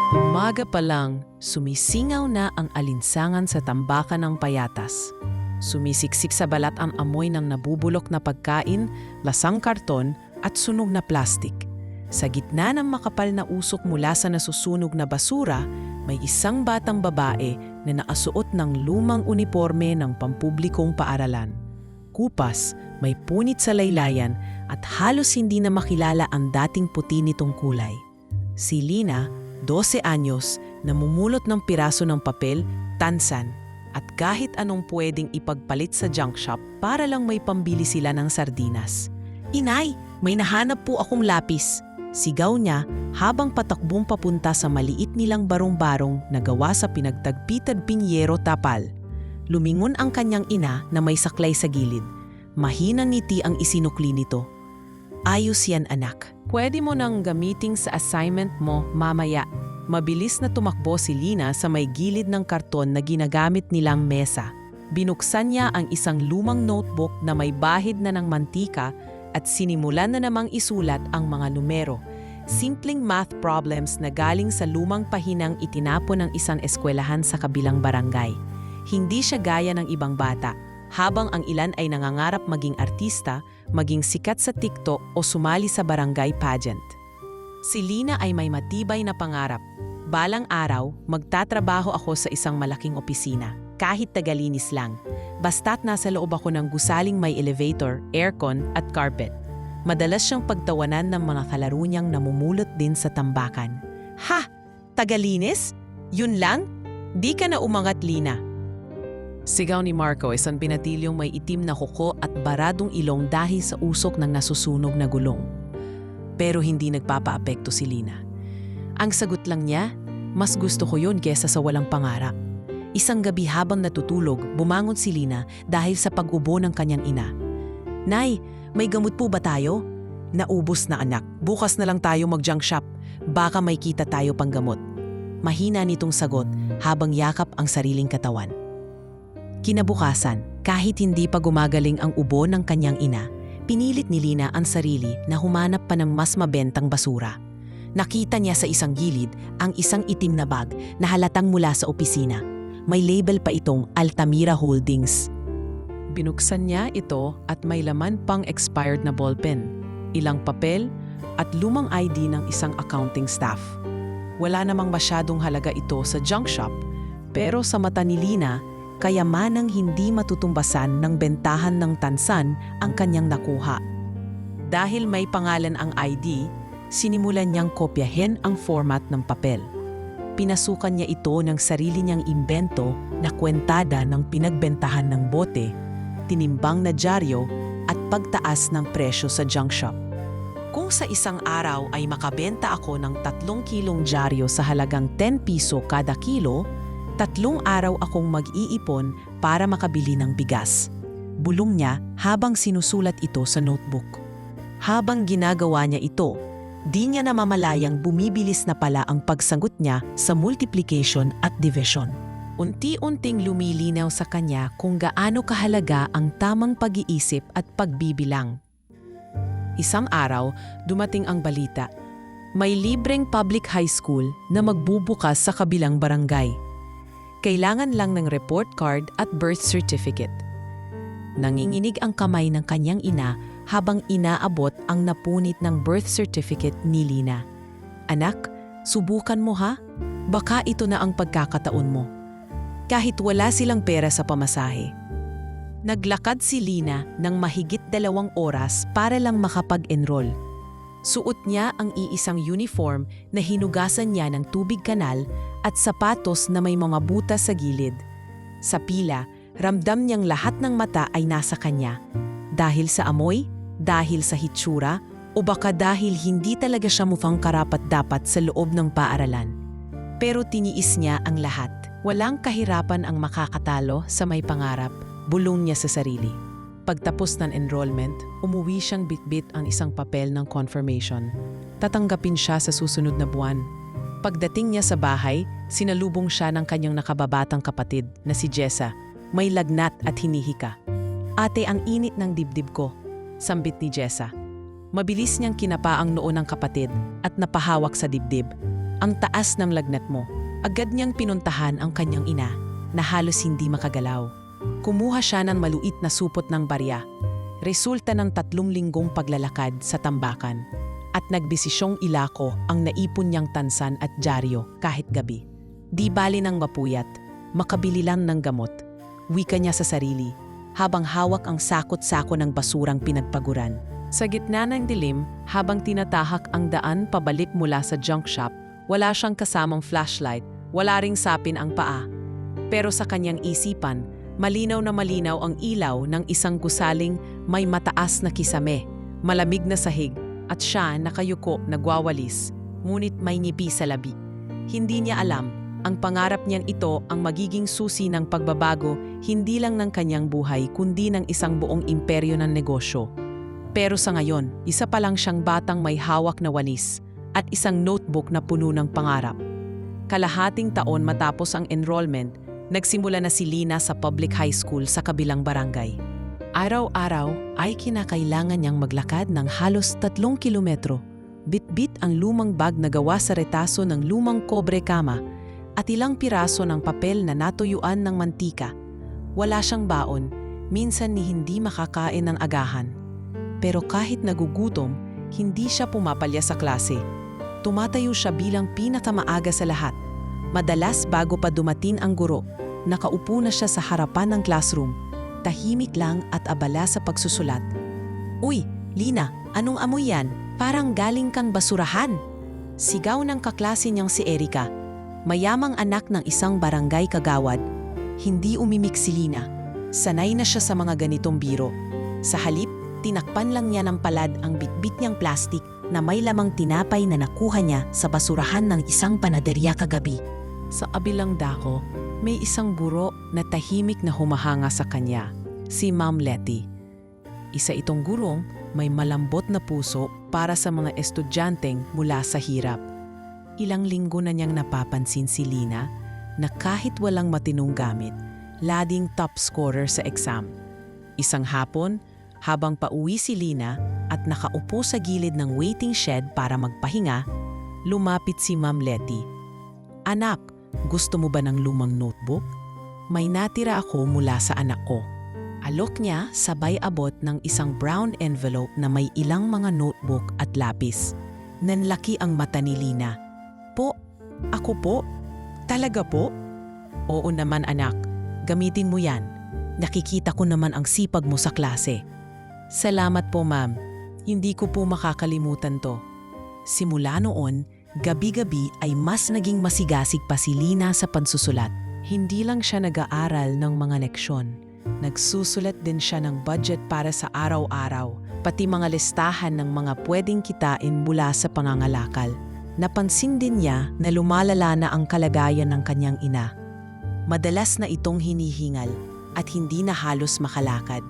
Umaga pa lang, sumisingaw na ang alinsangan sa tambakan ng payatas. Sumisiksik sa balat ang amoy ng nabubulok na pagkain, lasang karton at sunog na plastik. Sa gitna ng makapal na usok mula sa nasusunog na basura, may isang batang babae na nakasuot ng lumang uniforme ng pampublikong paaralan. Kupas, may punit sa laylayan at halos hindi na makilala ang dating puti nitong kulay. Si Lina, 12 anyos, namumulot ng piraso ng papel, tansan, at kahit anong pwedeng ipagpalit sa junk shop para lang may pambili sila ng sardinas. "Inay, may nahanap po akong lapis," sigaw niya habang patakbong papunta sa maliit nilang barong-barong na gawa sa pinagtagpitad pinyero tapal. Lumingon ang kanyang ina na may saklay sa gilid. Mahinang ngiti ang isinukli nito. "Ayos yan, anak. Pwede mo nang gamitin sa assignment mo mamaya." Mabilis na tumakbo si Lina sa may gilid ng karton na ginagamit nilang mesa. Binuksan niya ang isang lumang notebook na may bahid na ng mantika at sinimulan na namang isulat ang mga numero. Simpleng math problems na galing sa lumang pahinang itinapon ng isang eskwelahan sa kabilang barangay. Hindi siya gaya ng ibang bata. Habang ang ilan ay nangangarap maging artista, maging sikat sa TikTok o sumali sa barangay pageant. Si Lina ay may matibay na pangarap. Balang araw, magtatrabaho ako sa isang malaking opisina, kahit tagalinis lang. Basta't nasa loob ako ng gusaling may elevator, aircon at carpet. Madalas siyang pagtawanan ng mga kalaro niyang namumulot din sa tambakan. "Ha! Tagalinis? Yun lang? Di ka na umangat, Lina." Sigaw ni Marco, isang binatilyong may itim na kuko at baradong ilong dahil sa usok ng nasusunog na gulong. Pero hindi nagpapaapekto si Lina. Ang sagot lang niya, "Mas gusto ko yun kesa sa walang pangarap." Isang gabi habang natutulog, bumangon si Lina dahil sa pag-ubo ng kanyang ina. "Nay, may gamot po ba tayo?" "Naubos na, anak. Bukas na lang tayo mag-junk shop. Baka may kita tayo pang gamot." Mahina nitong sagot habang yakap ang sariling katawan. Kinabukasan, kahit hindi pa gumagaling ang ubo ng kanyang ina, pinilit ni Lina ang sarili na humanap pa ng mas mabentang basura. Nakita niya sa isang gilid ang isang itim na bag na halatang mula sa opisina. May label pa itong Altamira Holdings. Binuksan niya ito at may laman pang expired na ballpen, ilang papel at lumang ID ng isang accounting staff. Wala namang masyadong halaga ito sa junk shop, pero sa mata ni Lina, kayamanang hindi matutumbasan ng bentahan ng tansan ang kanyang nakuha. Dahil may pangalan ang ID, sinimulan niyang kopyahin ang format ng papel. Pinasukan niya ito ng sarili niyang imbento na kwentada ng pinagbentahan ng bote, tinimbang na dyaryo at pagtaas ng presyo sa junk shop. "Kung sa isang araw ay makabenta ako ng 3 kilong dyaryo sa halagang 10 piso kada kilo, 3 araw akong mag-iipon para makabili ng bigas." Bulong niya habang sinusulat ito sa notebook. Habang ginagawa niya ito, di niya namamalayang bumibilis na pala ang pagsagot niya sa multiplication at division. Unti-unting lumilinaw sa kanya kung gaano kahalaga ang tamang pag-iisip at pagbibilang. Isang araw, dumating ang balita. May libreng public high school na magbubukas sa kabilang barangay. Kailangan lang ng report card at birth certificate. Nanginginig ang kamay ng kanyang ina habang inaabot ang napunit ng birth certificate ni Lina. "Anak, subukan mo ha? Baka ito na ang pagkakataon mo." Kahit wala silang pera sa pamasahe. Naglakad si Lina ng mahigit 2 oras para lang makapag-enroll. Suot niya ang iisang uniform na hinugasan niya ng tubig kanal at sapatos na may mga butas sa gilid. Sa pila, ramdam niyang lahat ng mata ay nasa kanya. Dahil sa amoy, dahil sa hitsura, o baka dahil hindi talaga siya mukhang karapat-dapat sa loob ng paaralan. Pero tiniis niya ang lahat. Walang kahirapan ang makakatalo sa may pangarap, bulong niya sa sarili. Pagtapos ng enrollment, umuwi siyang bitbit ang isang papel ng confirmation. Tatanggapin siya sa susunod na buwan. Pagdating niya sa bahay, sinalubong siya ng kanyang nakababatang kapatid na si Jessa. May lagnat at hinihika. "Ate, ang init ng dibdib ko," sambit ni Jessa. Mabilis niyang kinapa ang noo ng kapatid at napahawak sa dibdib. Ang taas ng lagnat mo. Agad niyang pinuntahan ang kanyang ina na halos hindi makagalaw. Kumuha siya ng maluit na supot ng barya. Resulta ng 3 linggong paglalakad sa tambakan. At nagbisisyong ilako ang naipon niyang tansan at dyaryo kahit gabi. Di bali nang mapuyat, makabili lang ng gamot. Wika niya sa sarili, habang hawak ang sakot-sako ng basurang pinagpaguran. Sa gitna ng dilim, habang tinatahak ang daan pabalik mula sa junk shop, wala siyang kasamang flashlight, wala ring sapin ang paa. Pero sa kanyang isipan, malinaw na malinaw ang ilaw ng isang gusaling may mataas na kisame, malamig na sahig, at siya nakayuko nagwawalis, ngunit may ngipi sa labi. Hindi niya alam, ang pangarap niyang ito ang magiging susi ng pagbabago hindi lang ng kanyang buhay kundi ng isang buong imperyo ng negosyo. Pero sa ngayon, isa pa lang siyang batang may hawak na walis at isang notebook na puno ng pangarap. Kalahating taon matapos ang enrollment, nagsimula na si Lina sa public high school sa kabilang barangay. Araw-araw ay kinakailangan niyang maglakad ng halos 3 kilometro. Bit-bit ang lumang bag na gawa sa retaso ng lumang kobre kama at ilang piraso ng papel na natuyuan ng mantika. Wala siyang baon, minsan ni hindi makakain ng agahan. Pero kahit nagugutom, hindi siya pumapalya sa klase. Tumatayo siya bilang pinakamaaga sa lahat. Madalas bago pa dumating ang guro, nakaupo na siya sa harapan ng classroom, tahimik lang at abala sa pagsusulat. "Uy, Lina, anong amoy yan? Parang galing kang basurahan." Sigaw ng kaklase niyang si Erika, mayamang anak ng isang barangay kagawad. Hindi umimik si Lina. Sanay na siya sa mga ganitong biro. Sa halip, tinakpan lang niya ng palad ang bitbit niyang plastik na may lamang tinapay na nakuha niya sa basurahan ng isang panaderya kagabi. Sa abilang dako, may isang guro na tahimik na humahanga sa kanya, si Ma'am Letty. Isa itong gurong may malambot na puso para sa mga estudyanteng mula sa hirap. Ilang linggo na niyang napapansin si Lina na kahit walang matinong gamit, lading top scorer sa exam. Isang hapon, habang pauwi si Lina at nakaupo sa gilid ng waiting shed para magpahinga, lumapit si Ma'am Letty. "Anak, gusto mo ba ng lumang notebook? May natira ako mula sa anak ko." Alok niya sabay abot ng isang brown envelope na may ilang mga notebook at lapis. Nanlaki ang mata ni Lina. "Po, ako po? Talaga po?" "Oo naman anak, gamitin mo yan. Nakikita ko naman ang sipag mo sa klase." "Salamat po ma'am, hindi ko po makakalimutan to." Simula noon, gabi-gabi ay mas naging masigasig pa si Lina sa pansusulat. Hindi lang siya nag-aaral ng mga leksyon. Nagsusulat din siya ng budget para sa araw-araw, pati mga listahan ng mga pwedeng kitain mula sa pangangalakal. Napansin din niya na lumalala na ang kalagayan ng kanyang ina. Madalas na itong hinihingal at hindi na halos makalakad.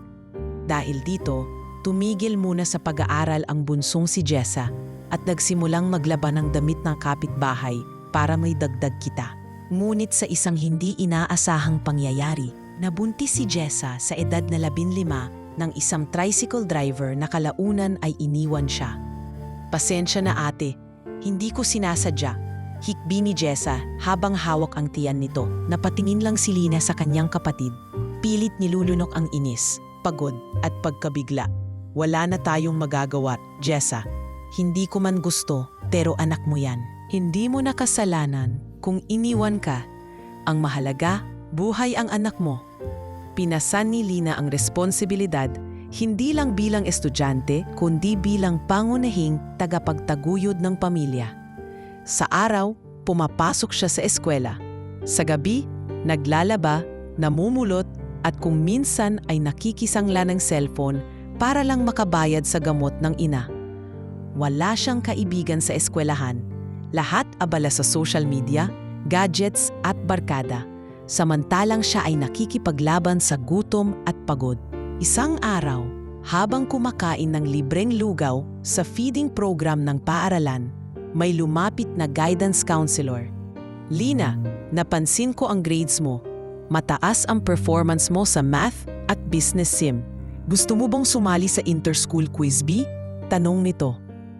Dahil dito, tumigil muna sa pag-aaral ang bunsong si Jessa at nagsimulang maglaban ng damit ng kapitbahay para may dagdag kita. Ngunit sa isang hindi inaasahang pangyayari, nabuntis si Jessa sa edad na 15 ng isang tricycle driver na kalaunan ay iniwan siya. "Pasensya na ate, hindi ko sinasadya." Hikbi ni Jessa habang hawak ang tiyan nito. Napatingin lang si Lina sa kanyang kapatid. Pilit nilulunok ang inis, pagod at pagkabigla. "Wala na tayong magagawa, Jessa. Hindi ko man gusto, pero anak mo yan. Hindi mo nakasalanan kung iniwan ka. Ang mahalaga, buhay ang anak mo." Pinasan ni Lina ang responsibilidad, hindi lang bilang estudyante, kundi bilang pangunahing tagapagtaguyod ng pamilya. Sa araw, pumapasok siya sa eskwela. Sa gabi, naglalaba, namumulot, at kung minsan ay nakikisangla ng cellphone para lang makabayad sa gamot ng ina. Wala siyang kaibigan sa eskwelahan. Lahat abala sa social media, gadgets at barkada. Samantalang siya ay nakikipaglaban sa gutom at pagod. Isang araw, habang kumakain ng libreng lugaw sa feeding program ng paaralan, may lumapit na guidance counselor. "Lina, napansin ko ang grades mo. Mataas ang performance mo sa math at business sim. Gusto mo bang sumali sa inter-school quiz bee?" Pagtanong nito,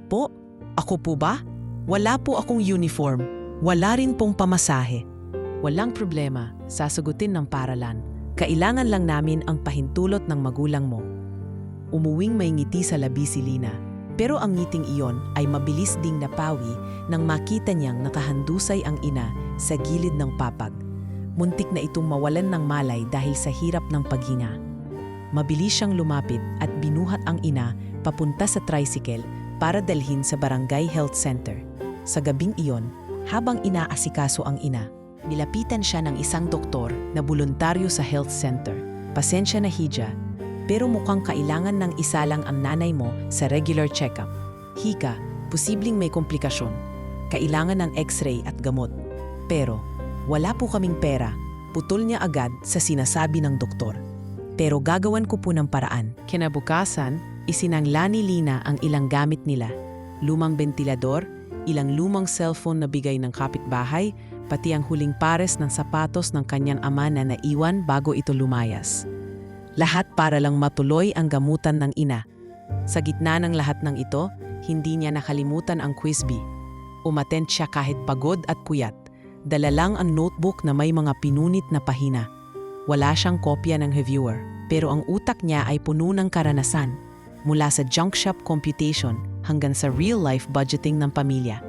"Po, ako po ba? Wala po akong uniform. Wala rin pong pamasahe." "Walang problema, sasagutin ng paralan. Kailangan lang namin ang pahintulot ng magulang mo." Umuwing may ngiti sa labi si Lina, pero ang ngiting iyon ay mabilis ding napawi nang makita niyang nakahandusay ang ina sa gilid ng papag. Muntik na itong mawalan ng malay dahil sa hirap ng paghinga. Mabilis siyang lumapit at binuhat ang ina papunta sa tricycle para dalhin sa Barangay Health Center. Sa gabing iyon, habang inaasikaso ang ina, nilapitan siya ng isang doktor na voluntaryo sa health center. "Pasensya na, Hija, pero mukhang kailangan ng isa lang ang nanay mo sa regular check-up. Hika, posibleng may komplikasyon. Kailangan ng x-ray at gamot. Pero wala po kaming pera." Putol niya agad sa sinasabi ng doktor. "Pero gagawan ko po ng paraan." Kinabukasan, isinangla ni Lina ang ilang gamit nila. Lumang bentilador, ilang lumang cellphone na bigay ng kapitbahay, pati ang huling pares ng sapatos ng kanyang ama na naiwan bago ito lumayas. Lahat para lang matuloy ang gamutan ng ina. Sa gitna ng lahat ng ito, hindi niya nakalimutan ang quiz bee. Umattend siya kahit pagod at puyat. Dala lang ang notebook na may mga pinunit na pahina. Wala siyang kopya ng reviewer, pero ang utak niya ay puno ng karanasan, mula sa junk shop computation hanggang sa real-life budgeting ng pamilya.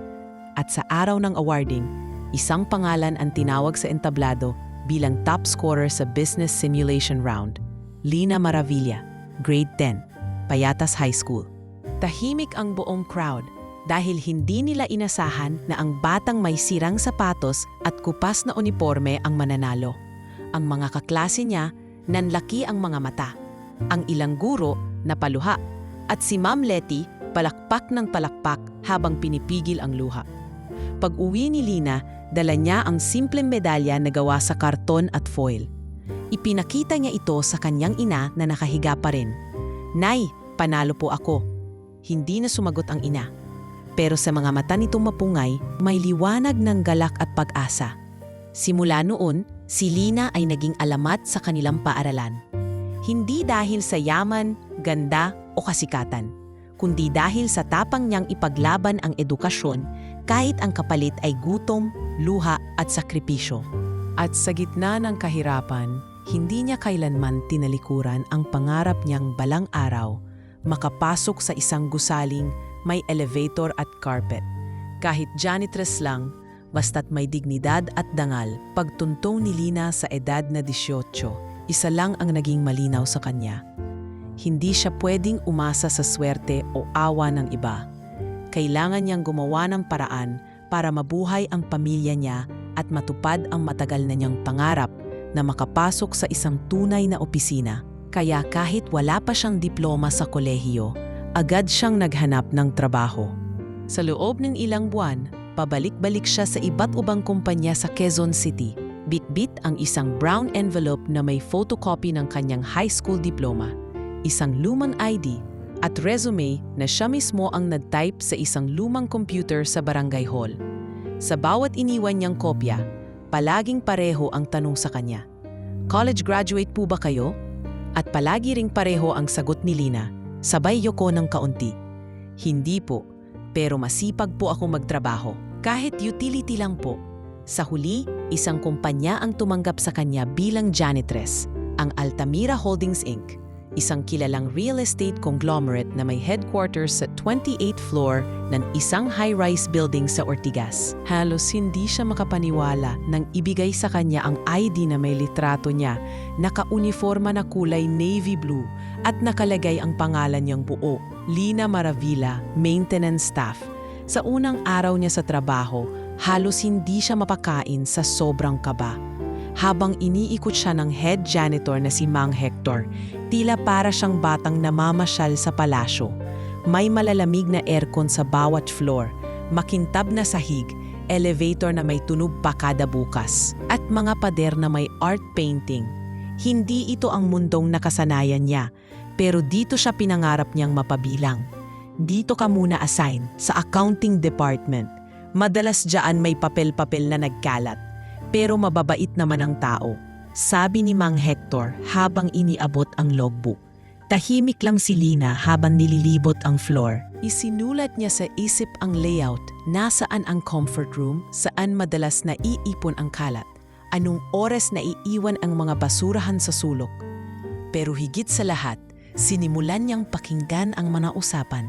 At sa araw ng awarding, isang pangalan ang tinawag sa entablado bilang top scorer sa business simulation round. Lina Maravilla, grade 10, Payatas High School. Tahimik ang buong crowd dahil hindi nila inasahan na ang batang may sirang sapatos at kupas na uniforme ang mananalo. Ang mga kaklase niya, nanlaki ang mga mata. Ang ilang guro, napaluha. At si Ma'am Letty, palakpak ng palakpak habang pinipigil ang luha. Pag-uwi ni Lina, dala niya ang simpleng medalya na gawa sa karton at foil. Ipinakita niya ito sa kanyang ina na nakahiga pa rin. "Nay, panalo po ako." Hindi na sumagot ang ina. Pero sa mga mata nitong mapungay, may liwanag ng galak at pag-asa. Simula noon, si Lina ay naging alamat sa kanilang paaralan. Hindi dahil sa yaman, ganda o kasikatan, kundi dahil sa tapang niyang ipaglaban ang edukasyon kahit ang kapalit ay gutom, luha at sakripisyo. At sa gitna ng kahirapan, hindi niya kailanman tinalikuran ang pangarap niyang balang araw makapasok sa isang gusaling may elevator at carpet. Kahit janitress lang, basta't may dignidad at dangal. Pagtuntong ni Lina sa edad na 18, isa lang ang naging malinaw sa kanya. Hindi siya pwedeng umasa sa swerte o awa ng iba. Kailangan niyang gumawa ng paraan para mabuhay ang pamilya niya at matupad ang matagal na niyang pangarap na makapasok sa isang tunay na opisina. Kaya kahit wala pa siyang diploma sa kolehiyo, agad siyang naghanap ng trabaho. Sa loob ng ilang buwan, pabalik-balik siya sa iba't ubang kumpanya sa Quezon City. Bit-bit ang isang brown envelope na may photocopy ng kanyang high school diploma, isang lumang ID, at resume na siya mismo ang nag-type sa isang lumang computer sa barangay hall. Sa bawat iniwan niyang kopya, palaging pareho ang tanong sa kanya, "College graduate po ba kayo?" At palagi ring pareho ang sagot ni Lina, sabay yoko ng kaunti, "Hindi po, pero masipag po ako magtrabaho. Kahit utility lang po." Sa huli, isang kumpanya ang tumanggap sa kanya bilang janitress, ang Altamira Holdings Inc., isang kilalang real estate conglomerate na may headquarters sa 28th floor ng isang high-rise building sa Ortigas. Halos hindi siya makapaniwala nang ibigay sa kanya ang ID na may litrato niya, naka-uniforma na kulay navy blue at nakalagay ang pangalan niyang buo, Lina Maravilla, maintenance staff. Sa unang araw niya sa trabaho, halos hindi siya mapakain sa sobrang kaba. Habang iniikot siya ng head janitor na si Mang Hector, tila para siyang batang namamasyal sa palasyo. May malalamig na aircon sa bawat floor, makintab na sahig, elevator na may tunog pa kada bukas, at mga pader na may art painting. Hindi ito ang mundong nakasanayan niya, pero dito siya pinangarap niyang mapabilang. Dito ka muna assign sa accounting department. Madalas dyan may papel-papel na nagkalat, pero mababait naman ang tao, sabi ni Mang Hector habang iniabot ang logbook. Tahimik lang si Lina habang nililibot ang floor. Isinulat niya sa isip ang layout, nasaan ang comfort room, saan madalas na iipon ang kalat, anong oras na iiwan ang mga basurahan sa sulok. Pero higit sa lahat, sinimulan niyang pakinggan ang mga usapan.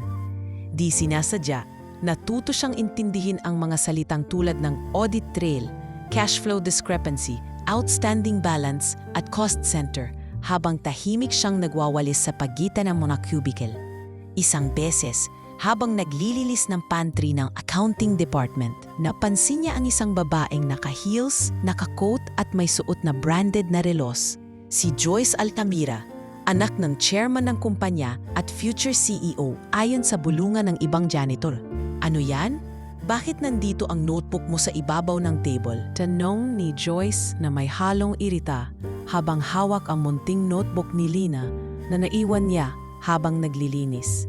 Di sinasadya, natuto siyang intindihin ang mga salitang tulad ng audit trail, cash flow discrepancy, outstanding balance at cost center habang tahimik siyang nagwawalis sa pagitan ng mga cubicle. Isang beses, habang naglililis ng pantry ng accounting department, napansin niya ang isang babaeng naka-heels, naka-coat at may suot na branded na relos. Si Joyce Altamira, anak ng chairman ng kumpanya at future CEO ayon sa bulungan ng ibang janitor. Ano yan? Bakit nandito ang notebook mo sa ibabaw ng table? Tanong ni Joyce na may halong irita habang hawak ang munting notebook ni Lina na naiwan niya habang naglilinis.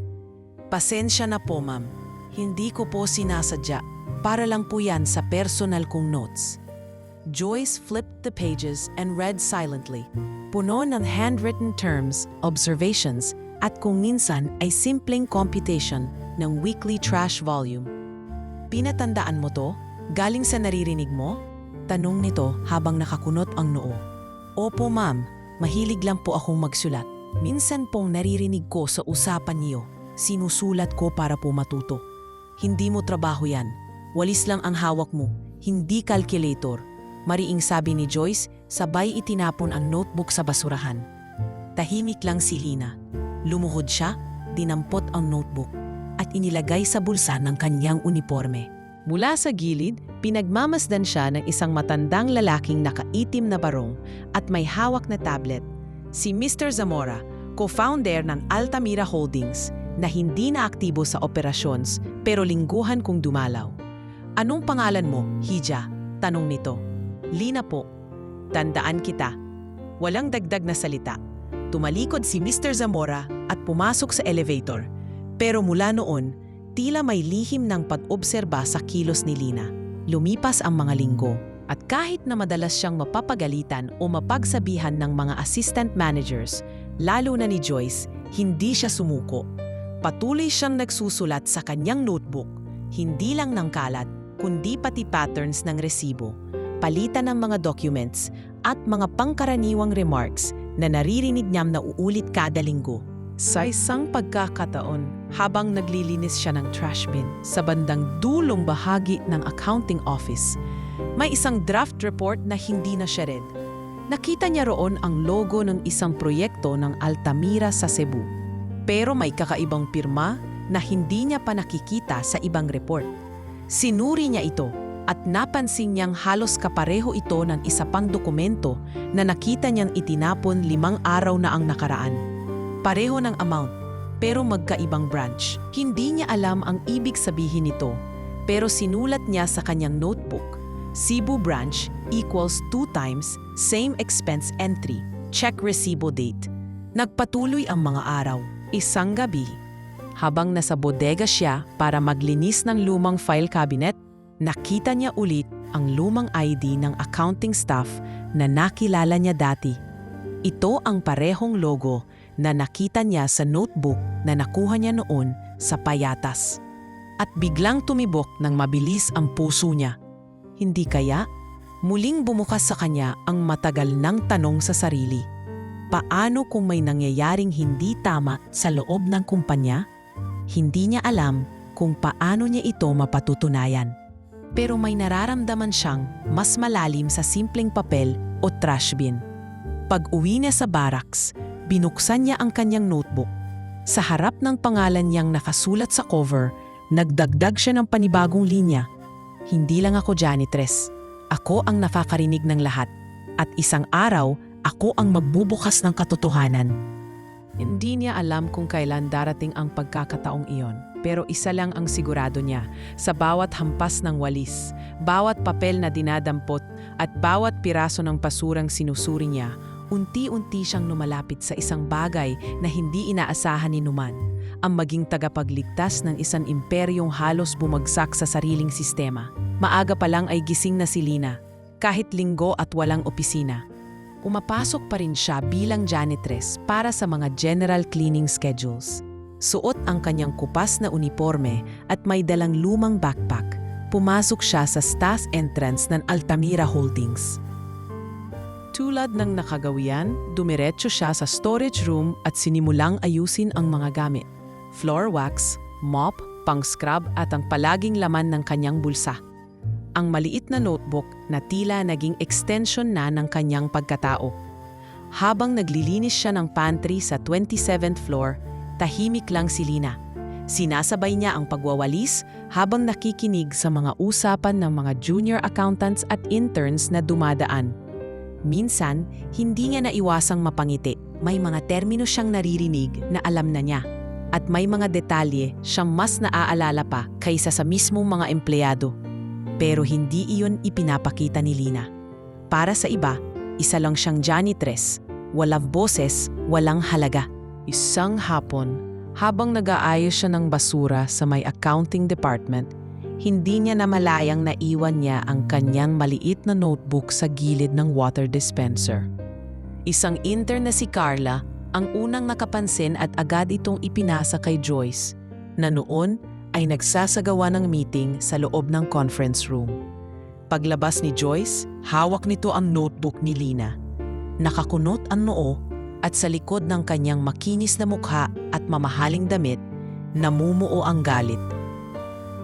Pasensya na po, ma'am. Hindi ko po sinasadya. Para lang po yan sa personal kong notes. Joyce flipped the pages and read silently. Puno ng handwritten terms, observations, at kung minsan ay simpleng computation ng weekly trash volume. Pinatandaan mo to? Galing sa naririnig mo? Tanong nito habang nakakunot ang noo. Opo ma'am, mahilig lang po akong magsulat. Minsan pong naririnig ko sa usapan niyo. Sinusulat ko para po matuto. Hindi mo trabaho yan. Walis lang ang hawak mo, hindi calculator. Mariing sabi ni Joyce, sabay itinapon ang notebook sa basurahan. Tahimik lang si Lina. Lumuhod siya, dinampot ang notebook at inilagay sa bulsa ng kanyang uniforme. Mula sa gilid, pinagmamasdan siya ng isang matandang lalaking nakaitim na barong at may hawak na tablet. Si Mr. Zamora, co-founder ng Altamira Holdings, na hindi na aktibo sa operasyons pero lingguhan kung dumalaw. Anong pangalan mo, Hija? Tanong nito. Lina po. Tandaan kita. Walang dagdag na salita. Tumalikod si Mr. Zamora at pumasok sa elevator. Pero mula noon, tila may lihim ng pag-obserba sa kilos ni Lina. Lumipas ang mga linggo at kahit na madalas siyang mapapagalitan o mapagsabihan ng mga assistant managers, lalo na ni Joyce, hindi siya sumuko. Patuloy siyang nagsusulat sa kanyang notebook, hindi lang ng kalat, kundi pati patterns ng resibo, palitan ng mga documents at mga pangkaraniwang remarks na naririnig niyang nauulit kada linggo. Sa isang pagkakataon, habang naglilinis siya ng trash bin sa bandang dulong bahagi ng accounting office, may isang draft report na hindi na siya read. Nakita niya roon ang logo ng isang proyekto ng Altamira sa Cebu. Pero may kakaibang pirma na hindi niya pa nakikita sa ibang report. Sinuri niya ito at napansin niyang halos kapareho ito ng isa pang dokumento na nakita niyang itinapon 5 araw na ang nakaraan. Pareho ng amount, pero magkaibang branch. Hindi niya alam ang ibig sabihin nito, pero sinulat niya sa kanyang notebook, Cebu branch equals 2 times same expense entry, check resibo date. Nagpatuloy ang mga araw. Isang gabi, habang nasa bodega siya para maglinis ng lumang file cabinet, nakita niya ulit ang lumang ID ng accounting staff na nakilala niya dati. Ito ang parehong logo na nakita niya sa notebook na nakuha niya noon sa payatas. At biglang tumibok ng mabilis ang puso niya. Hindi kaya? Muling bumukas sa kanya ang matagal nang tanong sa sarili. Paano kung may nangyayaring hindi tama sa loob ng kumpanya? Hindi niya alam kung paano niya ito mapatutunayan. Pero may nararamdaman siyang mas malalim sa simpleng papel o trash bin. Pag-uwi niya sa barracks, binuksan niya ang kanyang notebook. Sa harap ng pangalan niyang nakasulat sa cover, nagdagdag siya ng panibagong linya. Hindi lang ako janitress. Ako ang nakakarinig ng lahat. At isang araw, ako ang magbubukas ng katotohanan. Hindi niya alam kung kailan darating ang pagkakataong iyon. Pero isa lang ang sigurado niya, sa bawat hampas ng walis, bawat papel na dinadampot, at bawat piraso ng basurang sinusuri niya, unti-unti siyang lumalapit sa isang bagay na hindi inaasahan ni Numan, ang maging tagapagligtas ng isang imperyong halos bumagsak sa sariling sistema. Maaga pa lang ay gising na si Lina, kahit linggo at walang opisina. Umapasok pa rin siya bilang janitress para sa mga general cleaning schedules. Suot ang kanyang kupas na uniforme at may dalang lumang backpack. Pumasok siya sa staff entrance ng Altamira Holdings. Tulad ng nakagawian, dumiretso siya sa storage room at sinimulang ayusin ang mga gamit. Floor wax, mop, pang-scrub at ang palaging laman ng kanyang bulsa. Ang maliit na notebook na tila naging extension na ng kanyang pagkatao. Habang naglilinis siya ng pantry sa 27th floor, tahimik lang si Lina. Sinasabay niya ang pagwawalis habang nakikinig sa mga usapan ng mga junior accountants at interns na dumadaan. Minsan, hindi niya naiwasang mapangiti. May mga termino siyang naririnig na alam na niya. At may mga detalye siyang mas naaalala pa kaysa sa mismong mga empleyado. Pero hindi iyon ipinapakita ni Lina. Para sa iba, isa lang siyang janitress. Walang boses, walang halaga. Isang hapon, habang nag-aayos siya ng basura sa may accounting department, hindi niya namalayang naiwan niya ang kanyang maliit na notebook sa gilid ng water dispenser. Isang intern na si Carla ang unang nakapansin at agad itong ipinasa kay Joyce, na noon ay nagsasagawa ng meeting sa loob ng conference room. Paglabas ni Joyce, hawak nito ang notebook ni Lina. Nakakunot ang noo at sa likod ng kanyang makinis na mukha at mamahaling damit, namumuo ang galit.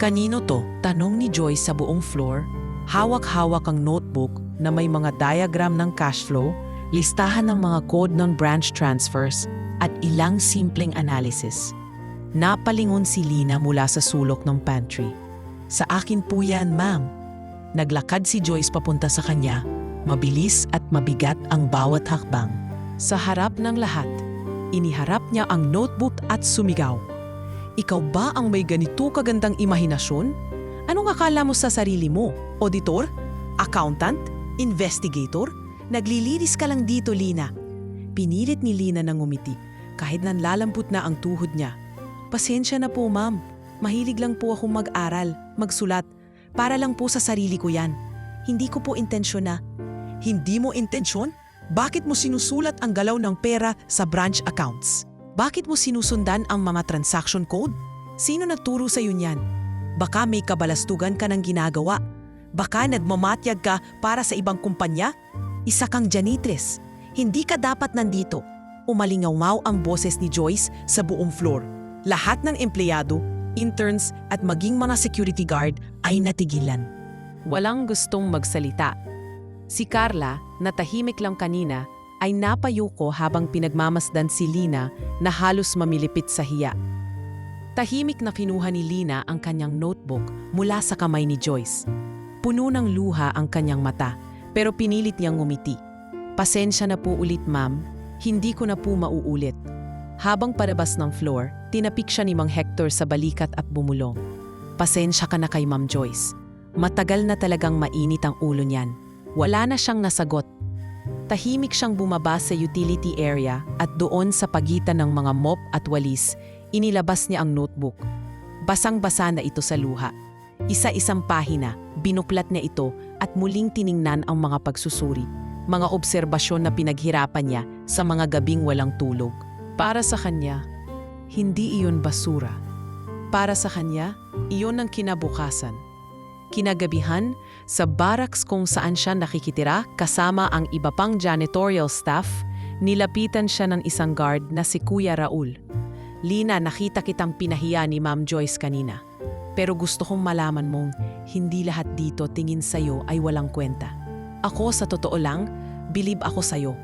Kanino to? Tanong ni Joyce sa buong floor. Hawak-hawak ang notebook na may mga diagram ng cash flow, listahan ng mga code ng branch transfers at ilang simpleng analysis. Napalingon si Lina mula sa sulok ng pantry. Sa akin po yan, ma'am. Naglakad si Joyce papunta sa kanya. Mabilis at mabigat ang bawat hakbang. Sa harap ng lahat, iniharap niya ang notebook at sumigaw. Ikaw ba ang may ganito kagandang imahinasyon? Anong akala mo sa sarili mo? Auditor? Accountant? Investigator? Naglilinis ka lang dito, Lina. Pinilit ni Lina ng ngumiti kahit nanlalamput na ang tuhod niya. Pasensya na po, ma'am. Mahilig lang po akong mag-aral, magsulat. Para lang po sa sarili ko yan. Hindi ko po intensyon na. Hindi mo intensyon? Bakit mo sinusulat ang galaw ng pera sa branch accounts? Bakit mo sinusundan ang mga transaction code? Sino nagturo sa iyo niyan? Baka may kabalastugan ka ng ginagawa. Baka nagmamatyag ka para sa ibang kumpanya? Isa kang janitress. Hindi ka dapat nandito. Umalingaw ang boses ni Joyce sa buong floor. Lahat ng empleyado, interns at maging mga security guard ay natigilan. Walang gustong magsalita. Si Carla, na tahimik lang kanina, ay napayuko habang pinagmamasdan si Lina na halos mamilipit sa hiya. Tahimik na kinuha ni Lina ang kanyang notebook mula sa kamay ni Joyce. Puno ng luha ang kanyang mata, pero pinilit niyang ngumiti. Pasensya na po ulit, ma'am. Hindi ko na po mauulit. Habang palabas ng floor, tinapik siya ni Mang Hector sa balikat at bumulong. Pasensya ka na kay Ma'am Joyce. Matagal na talagang mainit ang ulo niyan. Wala na siyang nasagot. Tahimik siyang bumaba sa utility area at doon sa pagitan ng mga mop at walis, inilabas niya ang notebook. Basang-basa na ito sa luha. Isa-isang pahina, binuklat niya ito at muling tiningnan ang mga pagsusuri, mga obserbasyon na pinaghirapan niya sa mga gabing walang tulog. Para sa kanya, hindi iyon basura. Para sa kanya, iyon ang kinabukasan. Kinagabihan, sa barracks kung saan siya nakikitira kasama ang iba pang janitorial staff, nilapitan siya ng isang guard na si Kuya Raul. Lina, nakita kitang pinahiya ni Ma'am Joyce kanina. Pero gusto kong malaman mong hindi lahat dito tingin sa'yo ay walang kwenta. Ako, sa totoo lang, bilib ako sa'yo.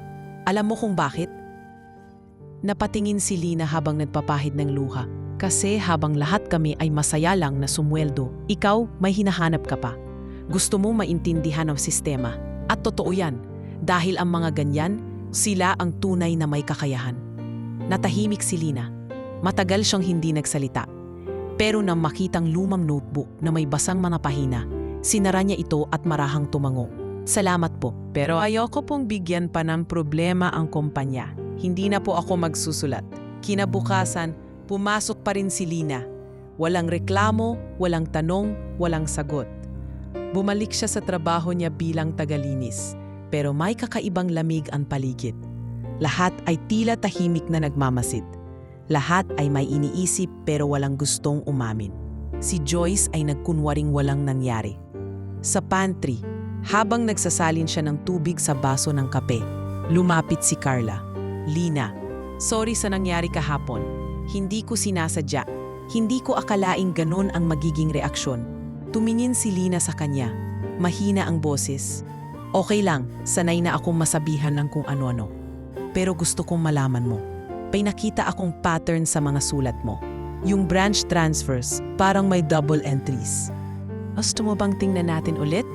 Alam mo kung bakit? Napatingin si Lina habang nagpapahid ng luha. Kasi habang lahat kami ay masaya lang na sumweldo, ikaw may hinahanap ka pa. Gusto mong maintindihan ang sistema. At totoo yan, dahil ang mga ganyan, sila ang tunay na may kakayahan. Natahimik si Lina. Matagal siyang hindi nagsalita. Pero nang makitang lumang notebook na may basang mga pahina, sinara niya ito at marahang tumango. Salamat po, pero ayoko pong bigyan pa ng problema ang kumpanya. Hindi na po ako magsusulat. Kinabukasan, pumasok pa rin si Lina. Walang reklamo, walang tanong, walang sagot. Bumalik siya sa trabaho niya bilang tagalinis, pero may kakaibang lamig ang paligid. Lahat ay tila tahimik na nagmamasid. Lahat ay may iniisip pero walang gustong umamin. Si Joyce ay nagkunwaring walang nangyari. Sa pantry, habang nagsasalin siya ng tubig sa baso ng kape, lumapit si Carla. "Lina, sorry sa nangyari kahapon. Hindi ko sinasadya. Hindi ko akalaing ganon ang magiging reaksyon." Tumingin si Lina sa kanya. Mahina ang boses. "Okay lang, sanay na akong masabihan ng kung ano-ano. Pero gusto kong malaman mo. May nakita akong pattern sa mga sulat mo. Yung branch transfers, parang may double entries." "Gusto mo bang tingnan natin ulit?"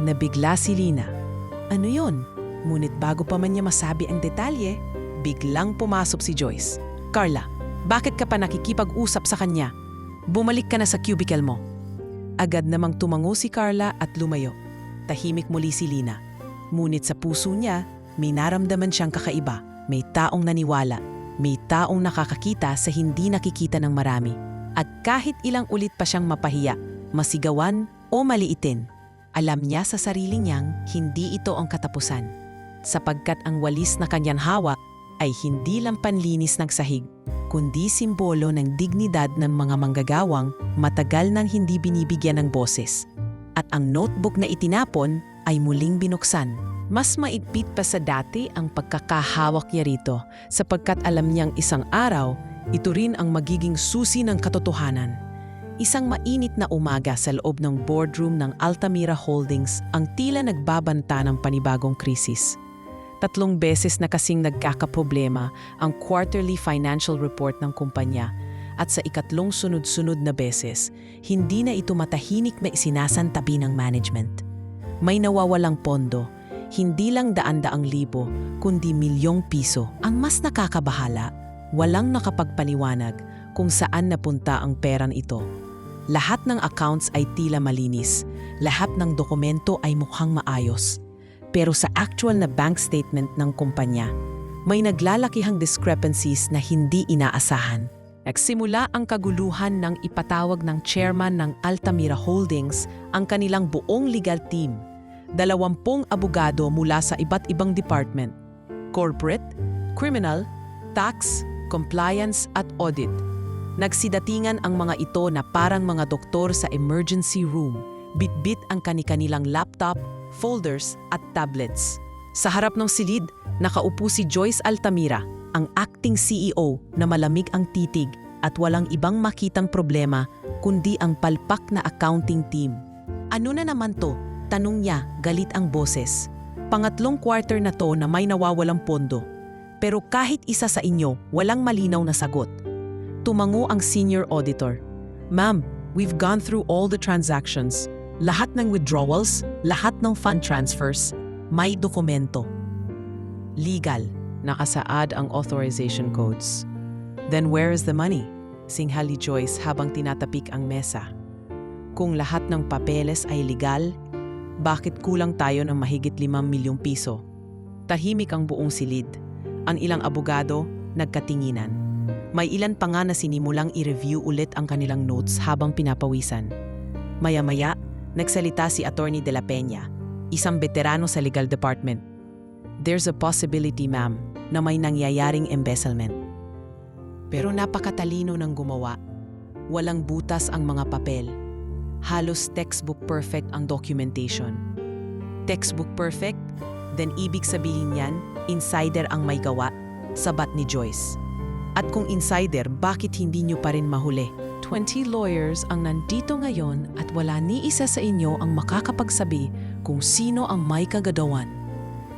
Nabigla si Lina. "Ano yon?" Ngunit bago pa man niya masabi ang detalye, biglang pumasok si Joyce. "Carla, bakit ka pa nakikipag-usap sa kanya? Bumalik ka na sa cubicle mo." Agad namang tumango si Carla at lumayo. Tahimik muli si Lina. Ngunit sa puso niya, may naramdaman siyang kakaiba. May taong naniwala. May taong nakakakita sa hindi nakikita ng marami. At kahit ilang ulit pa siyang mapahiya, masigawan o maliitin, alam niya sa sarili niyang hindi ito ang katapusan. Sapagkat ang walis na kanyang hawak ay hindi lang panlinis ng sahig, kundi simbolo ng dignidad ng mga manggagawang matagal nang hindi binibigyan ng boses. At ang notebook na itinapon ay muling binuksan. Mas maigpit pa sa dati ang pagkakahawak niya rito sapagkat alam niyang isang araw, ito rin ang magiging susi ng katotohanan. Isang mainit na umaga sa loob ng boardroom ng Altamira Holdings ang tila nagbabanta ng panibagong krisis. 3 beses na kasing nagkakaproblema ang quarterly financial report ng kumpanya at sa ikatlong sunod-sunod na beses, hindi na ito matahimik na isinasantabi ng management. May nawawalang pondo, hindi lang daan-daang libo, kundi milyong piso. Ang mas nakakabahala, walang nakapagpaliwanag kung saan napunta ang perang ito. Lahat ng accounts ay tila malinis, lahat ng dokumento ay mukhang maayos. Pero sa actual na bank statement ng kumpanya, may naglalakihang discrepancies na hindi inaasahan. Nagsimula ang kaguluhan nang ipatawag ng chairman ng Altamira Holdings ang kanilang buong legal team. 20 abogado mula sa iba't ibang department, corporate, criminal, tax, compliance at audit. Nagsidatingan ang mga ito na parang mga doktor sa emergency room, bitbit ang kani-kanilang laptop, folders at tablets. Sa harap ng silid, nakaupo si Joyce Altamira, ang acting CEO na malamig ang titig at walang ibang makitang problema kundi ang palpak na accounting team. "Ano na naman to?" Tanong niya, galit ang boses. "Pangatlong quarter na to na may nawawalang pondo. Pero kahit isa sa inyo, walang malinaw na sagot." Tumango ang senior auditor. "Ma'am, we've gone through all the transactions. Lahat ng withdrawals, lahat ng fund transfers, may dokumento." "Legal," nakasaad ang authorization codes. "Then where is the money?" Singhal ni Joyce habang tinatapik ang mesa. "Kung lahat ng papeles ay legal, bakit kulang tayo ng mahigit 5 milyong piso?" Tahimik ang buong silid. Ang ilang abogado, nagkatinginan. May ilan pa nga na sinimulang i-review ulit ang kanilang notes habang pinapawisan. Maya-maya, nagsalita si Attorney De La Peña, isang veterano sa legal department. "There's a possibility, ma'am, na may nangyayaring embezzlement. Pero napakatalino ng gumawa. Walang butas ang mga papel. Halos textbook perfect ang documentation." "Textbook perfect? Then ibig sabihin yan, insider ang may gawa," sabat ni Joyce. "At kung insider, bakit hindi nyo pa rin mahuli? 20 lawyers ang nandito ngayon at wala ni isa sa inyo ang makakapagsabi kung sino ang may kagagawan."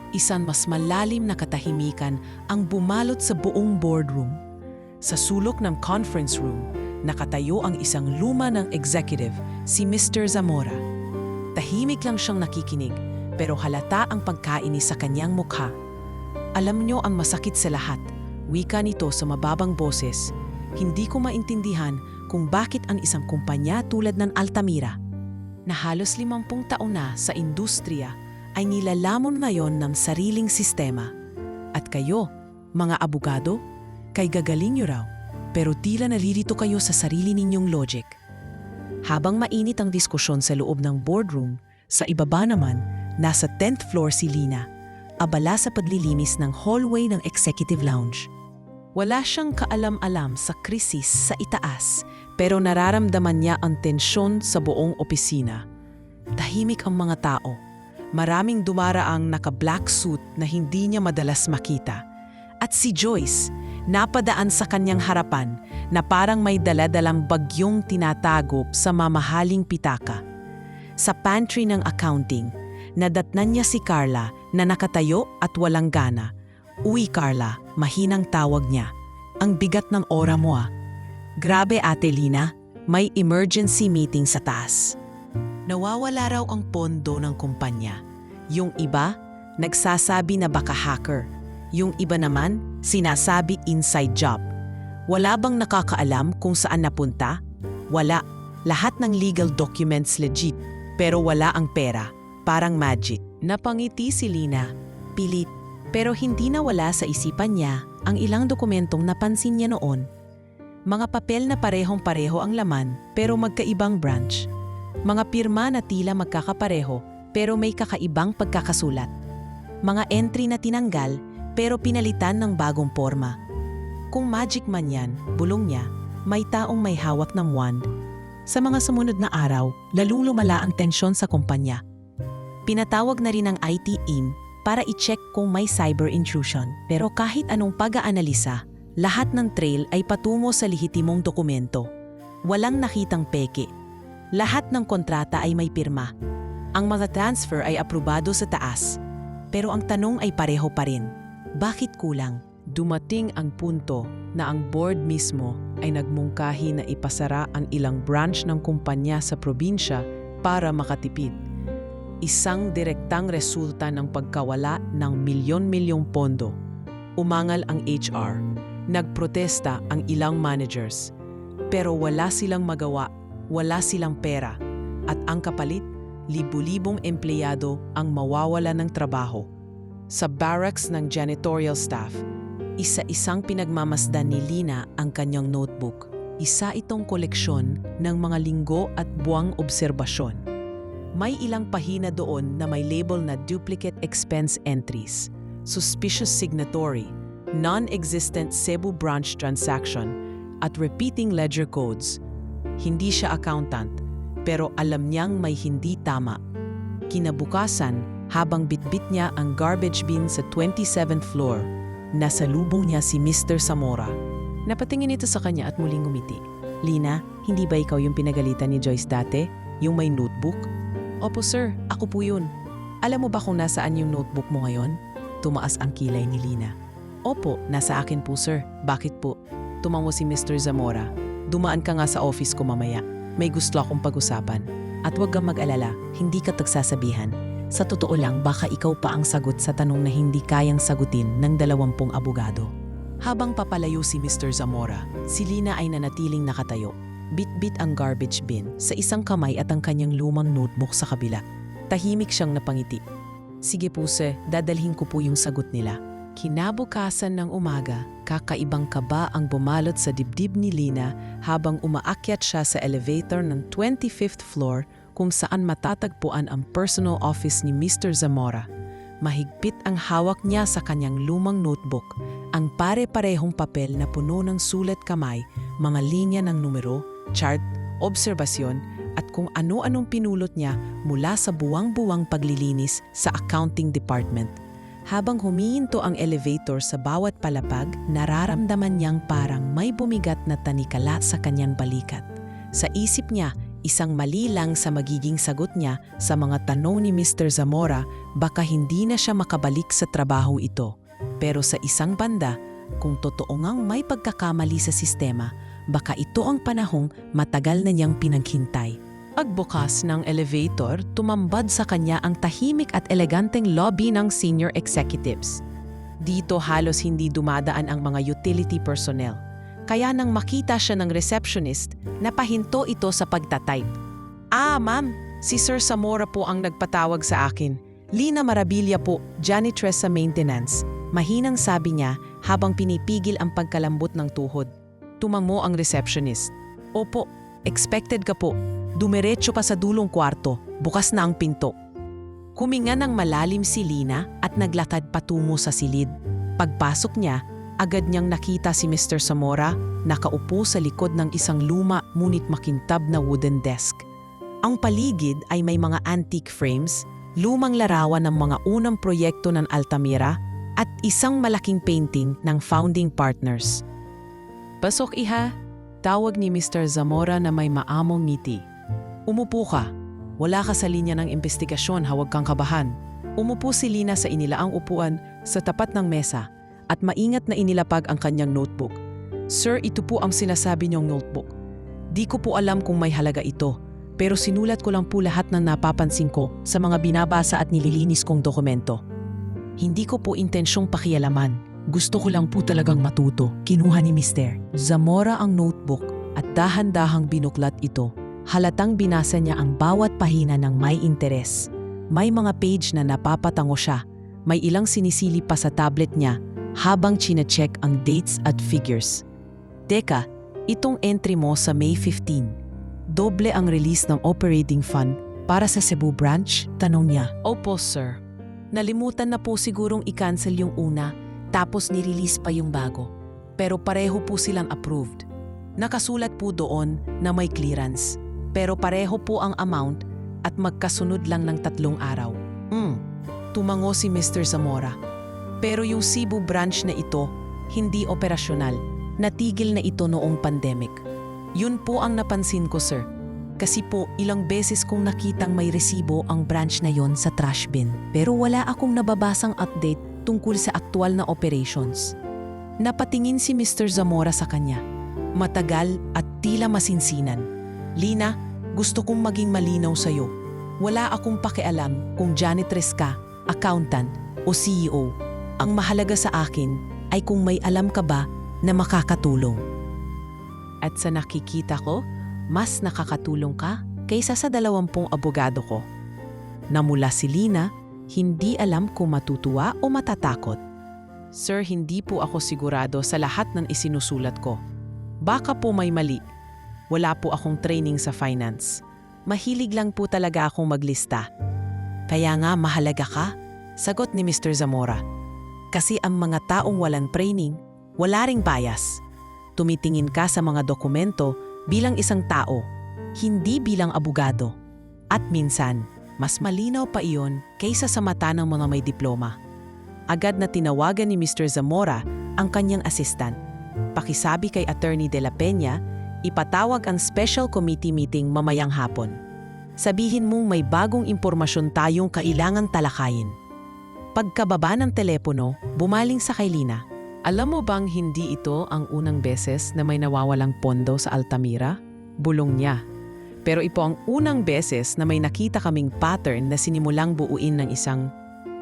Isang mas malalim na katahimikan ang bumalot sa buong boardroom. Sa sulok ng conference room, nakatayo ang isang luma ng executive, si Mr. Zamora. Tahimik lang siyang nakikinig, pero halata ang pagkainis sa kanyang mukha. "Alam niyo ang masakit sa lahat," wika nito sa mababang boses. "Hindi ko maintindihan kung bakit ang isang kumpanya tulad ng Altamira, na halos 50 taon na sa industriya, ay nilalamon ngayon ng sariling sistema. At kayo, mga abogado, kay gagaling niyo raw, pero tila nalilito kayo sa sarili ninyong logic." Habang mainit ang diskusyon sa loob ng boardroom, sa ibaba naman, nasa 10th floor si Lina, abala sa paglilinis ng hallway ng executive lounge. Wala siyang kaalam-alam sa krisis sa itaas, pero nararamdaman niya ang tensyon sa buong opisina. Tahimik ang mga tao. Maraming dumaraang naka-black suit na hindi niya madalas makita. At si Joyce, napadaan sa kanyang harapan na parang may daladalang bagyong tinatagop sa mamahaling pitaka. Sa pantry ng accounting, nadatnan niya si Carla na nakatayo at walang gana. "Uy Carla," mahinang tawag niya. "Ang bigat ng ora mo ah." "Grabe Ate Lina, may emergency meeting sa taas." Nawawala raw ang pondo ng kumpanya. Yung iba, nagsasabi na baka hacker. Yung iba naman, sinasabi inside job. Wala bang nakakaalam kung saan napunta? Wala. Lahat ng legal documents legit, pero wala ang pera. Parang magic. Napangiti si Lina. Pilit. Pero hindi nawala sa isipan niya ang ilang dokumentong napansin niya noon. Mga papel na parehong-pareho ang laman pero magkaibang branch. Mga pirma na tila magkakapareho pero may kakaibang pagkakasulat. Mga entry na tinanggal pero pinalitan ng bagong forma. Kung magic man yan, bulong niya, may taong may hawak ng wand. Sa mga sumunod na araw, lalong lumala ang tensyon sa kumpanya. Pinatawag na rin ang IT team para i-check kung may cyber intrusion. Pero kahit anong pag-aanalisa, lahat ng trail ay patungo sa lehitimong dokumento. Walang nakitang peke. Lahat ng kontrata ay may pirma. Ang mga transfer ay aprobado sa taas. Pero ang tanong ay pareho pa rin. Bakit kulang? Dumating ang punto na ang board mismo ay nagmungkahi na ipasara ang ilang branch ng kumpanya sa probinsya para makatipid. Isang direktang resulta ng pagkawala ng milyon-milyong pondo. Umangal ang HR. Nagprotesta ang ilang managers. Pero wala silang magawa, wala silang pera. At ang kapalit, libu-libong empleyado ang mawawala ng trabaho. Sa barracks ng janitorial staff, isa-isang pinagmamasdan ni Lina ang kanyang notebook. Isa itong koleksyon ng mga linggo at buwang obserbasyon. May ilang pahina doon na may label na duplicate expense entries, suspicious signatory, non-existent Cebu branch transaction, at repeating ledger codes. Hindi siya accountant, pero alam niyang may hindi tama. Kinabukasan, habang bitbit niya ang garbage bin sa 27th floor, nasalubong niya si Mr. Zamora. Napatingin ito sa kanya at muling ngumiti. "Lina, hindi ba ikaw yung pinagalitan ni Joyce dati? Yung may notebook?" "Opo sir, ako po yun." "Alam mo ba kung nasaan yung notebook mo ngayon?" Tumaas ang kilay ni Lina. "Opo, nasa akin po sir. Bakit po?" Tumango si Mr. Zamora. "Dumaan ka nga sa office ko mamaya. May gusto akong pag-usapan. At huwag kang mag-alala, hindi ka tagsasabihan. Sa totoo lang, baka ikaw pa ang sagot sa tanong na hindi kayang sagutin ng 20 abogado." Habang papalayo si Mr. Zamora, si Lina ay nanatiling nakatayo. Bit-bit ang garbage bin sa isang kamay at ang kanyang lumang notebook sa kabila. Tahimik siyang napangiti. "Sige po sir, dadalhin ko po yung sagot nila." Kinabukasan ng umaga, kakaibang kaba ang bumalot sa dibdib ni Lina habang umaakyat siya sa elevator ng 25th floor kung saan matatagpuan ang personal office ni Mr. Zamora. Mahigpit ang hawak niya sa kanyang lumang notebook, ang pare-parehong papel na puno ng sulat kamay, mga linya ng numero, chart, obserbasyon, at kung ano-anong pinulot niya mula sa buwang-buwang paglilinis sa accounting department. Habang humihinto ang elevator sa bawat palapag, nararamdaman niyang parang may bumigat na tanikala sa kanyang balikat. Sa isip niya, isang mali lang sa magiging sagot niya sa mga tanong ni Mr. Zamora, baka hindi na siya makabalik sa trabaho ito. Pero sa isang banda, kung totoo ngang may pagkakamali sa sistema, baka ito ang panahong matagal na niyang pinaghintay. Pagbukas ng elevator, tumambad sa kanya ang tahimik at eleganteng lobby ng senior executives. Dito halos hindi dumadaan ang mga utility personnel. Kaya nang makita siya ng receptionist, napahinto ito sa pagtatype. "Ah, ma'am, si Sir Zamora po ang nagpatawag sa akin. Lina Marabilia po, janitress sa maintenance." Mahinang sabi niya habang pinipigil ang pagkalambot ng tuhod. Tumango ang receptionist. "Opo, expected ka po. Dumiretso ka sa dulong kwarto, bukas na ang pinto." Huminga ng malalim si Lina at naglakad patungo sa silid. Pagpasok niya, Agad niyang nakita si Mr. Zamora nakaupo sa likod ng isang luma ngunit makintab na wooden desk. Ang paligid ay may mga antique frames, lumang larawan ng mga unang proyekto ng Altamira at isang malaking painting ng founding partners. "Pasok, iha," tawag ni Mr. Zamora na may maamong ngiti. "Umupo ka. Wala ka sa linya ng investigasyon, huwag kang kabahan." Umupo si Lina sa inilaang upuan sa tapat ng mesa at maingat na inilapag ang kanyang notebook. "Sir, ito po ang sinasabi niyong notebook. Di ko po alam kung may halaga ito, pero sinulat ko lang po lahat ng napapansin ko sa mga binabasa at nililinis kong dokumento. Hindi ko po intensyong pakialaman. Gusto ko lang po talagang matuto." Kinuha ni Mr. Zamora ang notebook at dahan-dahang binuklat ito. Halatang binasa niya ang bawat pahina ng may interes. May mga page na napapatango siya. May ilang sinisili pa sa tablet niya habang chine-check ang dates at figures. "Teka, itong entry mo sa May 15. Doble ang release ng operating fund para sa Cebu branch?" tanong niya. "Opo, sir. Nalimutan na po sigurong i-cancel yung una, tapos nirelease pa yung bago. Pero pareho po silang approved. Nakasulat po doon na may clearance. Pero pareho po ang amount at magkasunod lang ng 3 araw." Tumango si Mr. Zamora. "Pero yung Cebu branch na ito, hindi operasyonal. Natigil na ito noong pandemic." "Yun po ang napansin ko, sir. Kasi po ilang beses kong nakitang may resibo ang branch na yon sa trash bin. Pero wala akong nababasang update tungkol sa aktual na operations." Napatingin si Mr. Zamora sa kanya. Matagal at tila masinsinan. "Lina, gusto kong maging malinaw sa'yo. Wala akong pakialam kung janitress ka, accountant o CEO. Ang mahalaga sa akin ay kung may alam ka ba na makakatulong. At sa nakikita ko, mas nakakatulong ka kaysa sa 20 abogado ko." Namula si Lina, hindi alam kung matutuwa o matatakot. "Sir, hindi po ako sigurado sa lahat ng isinusulat ko. Baka po may mali. Wala po akong training sa finance. Mahilig lang po talaga akong maglista." "Kaya nga mahalaga ka," sagot ni Mr. Zamora. "Kasi ang mga taong walang training, wala ring bias. Tumitingin ka sa mga dokumento bilang isang tao, hindi bilang abogado. At minsan, mas malinaw pa iyon kaysa sa mata ng mga may diploma." Agad na tinawagan ni Mr. Zamora ang kanyang assistant. "Pakisabi kay Attorney De La Peña, ipatawag ang special committee meeting mamayang hapon. Sabihin mong may bagong impormasyon tayong kailangang talakayin." Pagkababa ng telepono, bumaling sa kay Lina. "Alam mo bang hindi ito ang unang beses na may nawawalang pondo sa Altamira?" Bulong niya. "Pero ito ang unang beses na may nakita kaming pattern na sinimulang buuin ng isang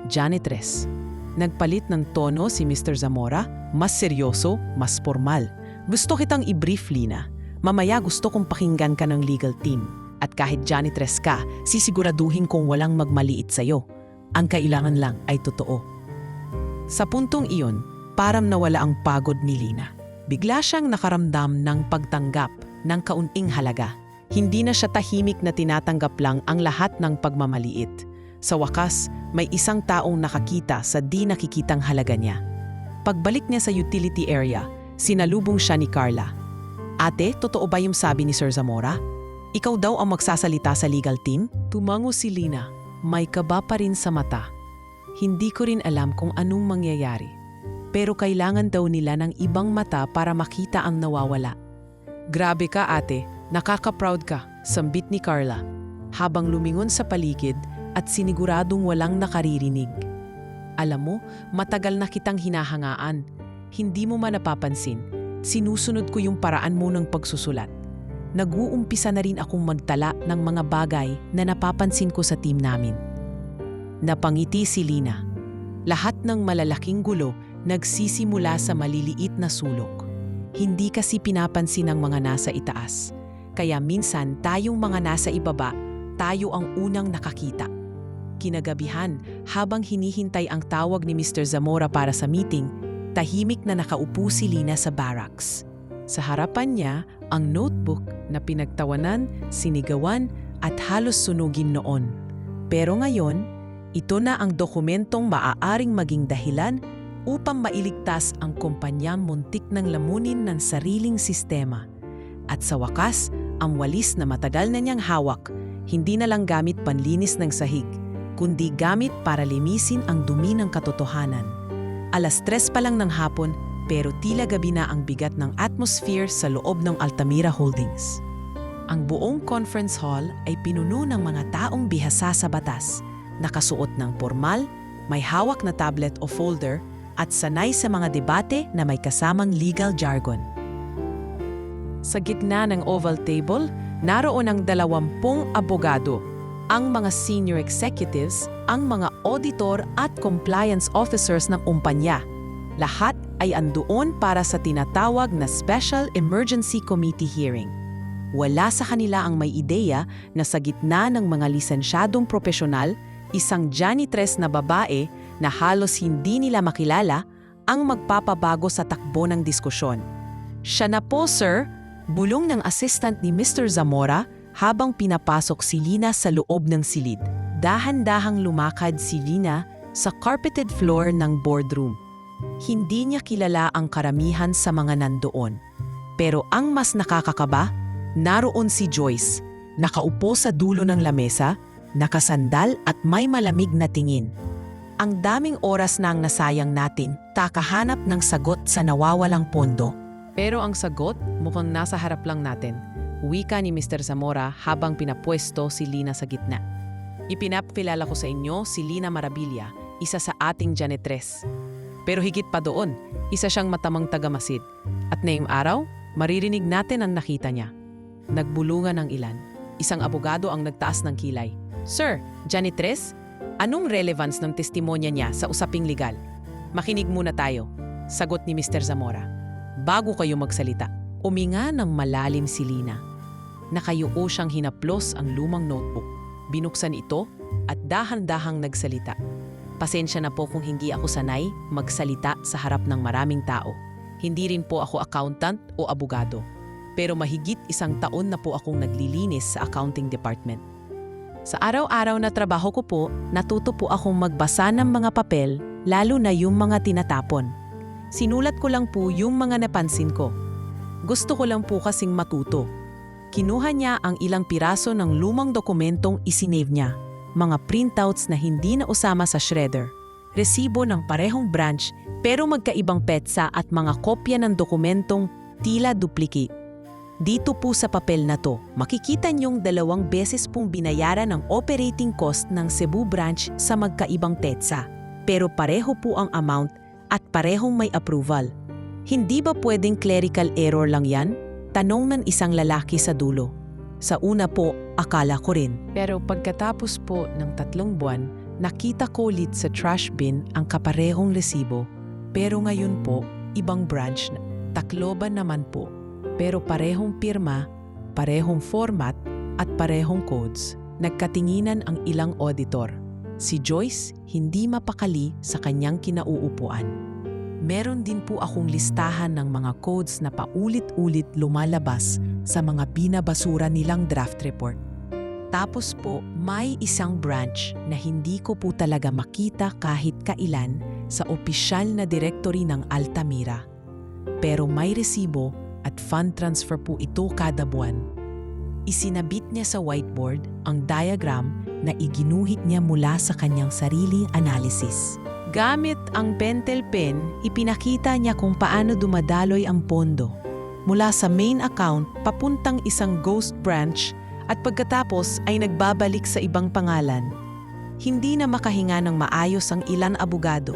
janitress." Nagpalit ng tono si Mr. Zamora, mas seryoso, mas formal. "Gusto kitang i-brief, Lina. Mamaya gusto kong pakinggan ka ng legal team. At kahit janitress ka, sisiguraduhin kong walang magmaliit sa'yo. Ang kailangan lang ay totoo." Sa puntong iyon, parang nawala ang pagod ni Lina. Bigla siyang nakaramdam ng pagtanggap ng kaunting halaga. Hindi na siya tahimik na tinatanggap lang ang lahat ng pagmamaliit. Sa wakas, may isang taong nakakita sa di nakikitang halaga niya. Pagbalik niya sa utility area, sinalubong siya ni Carla. "Ate, totoo ba yung sabi ni Sir Zamora? Ikaw daw ang magsasalita sa legal team?" Tumango si Lina. May kaba pa rin sa mata. "Hindi ko rin alam kung anong mangyayari. Pero kailangan daw nila ng ibang mata para makita ang nawawala." "Grabe ka, ate. Nakaka-proud ka," sambit ni Carla, habang lumingon sa paligid at siniguradong walang nakaririnig. "Alam mo, matagal na kitang hinahangaan. Hindi mo man napapansin. Sinusunod ko yung paraan mo ng pagsusulat. Nag-uumpisa na rin akong magtala ng mga bagay na napapansin ko sa team namin." Napangiti si Lina. Lahat ng malalaking gulo nagsisimula sa maliliit na sulok. Hindi kasi pinapansin ng mga nasa itaas. Kaya minsan tayong mga nasa ibaba, tayo ang unang nakakita. Kinagabihan, habang hinihintay ang tawag ni Mr. Zamora para sa meeting, tahimik na nakaupo si Lina sa barracks. Sa harapan niya, ang notebook na pinagtawanan, sinigawan at halos sunugin noon. Pero ngayon, ito na ang dokumentong maaaring maging dahilan upang mailigtas ang kumpanyang muntik ng lamunin ng sariling sistema. At sa wakas, ang walis na matagal na niyang hawak, hindi na lang gamit panlinis ng sahig, kundi gamit para limisin ang dumi ng katotohanan. 3:00 pa lang ng hapon, pero tila gabi na ang bigat ng atmosphere sa loob ng Altamira Holdings. Ang buong conference hall ay pinuno ng mga taong bihasa sa batas, nakasuot ng pormal, may hawak na tablet o folder, at sanay sa mga debate na may kasamang legal jargon. Sa gitna ng oval table, naroon ang 20 abogado, ang mga senior executives, ang mga auditor at compliance officers ng kumpanya. Lahat ay andoon para sa tinatawag na Special Emergency Committee hearing. Wala sa kanila ang may ideya na sa gitna ng mga lisensyadong propesyonal, isang janitress na babae na halos hindi nila makilala ang magpapabago sa takbo ng diskusyon. "Siya na po, sir," bulong ng assistant ni Mr. Zamora habang pinapasok si Lina sa loob ng silid. Dahan-dahang lumakad si Lina sa carpeted floor ng boardroom. Hindi niya kilala ang karamihan sa mga nandoon. Pero ang mas nakakakaba, naroon si Joyce, nakaupo sa dulo ng lamesa, nakasandal at may malamig na tingin. Ang daming oras na ang nasayang natin, kakahanap ng sagot sa nawawalang pondo. Pero ang sagot mukhang nasa harap lang natin. Wika ni Mr. Zamora habang pinapwesto si Lina sa gitna. "Ipinapakilala ko sa inyo si Lina Marabilia, isa sa ating janitress. Pero higit pa doon, isa siyang matamang tagamasid. At ngayong araw, maririnig natin ang nakita niya." Nagbulungan ang ilan. Isang abogado ang nagtaas ng kilay. "Sir, janitress, anong relevance ng testimonya niya sa usaping legal?" "Makinig muna tayo," sagot ni Mr. Zamora. "Bago kayo magsalita." Uminga ng malalim si Lina. Nakayuko siyang hinaplos ang lumang notebook. Binuksan ito at dahan-dahang nagsalita. "Pasensya na po kung hindi ako sanay magsalita sa harap ng maraming tao. Hindi rin po ako accountant o abogado. Pero mahigit 1 taon na po akong naglilinis sa accounting department. Sa araw-araw na trabaho ko po, natuto po akong magbasa ng mga papel, lalo na yung mga tinatapon. Sinulat ko lang po yung mga napansin ko. Gusto ko lang po kasing matuto." Kinuha niya ang ilang piraso ng lumang dokumentong isinave niya, mga printouts na hindi na usama sa shredder, resibo ng parehong branch pero magkaibang petsa at mga kopya ng dokumentong tila duplicate. "Dito po sa papel na to, makikita niyong 2 beses pong binayaran ang operating cost ng Cebu branch sa magkaibang petsa. Pero pareho po ang amount at parehong may approval. Hindi ba pwedeng clerical error lang yan?" Tanong ng isang lalaki sa dulo. "Sa una po, akala ko rin. Pero pagkatapos po ng 3 buwan, nakita ko ulit sa trash bin ang kaparehong resibo. Pero ngayon po, ibang branch na. Tacloban naman po. Pero parehong pirma, parehong format at parehong codes." Nagkatinginan ang ilang auditor. Si Joyce hindi mapakali sa kanyang kinauupuan. "Meron din po akong listahan ng mga codes na paulit-ulit lumalabas sa mga binabasura nilang draft report. Tapos po, may isang branch na hindi ko po talaga makita kahit kailan sa opisyal na directory ng Altamira. Pero may resibo at fund transfer po ito kada buwan." Isinabit niya sa whiteboard ang diagram na iginuhit niya mula sa kanyang sariling analysis. Gamit ang pentel pen, ipinakita niya kung paano dumadaloy ang pondo mula sa main account papuntang isang ghost branch at pagkatapos ay nagbabalik sa ibang pangalan. Hindi na makahinga ng maayos ang ilang abogado.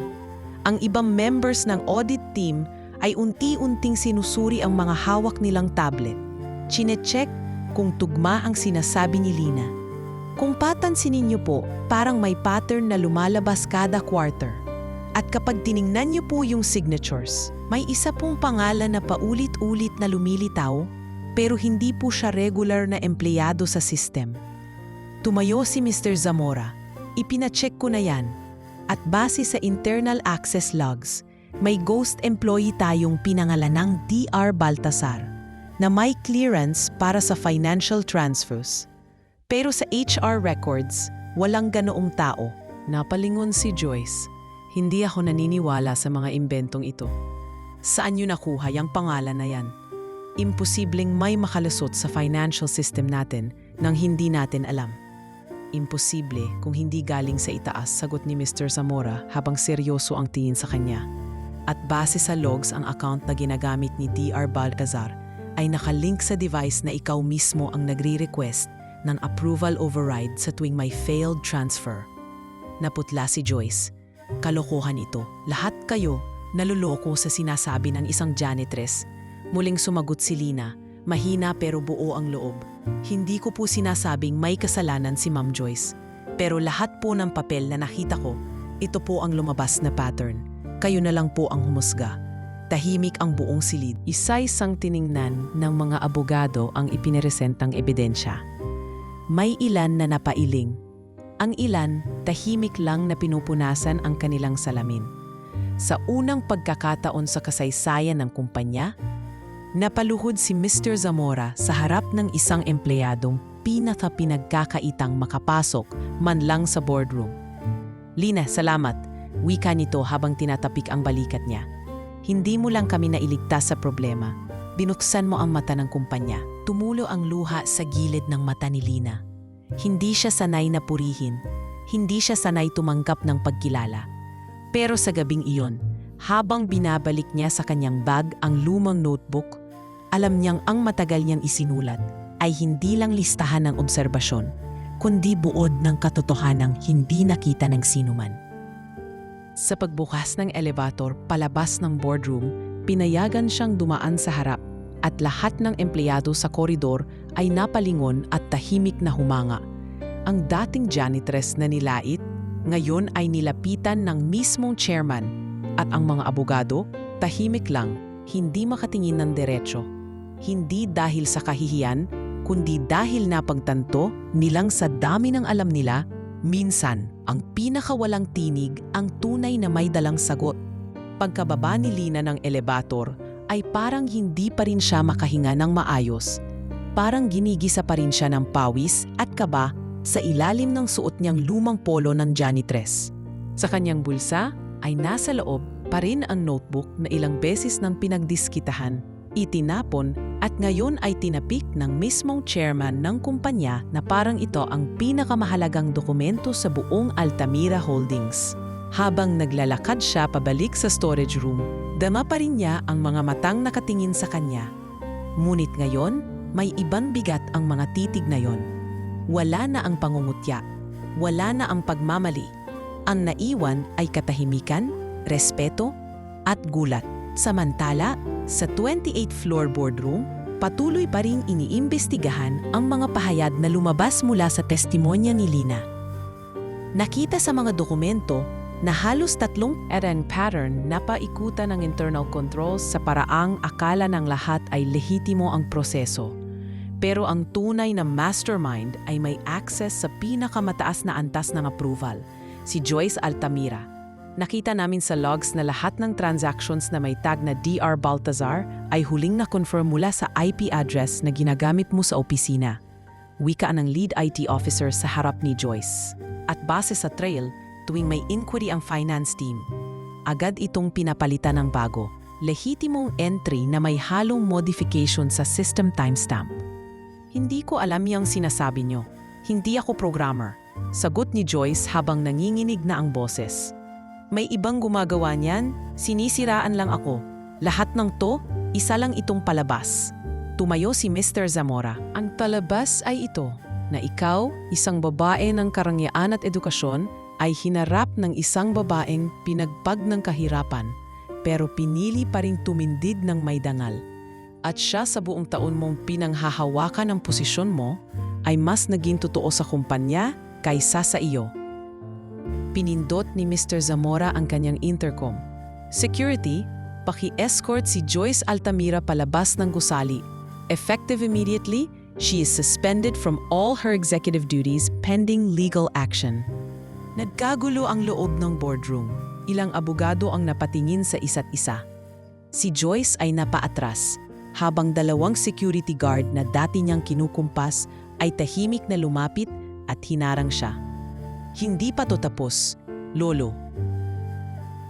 Ang ibang members ng audit team ay unti-unting sinusuri ang mga hawak nilang tablet. Chine-check kung tugma ang sinasabi ni Lina. Kung papansinin niyo po, parang may pattern na lumalabas kada quarter. At kapag tiningnan niyo po yung signatures, may isa pong pangalan na paulit-ulit na lumilitaw, pero hindi po siya regular na empleyado sa system. Tumayo si Mr. Zamora. "Ipinacheck ko na yan. At base sa internal access logs, may ghost employee tayong pinangalanang DR Baltasar na may clearance para sa financial transfers. Pero sa HR records, walang ganoong tao." Napalingon si Joyce. Hindi ako naniniwala sa mga imbentong ito. Saan niyo nakuha yung pangalan na yan? Imposibleng may makalusot sa financial system natin nang hindi natin alam. Imposible kung hindi galing sa itaas, sagot ni Mr. Zamora habang seryoso ang tingin sa kanya. At base sa logs, ang account na ginagamit ni DR Baltazar ay nakalink sa device na ikaw mismo ang nagre-request ng approval override sa tuwing may failed transfer. Naputla si Joyce. Kalokohan ito. Lahat kayo naluloko sa sinasabi ng isang janitress. Muling sumagot si Lina. Mahina pero buo ang loob. Hindi ko po sinasabing may kasalanan si Ma'am Joyce. Pero lahat po ng papel na nakita ko, ito po ang lumabas na pattern. Kayo na lang po ang humusga. Tahimik ang buong silid. Isa-isang tiningnan ng mga abogado ang ipiniresentang ebidensya. May ilan na napailing. Ang ilan, tahimik lang na pinupunasan ang kanilang salamin. Sa unang pagkakataon sa kasaysayan ng kumpanya, napaluhod si Mr. Zamora sa harap ng isang empleyadong pinagkakaitang makapasok man lang sa boardroom. Lina, salamat. Wika nito habang tinatapik ang balikat niya. Hindi mo lang kami nailigtas sa problema. Binuksan mo ang mata ng kumpanya. Tumulo ang luha sa gilid ng mata ni Lina. Hindi siya sanay na purihin. Hindi siya sanay tumanggap ng pagkilala. Pero sa gabing iyon, habang binabalik niya sa kanyang bag ang lumang notebook, alam niyang ang matagal niyang isinulat ay hindi lang listahan ng obserbasyon, kundi buod ng katotohanang hindi nakita ng sinuman. Sa pagbukas ng elevator palabas ng boardroom, pinayagan siyang dumaan sa harap at lahat ng empleyado sa koridor ay napalingon at tahimik na humanga. Ang dating janitress na nilait, ngayon ay nilapitan ng mismong chairman at ang mga abogado, tahimik lang, hindi makatingin ng diretso. Hindi dahil sa kahihiyan, kundi dahil napagtanto nilang sa dami ng alam nila, minsan ang pinakawalang tinig ang tunay na may dalang sagot. Pagkababa ni Lina ng elevator ay parang hindi pa rin siya makahinga ng maayos. Parang ginigisa pa rin siya ng pawis at kaba sa ilalim ng suot niyang lumang polo ng janitress. Sa kanyang bulsa ay nasa loob pa rin ang notebook na ilang beses nang pinagdiskitahan, itinapon at ngayon ay tinapik ng mismong chairman ng kumpanya na parang ito ang pinakamahalagang dokumento sa buong Altamira Holdings. Habang naglalakad siya pabalik sa storage room, dama pa rin niya ang mga matang nakatingin sa kanya. Ngunit ngayon, may ibang bigat ang mga titig na yon. Wala na ang pangungutya, wala na ang pagmamali. Ang naiwan ay katahimikan, respeto, at gulat. Samantala, sa 28th floor boardroom, patuloy pa rin iniimbestigahan ang mga pahayag na lumabas mula sa testimonya ni Lina. Nakita sa mga dokumento na halos 3 pattern na paikutan ng internal controls sa paraang akala ng lahat ay lehitimo ang proseso. Pero ang tunay na mastermind ay may access sa pinakamataas na antas ng approval, si Joyce Altamira. Nakita namin sa logs na lahat ng transactions na may tag na DR Baltazar ay huling na-confirm mula sa IP address na ginagamit mo sa opisina. Wika ng lead IT officer sa harap ni Joyce. At base sa trail, tuwing may inquiry ang finance team, agad itong pinapalitan ng bago, lehitimong entry na may halong modification sa system timestamp. Hindi ko alam yung sinasabi nyo. Hindi ako programmer. Sagot ni Joyce habang nanginginig na ang boses. May ibang gumagawa niyan, sinisiraan lang ako. Lahat ng to, isa lang itong palabas. Tumayo si Mr. Zamora. Ang palabas ay ito, na ikaw, isang babae ng karangyaan at edukasyon, ay hinarap ng isang babaeng pinagpag ng kahirapan, pero pinili pa ring tumindid ng may dangal. At siya sa buong taon mong pinanghahawakan ng posisyon mo, ay mas naging totoo sa kumpanya kaysa sa iyo. Pinindot ni Mr. Zamora ang kanyang intercom. Security, paki-escort si Joyce Altamira palabas ng gusali. Effective immediately, she is suspended from all her executive duties pending legal action. Nagkagulo ang loob ng boardroom. Ilang abogado ang napatingin sa isa't isa. Si Joyce ay napaatras, habang 2 security guard na dati niyang kinukumpas ay tahimik na lumapit at hinarang siya. Hindi pa to tapos, Lolo.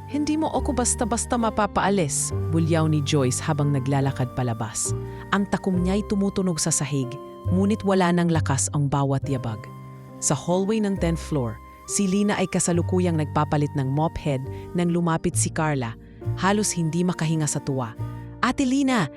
Hindi mo ako basta-basta mapapaalis, bulyaw ni Joyce habang naglalakad palabas. Ang takom niya'y tumutunog sa sahig, ngunit wala ng lakas ang bawat yabag. Sa hallway ng 10th floor, si Lina ay kasalukuyang nagpapalit ng mop head nang lumapit si Carla, halos hindi makahinga sa tuwa. Ate Lina,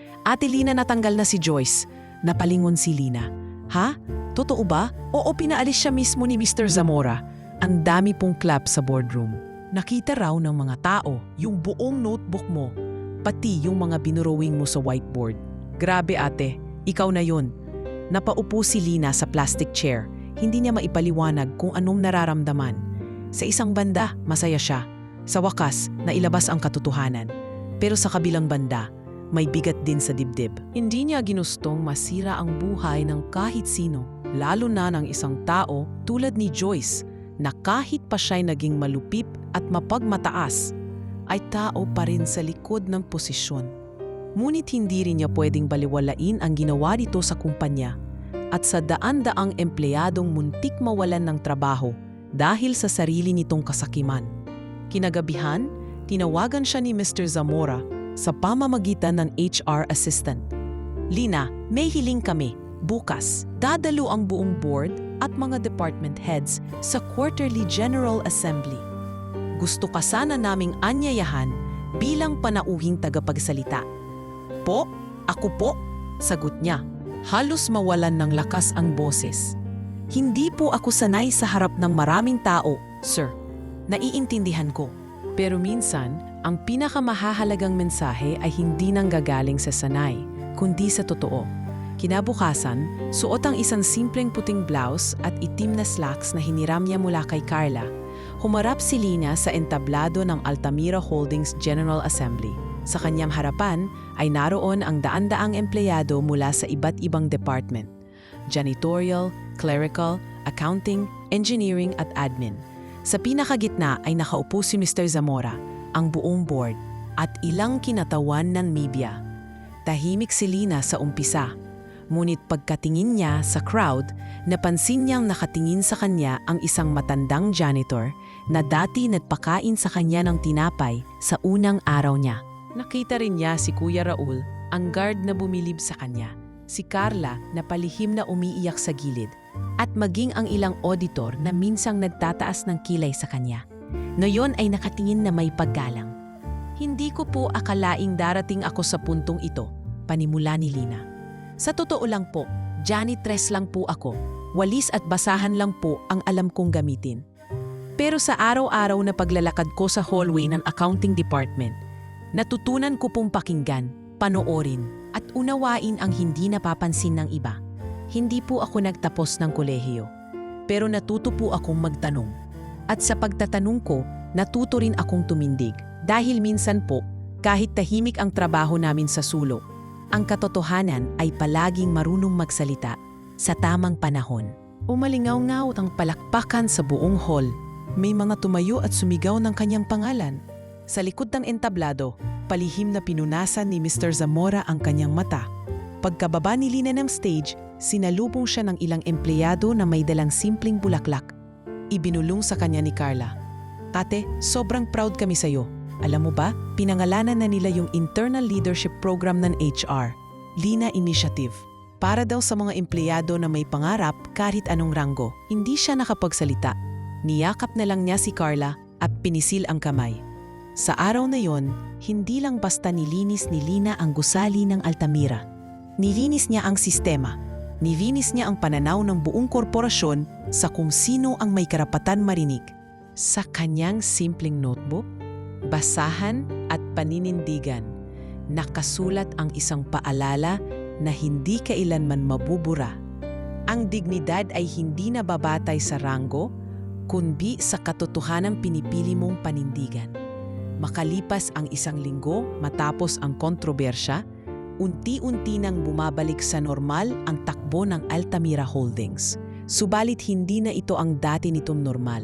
natanggal na si Joyce. Napalingon si Lina. Ha? Totoo ba? Oo, pinaalis siya mismo ni Mr. Zamora. Ang dami pong clap sa boardroom. Nakita raw ng mga tao yung buong notebook mo, pati yung mga binurowing mo sa whiteboard. Grabe ate, ikaw na yun. Napaupo si Lina sa plastic chair. Hindi niya maipaliwanag kung anong nararamdaman. Sa isang banda, masaya siya. Sa wakas, nailabas ang katotohanan. Pero sa kabilang banda, may bigat din sa dibdib. Hindi niya ginustong masira ang buhay ng kahit sino, lalo na ng isang tao tulad ni Joyce, na kahit pa siya'y naging malupip at mapagmataas, ay tao pa rin sa likod ng posisyon. Ngunit hindi rin niya pwedeng baliwalain ang ginawa dito sa kumpanya at sa daan-daang empleyadong muntik mawalan ng trabaho dahil sa sarili nitong kasakiman. Kinagabihan, tinawagan siya ni Mr. Zamora sa pamamagitan ng HR assistant. Lina, may hiling kami. Bukas, dadalo ang buong board at mga department heads sa quarterly general assembly. Gusto ka sana naming anyayahan bilang panauhing tagapagsalita. Po? Ako po? Sagot niya. Halos mawalan ng lakas ang boses. Hindi po ako sanay sa harap ng maraming tao, sir. Naiintindihan ko. Pero minsan, ang pinakamahahalagang mensahe ay hindi nanggagaling sa sanay, kundi sa totoo. Kinabukasan, suot ang isang simpleng puting blouse at itim na slacks na hiniram niya mula kay Carla. Humarap si Lina sa entablado ng Altamira Holdings General Assembly. Sa kanyang harapan ay naroon ang daan-daang empleyado mula sa iba't ibang department: janitorial, clerical, accounting, engineering at admin. Sa pinakagitna ay nakaupo si Mr. Zamora, ang buong board, at ilang kinatawan ng media. Tahimik si Lina sa umpisa, ngunit pagkatingin niya sa crowd, napansin niyang nakatingin sa kanya ang isang matandang janitor na dati nagpakain sa kanya ng tinapay sa unang araw niya. Nakita rin niya si Kuya Raul, ang guard na bumilib sa kanya, si Carla na palihim na umiiyak sa gilid, at maging ang ilang auditor na minsang nagtataas ng kilay sa kanya. Ngayon ay nakatingin na may paggalang. Hindi ko po akalaing darating ako sa puntong ito, panimula ni Lina. Sa totoo lang po, janitress lang po ako. Walis at basahan lang po ang alam kong gamitin. Pero sa araw-araw na paglalakad ko sa hallway ng accounting department, natutunan ko pong pakinggan, panoorin, at unawain ang hindi napapansin ng iba. Hindi po ako nagtapos ng kolehiyo, pero natuto po akong magtanong. At sa pagtatanong ko, natuto rin akong tumindig. Dahil minsan po, kahit tahimik ang trabaho namin sa sulok, ang katotohanan ay palaging marunong magsalita sa tamang panahon. Umalingaw-ngaw ang palakpakan sa buong hall. May mga tumayo at sumigaw ng kanyang pangalan. Sa likod ng entablado, palihim na pinunasan ni Mr. Zamora ang kanyang mata. Pagkababa ni Lina ng stage, sinalubong siya ng ilang empleyado na may dalang simpleng bulaklak. Ibinulong sa kanya ni Carla. Ate, sobrang proud kami sa iyo. Alam mo ba, pinangalanan na nila yung Internal Leadership Program ng HR, Lina Initiative. Para daw sa mga empleyado na may pangarap kahit anong ranggo. Hindi siya nakapagsalita. Niyakap na lang niya si Carla at pinisil ang kamay. Sa araw na yon, hindi lang basta nilinis ni Lina ang gusali ng Altamira. Nilinis niya ang sistema. Nilinis niya ang pananaw ng buong korporasyon sa kung sino ang may karapatan marinig. Sa kanyang simpleng notebook, basahan at paninindigan, nakasulat ang isang paalala na hindi kailanman mabubura. Ang dignidad ay hindi nababatay sa ranggo, kundi sa katotohanang pinipili mong panindigan. Makalipas ang isang linggo matapos ang kontrobersya, unti-unti nang bumabalik sa normal ang takbo ng Altamira Holdings. Subalit hindi na ito ang dati nitong normal.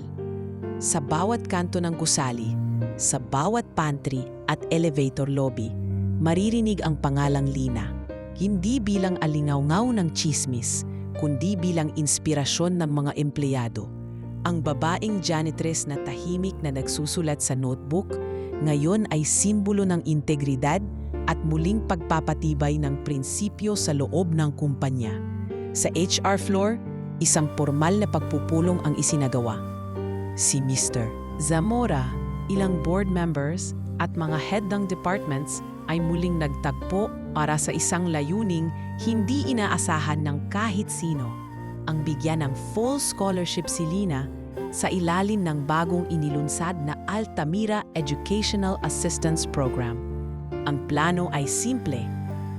Sa bawat kanto ng gusali, sa bawat pantry at elevator lobby, maririnig ang pangalang Lina. Hindi bilang alingaw-ngaw ng chismis, kundi bilang inspirasyon ng mga empleyado. Ang babaeng janitress na tahimik na nagsusulat sa notebook, ngayon ay simbolo ng integridad at muling pagpapatibay ng prinsipyo sa loob ng kumpanya. Sa HR floor, isang formal na pagpupulong ang isinagawa. Si Mr. Zamora, ilang board members at mga head ng departments ay muling nagtagpo para sa isang layuning hindi inaasahan ng kahit sino, ang bigyan ng full scholarship si Lina sa ilalim ng bagong inilunsad na Altamira Educational Assistance Program. Ang plano ay simple,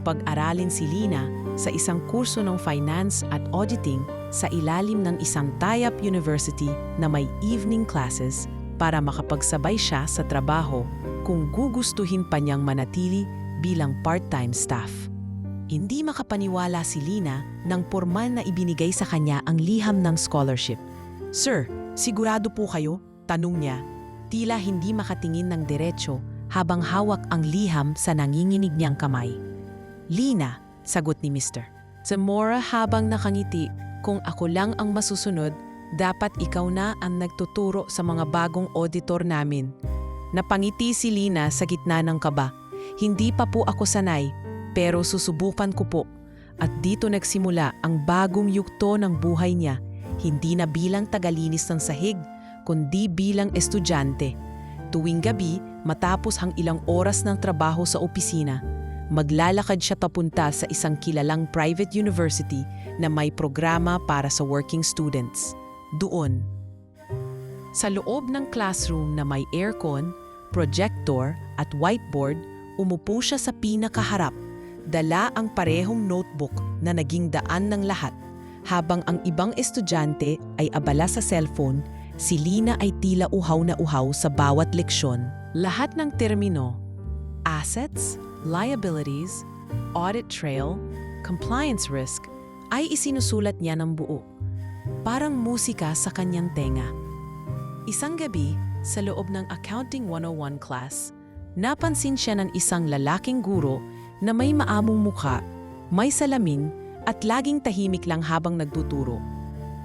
pag-aralin si Lina sa isang kurso ng finance at auditing sa ilalim ng isang tie-up university na may evening classes para makapagsabay siya sa trabaho kung gugustuhin pa niyang manatili bilang part-time staff. Hindi makapaniwala si Lina nang formal na ibinigay sa kanya ang liham ng scholarship. "Sir, sigurado po kayo?" tanong niya, tila hindi makatingin ng diretso habang hawak ang liham sa nanginginig niyang kamay. "Lina," sagot ni Mr. Zamora habang nakangiti, "kung ako lang ang masusunod, dapat ikaw na ang nagtuturo sa mga bagong auditor namin." Napangiti si Lina sa gitna ng kaba. "Hindi pa po ako sanay, pero susubukan ko po." At dito nagsimula ang bagong yugto ng buhay niya, hindi na bilang tagalinis ng sahig, kundi bilang estudyante. Tuwing gabi, matapos ang ilang oras ng trabaho sa opisina, maglalakad siya papunta sa isang kilalang private university na may programa para sa working students. Doon, sa loob ng classroom na may aircon, projector at whiteboard, umupo siya sa pinakaharap, dala ang parehong notebook na naging daan ng lahat. Habang ang ibang estudyante ay abala sa cellphone, si Lina ay tila uhaw na uhaw sa bawat leksyon. Lahat ng termino, assets, liabilities, audit trail, compliance risk, ay isinusulat niya ng buo. Parang musika sa kanyang tenga. Isang gabi, sa loob ng Accounting 101 class, napansin siya ng isang lalaking guro na may maamong mukha, may salamin, at laging tahimik lang habang nagtuturo.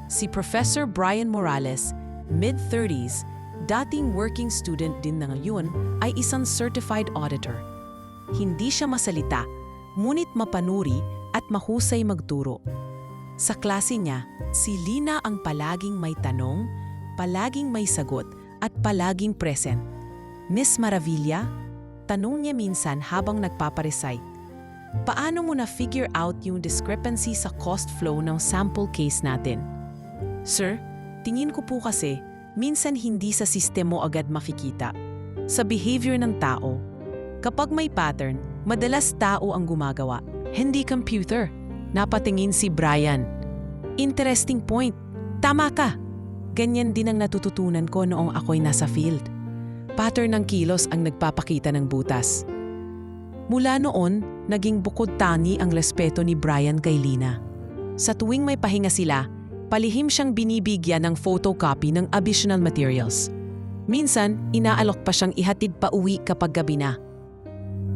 Si Professor Brian Morales, mid-30s, dating working student din na ngayon, ay isang certified auditor. Hindi siya masalita, ngunit mapanuri at mahusay magturo. Sa klase niya, si Lina ang palaging may tanong, palaging may sagot, at palaging present. "Miss Maravilla?" tanong niya minsan habang nagpaparecite. "Paano mo na-figure out yung discrepancy sa cost flow ng sample case natin?" "Sir, tingin ko po kasi, minsan hindi sa sistema agad makikita. Sa behavior ng tao. Kapag may pattern, madalas tao ang gumagawa, hindi computer." Napatingin si Brian. "Interesting point. Tama ka. Ganyan din ang natututunan ko noong ako'y nasa field. Pattern ng kilos ang nagpapakita ng butas." Mula noon, naging bukod tani ang respeto ni Brian kay Lina. Sa tuwing may pahinga sila, palihim siyang binibigyan ng photocopy ng additional materials. Minsan, inaalok pa siyang ihatid pa uwi kapag gabi na.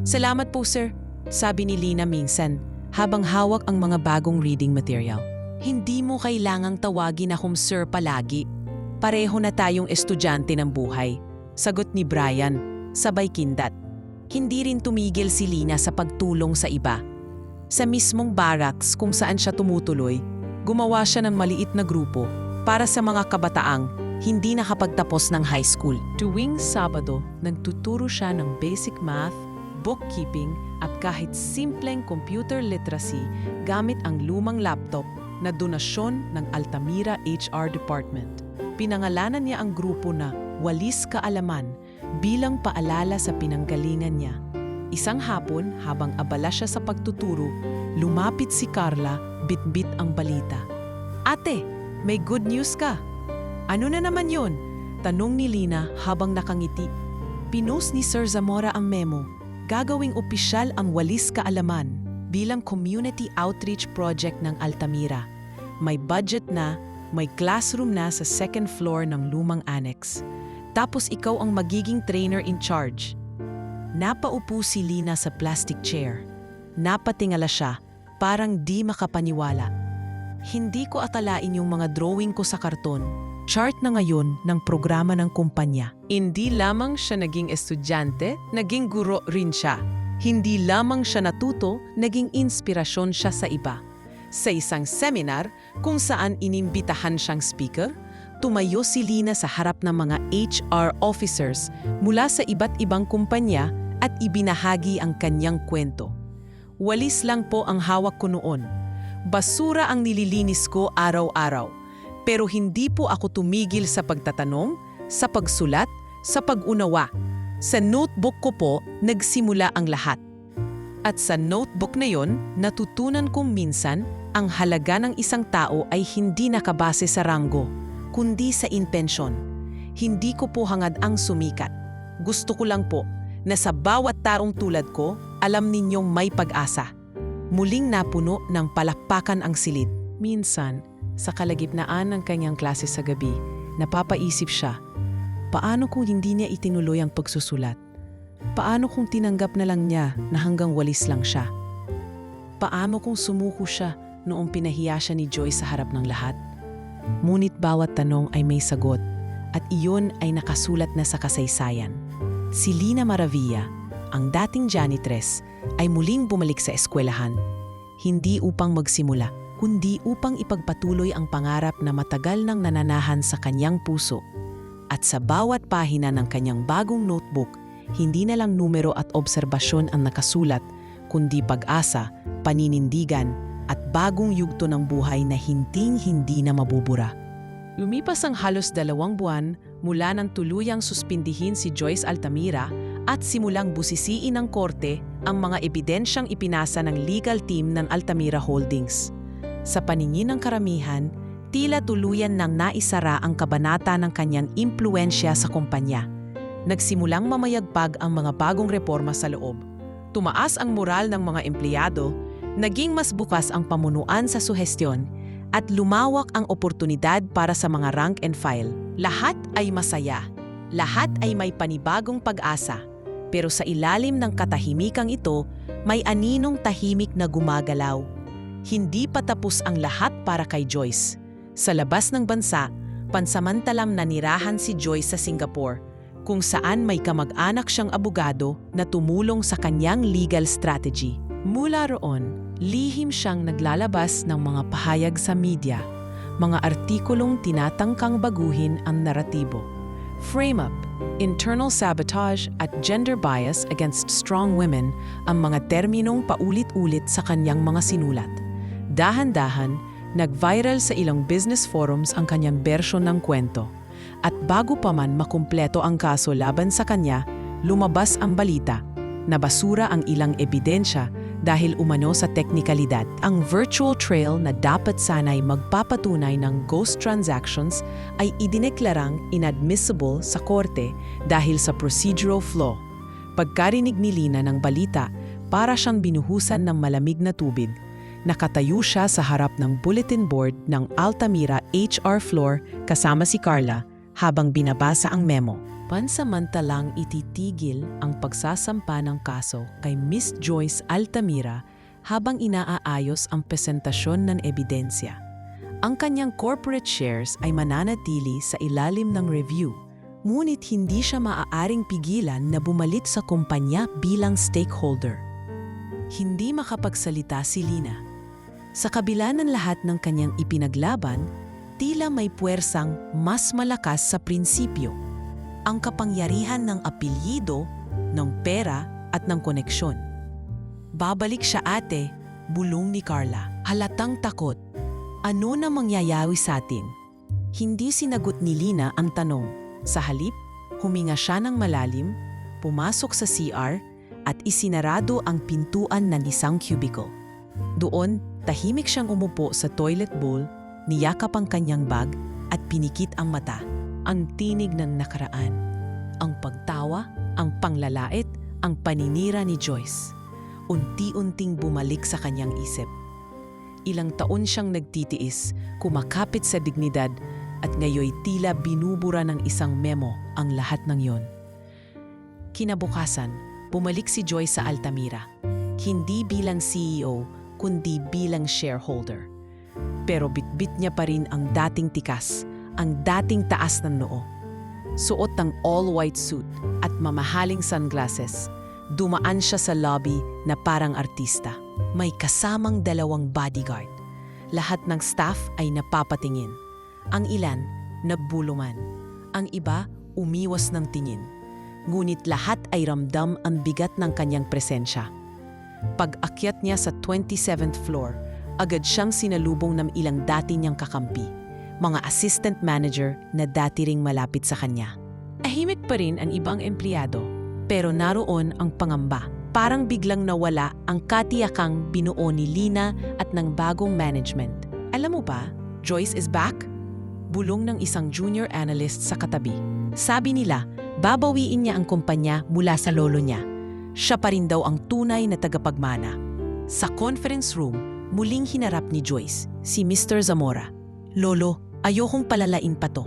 "Salamat po, sir," sabi ni Lina minsan, habang hawak ang mga bagong reading material. "Hindi mo kailangang tawagin akong sir palagi. Pareho na tayong estudyante ng buhay," sagot ni Brian, sabay kindat. Hindi rin tumigil si Lina sa pagtulong sa iba. Sa mismong barracks kung saan siya tumutuloy, gumawa siya ng maliit na grupo para sa mga kabataang hindi nakapagtapos ng high school. Tuwing Sabado, nagtuturo siya ng basic math, bookkeeping at kahit simpleng computer literacy gamit ang lumang laptop na donasyon ng Altamira HR Department. Pinangalanan niya ang grupo na Walis Kaalaman bilang paalala sa pinanggalingan niya. Isang hapon, habang abala siya sa pagtuturo, lumapit si Carla, bitbit ang balita. "Ate, may good news ka." "Ano na naman yun?" tanong ni Lina habang nakangiti. Pinost ni Sir Zamora ang memo. Gagawing opisyal ang Walis Kaalaman bilang community outreach project ng Altamira. May budget na, may classroom na sa second floor ng lumang annex. Tapos ikaw ang magiging trainer in charge. Napaupo si Lina sa plastic chair. Napatingala siya, parang di makapaniwala. "Hindi ko akalain yung mga drawing ko sa karton. chart na ngayon ng programa ng kumpanya. Hindi lamang siya naging estudyante, naging guro rin siya. Hindi lamang siya natuto, naging inspirasyon siya sa iba. Sa isang seminar kung saan inimbitahan siyang speaker, tumayo si Lina sa harap ng mga HR officers mula sa iba't ibang kumpanya at ibinahagi ang kanyang kwento. Walis lang po ang hawak ko noon. Basura ang nililinis ko araw-araw. Pero hindi po ako tumigil sa pagtatanong, sa pagsulat, sa pag-unawa. Sa notebook ko po nagsimula ang lahat. At sa notebook na yon, natutunan kong minsan ang halaga ng isang tao ay hindi nakabase sa ranggo, kundi sa intensyon. Hindi ko po hangad ang sumikat. Gusto ko lang po na sa bawat taong tulad ko, alam ninyong may pag-asa. Muling napuno ng palakpakan ang silid. Minsan, sa kalagitnaan ng kanyang klase sa gabi, napapaisip siya, paano kung hindi niya itinuloy ang pagsusulat? Paano kung tinanggap na lang niya na hanggang walis lang siya? Paano kung sumuko siya noong pinahiya siya ni Joyce sa harap ng lahat? Ngunit bawat tanong ay may sagot at iyon ay nakasulat na sa kasaysayan. Si Lina Maravilla, ang dating janitress, ay muling bumalik sa eskwelahan, hindi upang magsimula, kundi upang ipagpatuloy ang pangarap na matagal nang nananahan sa kanyang puso. At sa bawat pahina ng kanyang bagong notebook, hindi na lang numero at obserbasyon ang nakasulat, kundi pag-asa, paninindigan, at bagong yugto ng buhay na hinding-hindi na mabubura. Lumipas ang halos 2 buwan mula nang tuluyang suspindihin si Joyce Altamira at simulang busisiin ng korte ang mga ebidensyang ipinasa ng legal team ng Altamira Holdings. Sa paningin ng karamihan, tila tuluyan nang naisara ang kabanata ng kanyang impluensya sa kumpanya. Nagsimulang mamayagpag ang mga bagong reforma sa loob. Tumaas ang moral ng mga empleyado, naging mas bukas ang pamunuan sa suhestyon, at lumawak ang oportunidad para sa mga rank and file. Lahat ay masaya. Lahat ay may panibagong pag-asa. Pero sa ilalim ng katahimikang ito, may aninong tahimik na gumagalaw. Hindi pa tapos ang lahat para kay Joyce. Sa labas ng bansa, pansamantalang nanirahan si Joyce sa Singapore, kung saan may kamag-anak siyang abogado na tumulong sa kanyang legal strategy. Mula roon, lihim siyang naglalabas ng mga pahayag sa media, mga artikulong tinatangkang baguhin ang naratibo. Frame-up, internal sabotage at gender bias against strong women ang mga terminong paulit-ulit sa kanyang mga sinulat. Dahan-dahan, nag-viral sa ilang business forums ang kanyang bersyon ng kwento. At bago pa man makumpleto ang kaso laban sa kanya, lumabas ang balita na basura ang ilang ebidensya dahil umano sa teknikalidad. Ang virtual trail na dapat sana'y magpapatunay ng ghost transactions ay idineklarang inadmissible sa korte dahil sa procedural flaw. Pagkarinig ni Lina ng balita, para siyang binuhusan ng malamig na tubig. Nakatayo siya sa harap ng bulletin board ng Altamira HR floor kasama si Carla habang binabasa ang memo. Pansamantalang ititigil ang pagsasampa ng kaso kay Miss Joyce Altamira habang inaaayos ang presentasyon ng ebidensya. Ang kanyang corporate shares ay mananatili sa ilalim ng review, ngunit hindi siya maaaring pigilan na bumalik sa kumpanya bilang stakeholder. Hindi makapagsalita si Lina. Sa kabila ng lahat ng kanyang ipinaglaban, tila may puwersang mas malakas sa prinsipyo. Ang kapangyarihan ng apelyido, ng pera at ng koneksyon. Babalik siya ate, bulong ni Carla. Halatang takot. Ano na mangyayari sa atin? Hindi sinagot ni Lina ang tanong. Sa halip, huminga siya ng malalim, pumasok sa CR at isinarado ang pintuan ng isang cubicle. Doon, tahimik siyang umupo sa toilet bowl, niyakap ang kanyang bag at pinikit ang mata. Ang tinig ng nakaraan, ang pagtawa, ang panglalait, ang paninira ni Joyce. Unti-unting bumalik sa kanyang isip. Ilang taon siyang nagtitiis, kumakapit sa dignidad, at ngayoy tila binubura ng isang memo ang lahat ng yon. Kinabukasan, bumalik si Joyce sa Altamira. Hindi bilang CEO, kundi bilang shareholder. Pero bitbit niya pa rin ang dating tikas, ang dating taas ng noo. Suot ng all-white suit at mamahaling sunglasses. Dumaan siya sa lobby na parang artista. May kasamang 2 bodyguard. Lahat ng staff ay napapatingin. Ang ilan, nagbulungan. Ang iba, umiwas ng tingin. Ngunit lahat ay ramdam ang bigat ng kanyang presensya. Pag-akyat niya sa 27th floor, agad siyang sinalubong ng ilang dati niyang kakampi, mga assistant manager na dati ring malapit sa kanya. Tahimik pa rin ang ibang empleyado, pero naroon ang pangamba. Parang biglang nawala ang katiyakang binuo ni Lina at ng bagong management. Alam mo ba, Joyce is back? Bulong ng isang junior analyst sa katabi. Sabi nila, babawiin niya ang kumpanya mula sa lolo niya. Siya pa rin daw ang tunay na tagapagmana. Sa conference room, muling hinarap ni Joyce, si Mr. Zamora. Lolo, ayokong palalain pa to.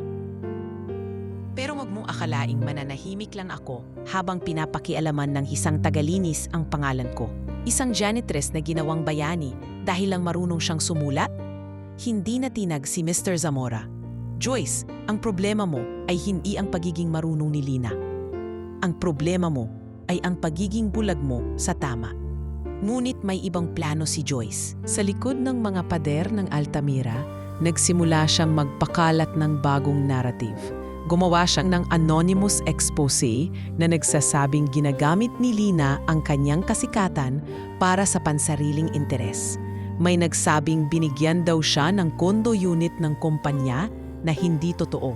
Pero wag mong akalaing mananahimik lang ako habang pinapakialaman ng isang tagalinis ang pangalan ko. Isang janitress na ginawang bayani dahil lang marunong siyang sumulat? Hindi natinag si Mr. Zamora. Joyce, ang problema mo ay hindi ang pagiging marunong ni Lina. Ang problema mo ay ang pagiging bulag mo sa tama. Ngunit may ibang plano si Joyce. Sa likod ng mga pader ng Altamira, nagsimula siyang magpakalat ng bagong narrative. Gumawa siya ng anonymous expose na nagsasabing ginagamit ni Lina ang kanyang kasikatan para sa pansariling interes. May nagsabing binigyan daw siya ng condo unit ng kumpanya na hindi totoo.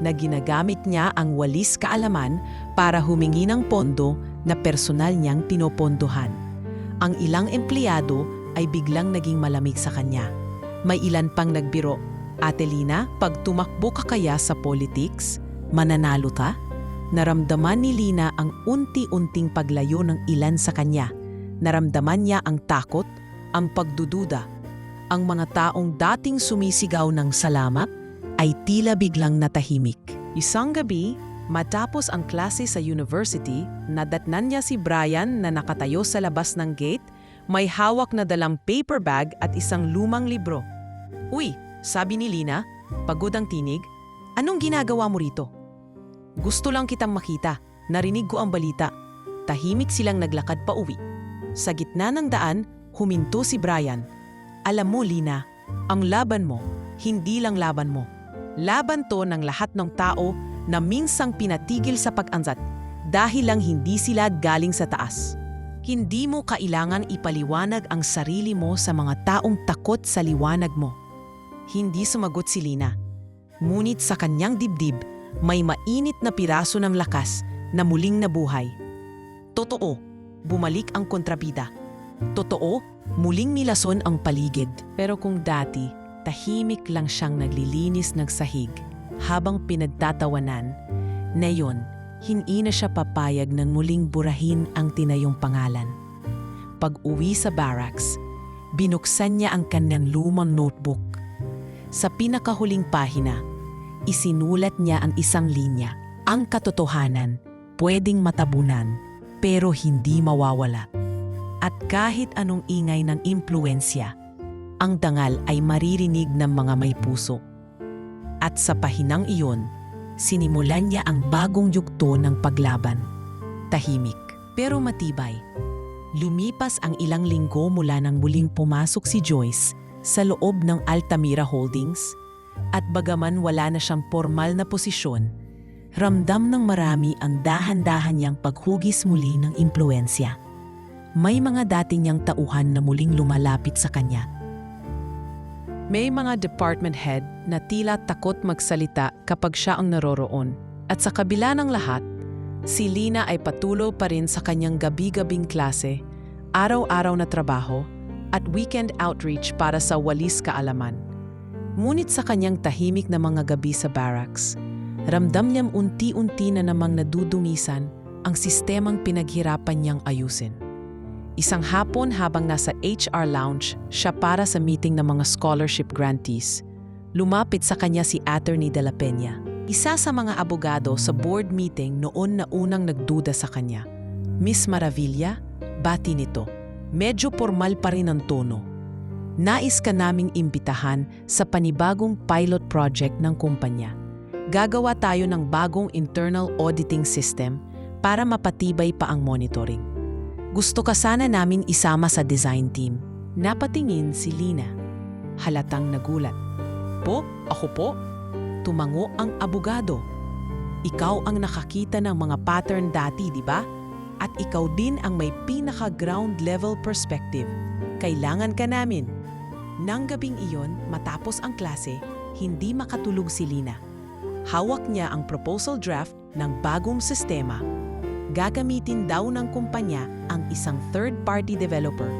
Na ginagamit niya ang walis kaalaman para humingi ng pondo na personal niyang pinopondohan. Ang ilang empleyado ay biglang naging malamig sa kanya. May ilan pang nagbiro, Ate Lina, pag tumakbo ka kaya sa politics, mananalo ka? Naramdaman ni Lina ang unti-unting paglayo ng ilan sa kanya. Naramdaman niya ang takot, ang pagdududa. Ang mga taong dating sumisigaw ng salamat ay tila biglang natahimik. Isang gabi, matapos ang klase sa university, nadatnan niya si Brian na nakatayo sa labas ng gate, may hawak na dalang paper bag at isang lumang libro. Uy, sabi ni Lina, pagod ang tinig, anong ginagawa mo rito? Gusto lang kitang makita, narinig ko ang balita. Tahimik silang naglakad pa uwi. Sa gitna ng daan, huminto si Brian. Alam mo, Lina, ang laban mo, hindi lang laban mo. Laban to ng lahat ng tao na minsang pinatigil sa pag-anzat dahil lang hindi sila galing sa taas. Hindi mo kailangan ipaliwanag ang sarili mo sa mga taong takot sa liwanag mo. Hindi sumagot si Lina. Ngunit sa kanyang dibdib, may mainit na piraso ng lakas na muling nabuhay. Totoo, bumalik ang kontrabida. Totoo, muling nilason ang paligid. Pero kung dati, tahimik lang siyang naglilinis ng sahig habang pinagtatawanan, ngayon, hindi na siya papayag ng muling burahin ang tinayong pangalan. Pag-uwi sa barracks, binuksan niya ang kanyang lumang notebook. Sa pinakahuling pahina, isinulat niya ang isang linya. Ang katotohanan, pwedeng matabunan, pero hindi mawawala. At kahit anong ingay ng impluensya, ang dangal ay maririnig ng mga may puso. At sa pahinang iyon, sinimulan niya ang bagong yugto ng paglaban. Tahimik, pero matibay. Lumipas ang ilang linggo mula nang muling pumasok si Joyce sa loob ng Altamira Holdings at bagaman wala na siyang formal na posisyon, ramdam ng marami ang dahan-dahan niyang paghugis muli ng impluensya. May mga dati niyang tauhan na muling lumalapit sa kanya. May mga department head na tila takot magsalita kapag siya ang naroroon. At sa kabila ng lahat, si Lina ay patuloy pa rin sa kanyang gabi-gabing klase, araw-araw na trabaho, at weekend outreach para sa walis kaalaman. Ngunit sa kanyang tahimik na mga gabi sa barracks, ramdam niyang unti-unti na namang nadudungisan ang sistemang pinaghirapan niyang ayusin. Isang hapon habang nasa HR lounge siya para sa meeting ng mga scholarship grantees, lumapit sa kanya si Attorney De La Peña, isa sa mga abogado sa board meeting noon na unang nagduda sa kanya. Miss Maravilla, bati nito. Medyo formal pa rin ang tono. Nais ka naming imbitahan sa panibagong pilot project ng kumpanya. Gagawa tayo ng bagong internal auditing system para mapatibay pa ang monitoring. Gusto ka sana namin isama sa design team. Napatingin si Lina. Halatang nagulat. Po, ako po? Tumango ang abogado. Ikaw ang nakakita ng mga pattern dati, di ba? At ikaw din ang may pinaka-ground level perspective. Kailangan ka namin. Nang gabing iyon, matapos ang klase, hindi makatulog si Lina. Hawak niya ang proposal draft ng bagong sistema. Gagamitin daw ng kumpanya ang isang third-party developer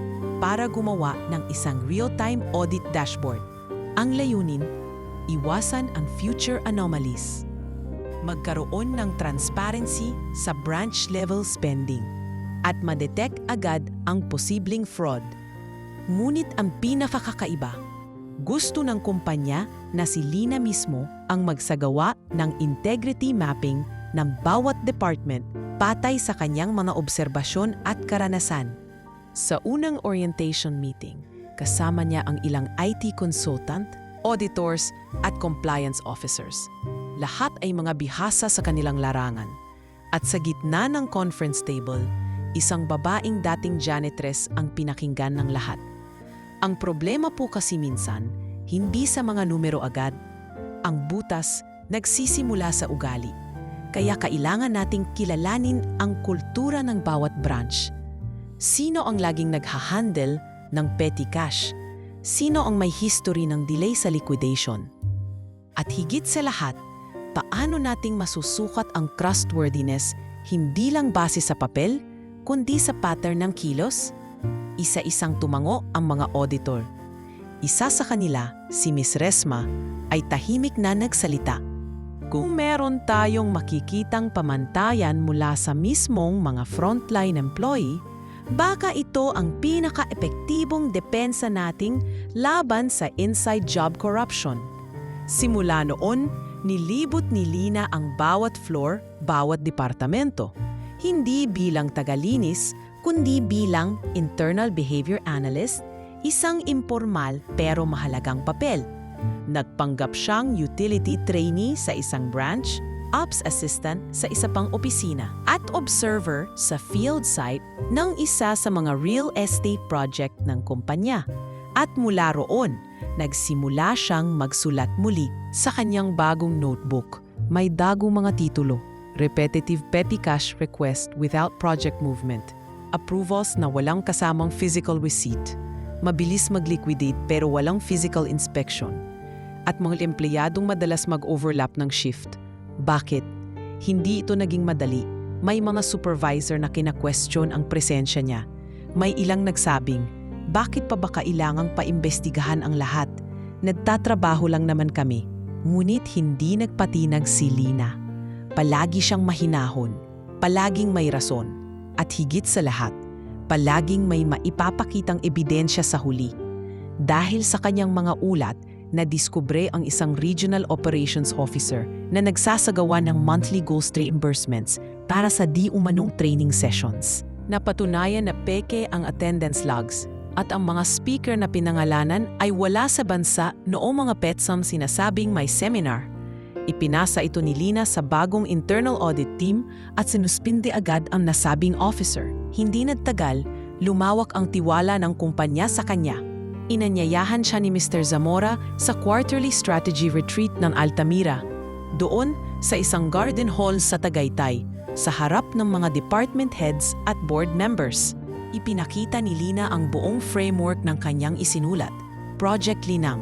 para gumawa ng isang real-time audit dashboard. Ang layunin, iwasan ang future anomalies. Magkaroon ng transparency sa branch-level spending at madetect agad ang posibleng fraud. Ngunit ang pinakakaiba, gusto ng kumpanya na si Lina mismo ang magsagawa ng integrity mapping ng bawat department patay sa kanyang mga obserbasyon at karanasan. Sa unang orientation meeting, kasama niya ang ilang IT consultant, auditors at compliance officers. Lahat ay mga bihasa sa kanilang larangan. At sa gitna ng conference table, isang babaeng dating janitress ang pinakinggan ng lahat. Ang problema po kasi minsan, hindi sa mga numero agad. Ang butas nagsisimula sa ugali. Kaya kailangan nating kilalanin ang kultura ng bawat branch. Sino ang laging naghahandle ng petty cash? Sino ang may history ng delay sa liquidation? At higit sa lahat, paano nating masusukat ang trustworthiness hindi lang base sa papel, kundi sa pattern ng kilos? Isa-isang tumango ang mga auditor. Isa sa kanila, si Ms. Resma, ay tahimik na nagsalita. Kung meron tayong makikitang pamantayan mula sa mismong mga frontline employee, baka ito ang pinaka-epektibong depensa nating laban sa inside job corruption. Simula noon, nilibot ni Lina ang bawat floor, bawat departamento. Hindi bilang tagalinis, kundi bilang internal behavior analyst, isang informal pero mahalagang papel. Nagpanggap siyang utility trainee sa isang branch, ops assistant sa isa pang opisina, at observer sa field site ng isa sa mga real estate project ng kumpanya. At mula roon, nagsimula siyang magsulat muli sa kanyang bagong notebook. May dagong mga titulo: Repetitive Petty Cash Request Without Project Movement, Approvals na walang kasamang physical receipt, Mabilis mag-liquidate pero walang physical inspection, at mga empleyadong madalas mag-overlap ng shift. Bakit? Hindi ito naging madali. May mga supervisor na kina-question ang presensya niya. May ilang nagsabing, bakit pa ba kailangang paimbestigahan ang lahat? Nagtatrabaho lang naman kami. Ngunit hindi nagpatinag si Lina. Palagi siyang mahinahon, palaging may rason, at higit sa lahat, palaging may maipapakitang ebidensya sa huli. Dahil sa kanyang mga ulat, nadiskubre ang isang regional operations officer na nagsasagawa ng monthly ghost reimbursements para sa di-umanong training sessions. Napatunayan na peke ang attendance logs at ang mga speaker na pinangalanan ay wala sa bansa noong mga PETSAM sinasabing may seminar. Ipinasa ito ni Lina sa bagong internal audit team at sinuspinde agad ang nasabing officer. Hindi nagtagal, lumawak ang tiwala ng kumpanya sa kanya. Inanyayahan siya ni Mr. Zamora sa quarterly strategy retreat ng Altamira. Doon, sa isang garden hall sa Tagaytay, sa harap ng mga department heads at board members. Ipinakita ni Lina ang buong framework ng kanyang isinulat. Project Linang,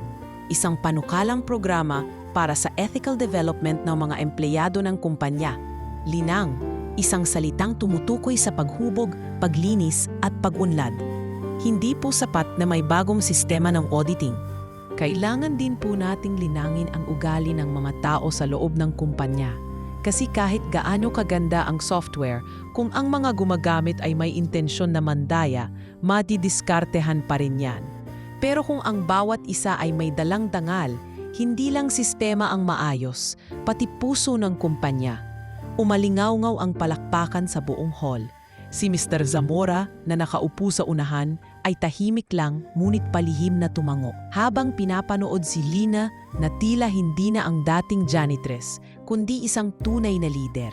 isang panukalang programa para sa ethical development ng mga empleyado ng kumpanya. Linang, isang salitang tumutukoy sa paghubog, paglinis at pag-unlad. Hindi po sapat na may bagong sistema ng auditing. Kailangan din po nating linangin ang ugali ng mga tao sa loob ng kumpanya. Kasi kahit gaano kaganda ang software, kung ang mga gumagamit ay may intensyon na mandaya, madidiskartehan pa rin yan. Pero kung ang bawat isa ay may dalang dangal, hindi lang sistema ang maayos, pati puso ng kumpanya. Umalingaw-ngaw ang palakpakan sa buong hall. Si Mr. Zamora na nakaupo sa unahan ay tahimik lang ngunit palihim na tumango. Habang pinapanood si Lina na tila hindi na ang dating janitress, kundi isang tunay na lider.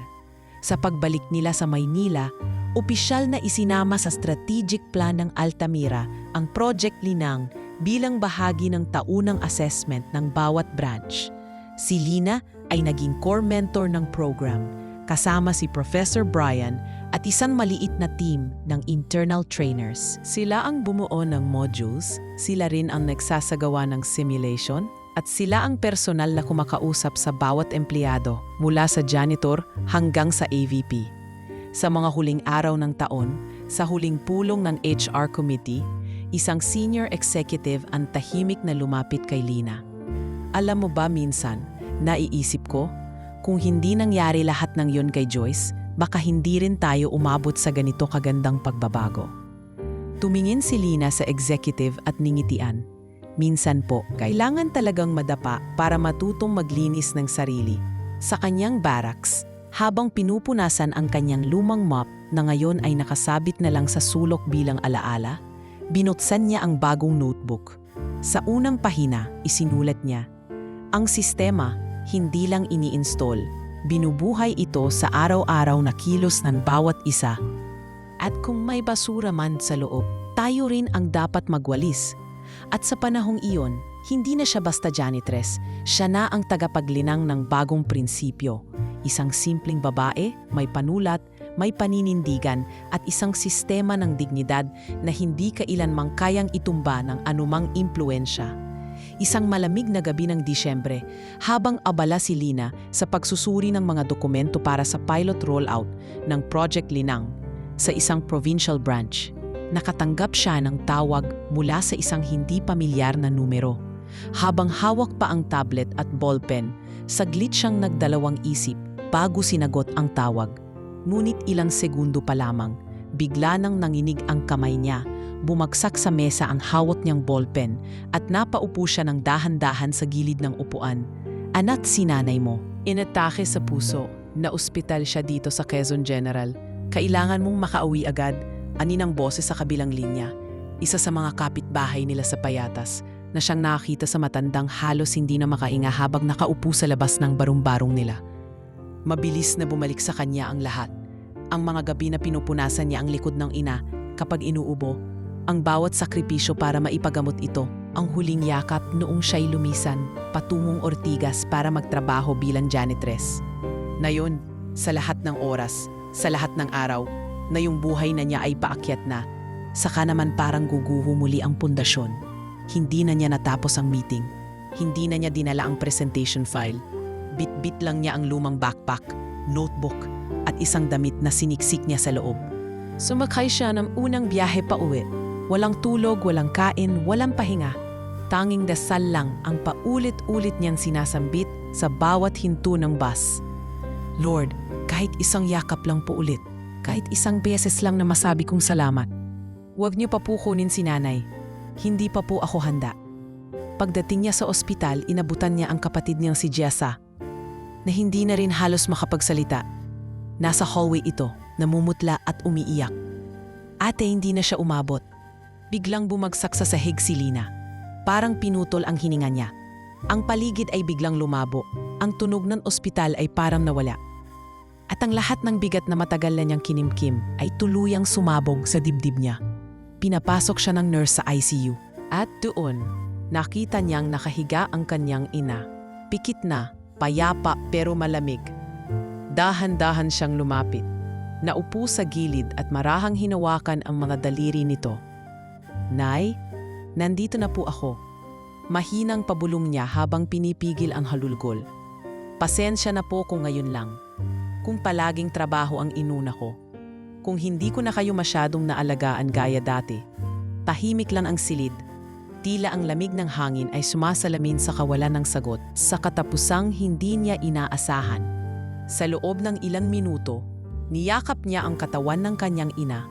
Sa pagbalik nila sa Maynila, opisyal na isinama sa strategic plan ng Altamira ang Project Linang bilang bahagi ng taunang assessment ng bawat branch. Si Lina ay naging core mentor ng program, kasama si Professor Brian at isang maliit na team ng internal trainers. Sila ang bumuo ng modules, sila rin ang nagsasagawa ng simulation, at sila ang personal na kumakausap sa bawat empleyado mula sa janitor hanggang sa AVP. Sa mga huling araw ng taon, sa huling pulong ng HR committee, isang senior executive ang tahimik na lumapit kay Lina. Alam mo ba minsan, naiisip ko, kung hindi nangyari lahat ng yun kay Joyce, baka hindi rin tayo umabot sa ganito kagandang pagbabago. Tumingin si Lina sa executive at ningitian. Minsan po, kailangan talagang madapa para matutong maglinis ng sarili. Sa kanyang barracks, habang pinupunasan ang kanyang lumang mop na ngayon ay nakasabit na lang sa sulok bilang alaala, binuksan niya ang bagong notebook. Sa unang pahina, isinulat niya, ang sistema hindi lang ini-install, binubuhay ito sa araw-araw na kilos ng bawat isa. At kung may basura man sa loob, tayo rin ang dapat magwalis. At sa panahong iyon, hindi na siya basta janitress, siya na ang tagapaglinang ng bagong prinsipyo. Isang simpleng babae, may panulat, may paninindigan at isang sistema ng dignidad na hindi kailanmang kayang itumba ng anumang impluensya. Isang malamig na gabi ng Disyembre, habang abala si Lina sa pagsusuri ng mga dokumento para sa pilot rollout ng Project Linang sa isang provincial branch, nakatanggap siya ng tawag mula sa isang hindi pamilyar na numero. Habang hawak pa ang tablet at ballpen, saglit siyang nagdalawang isip bago sinagot ang tawag. Ngunit ilang segundo pa lamang, bigla nang nanginig ang kamay niya, bumagsak sa mesa ang hawak niyang ballpen at napaupo siya ng dahan-dahan sa gilid ng upuan. Anak, si nanay mo. Inatake sa puso. Na-ospital siya dito sa Quezon General. Kailangan mong makauwi agad. Aninang boses sa kabilang linya. Isa sa mga kapitbahay nila sa Payatas na siyang nakita sa matandang halos hindi na makahinga habang nakaupo sa labas ng barong-barong nila. Mabilis na bumalik sa kanya ang lahat. Ang mga gabi na pinupunasan niya ang likod ng ina kapag inuubo, ang bawat sakripisyo para maipagamot ito, ang huling yakap noong siya'y lumisan patungong Ortigas para magtrabaho bilang janitress. Ngayon, sa lahat ng oras, sa lahat ng araw, na yung buhay na niya ay paakyat na, saka naman parang guguho muli ang pundasyon. Hindi na niya natapos ang meeting. Hindi na niya dinala ang presentation file. Bit-bit lang niya ang lumang backpack, notebook, at isang damit na siniksik niya sa loob. Sumakay siya ng unang biyahe pa uwi. Walang tulog, walang kain, walang pahinga. Tanging dasal lang ang paulit-ulit niyang sinasambit sa bawat hinto ng bus. Lord, kahit isang yakap lang po ulit, kahit isang beses lang na masabi kong salamat. Huwag niyo pa po kunin si nanay. Hindi pa po ako handa. Pagdating niya sa ospital, inabutan niya ang kapatid niyang si Jessa, na hindi na rin halos makapagsalita. Nasa hallway ito, namumutla at umiiyak. Ate, hindi na siya umabot. Biglang bumagsak sa sahig si Lina. Parang pinutol ang hininga niya. Ang paligid ay biglang lumabo. Ang tunog ng ospital ay parang nawala. At ang lahat ng bigat na matagal na niyang kinimkim ay tuluyang sumabog sa dibdib niya. Pinapasok siya ng nurse sa ICU. At doon, nakita niyang nakahiga ang kanyang ina. Pikit na, payapa pero malamig. Dahan-dahan siyang lumapit. Naupo sa gilid at marahang hinawakan ang mga daliri nito. Nay, nandito na po ako. Mahinang pabulong niya habang pinipigil ang halulgol. Pasensya na po kung ngayon lang. Kung palaging trabaho ang inuna ko. Kung hindi ko na kayo masyadong naalagaan gaya dati. Tahimik lang ang silid. Tila ang lamig ng hangin ay sumasalamin sa kawalan ng sagot sa katapusang hindi niya inaasahan. Sa loob ng ilang minuto, niyakap niya ang katawan ng kanyang ina.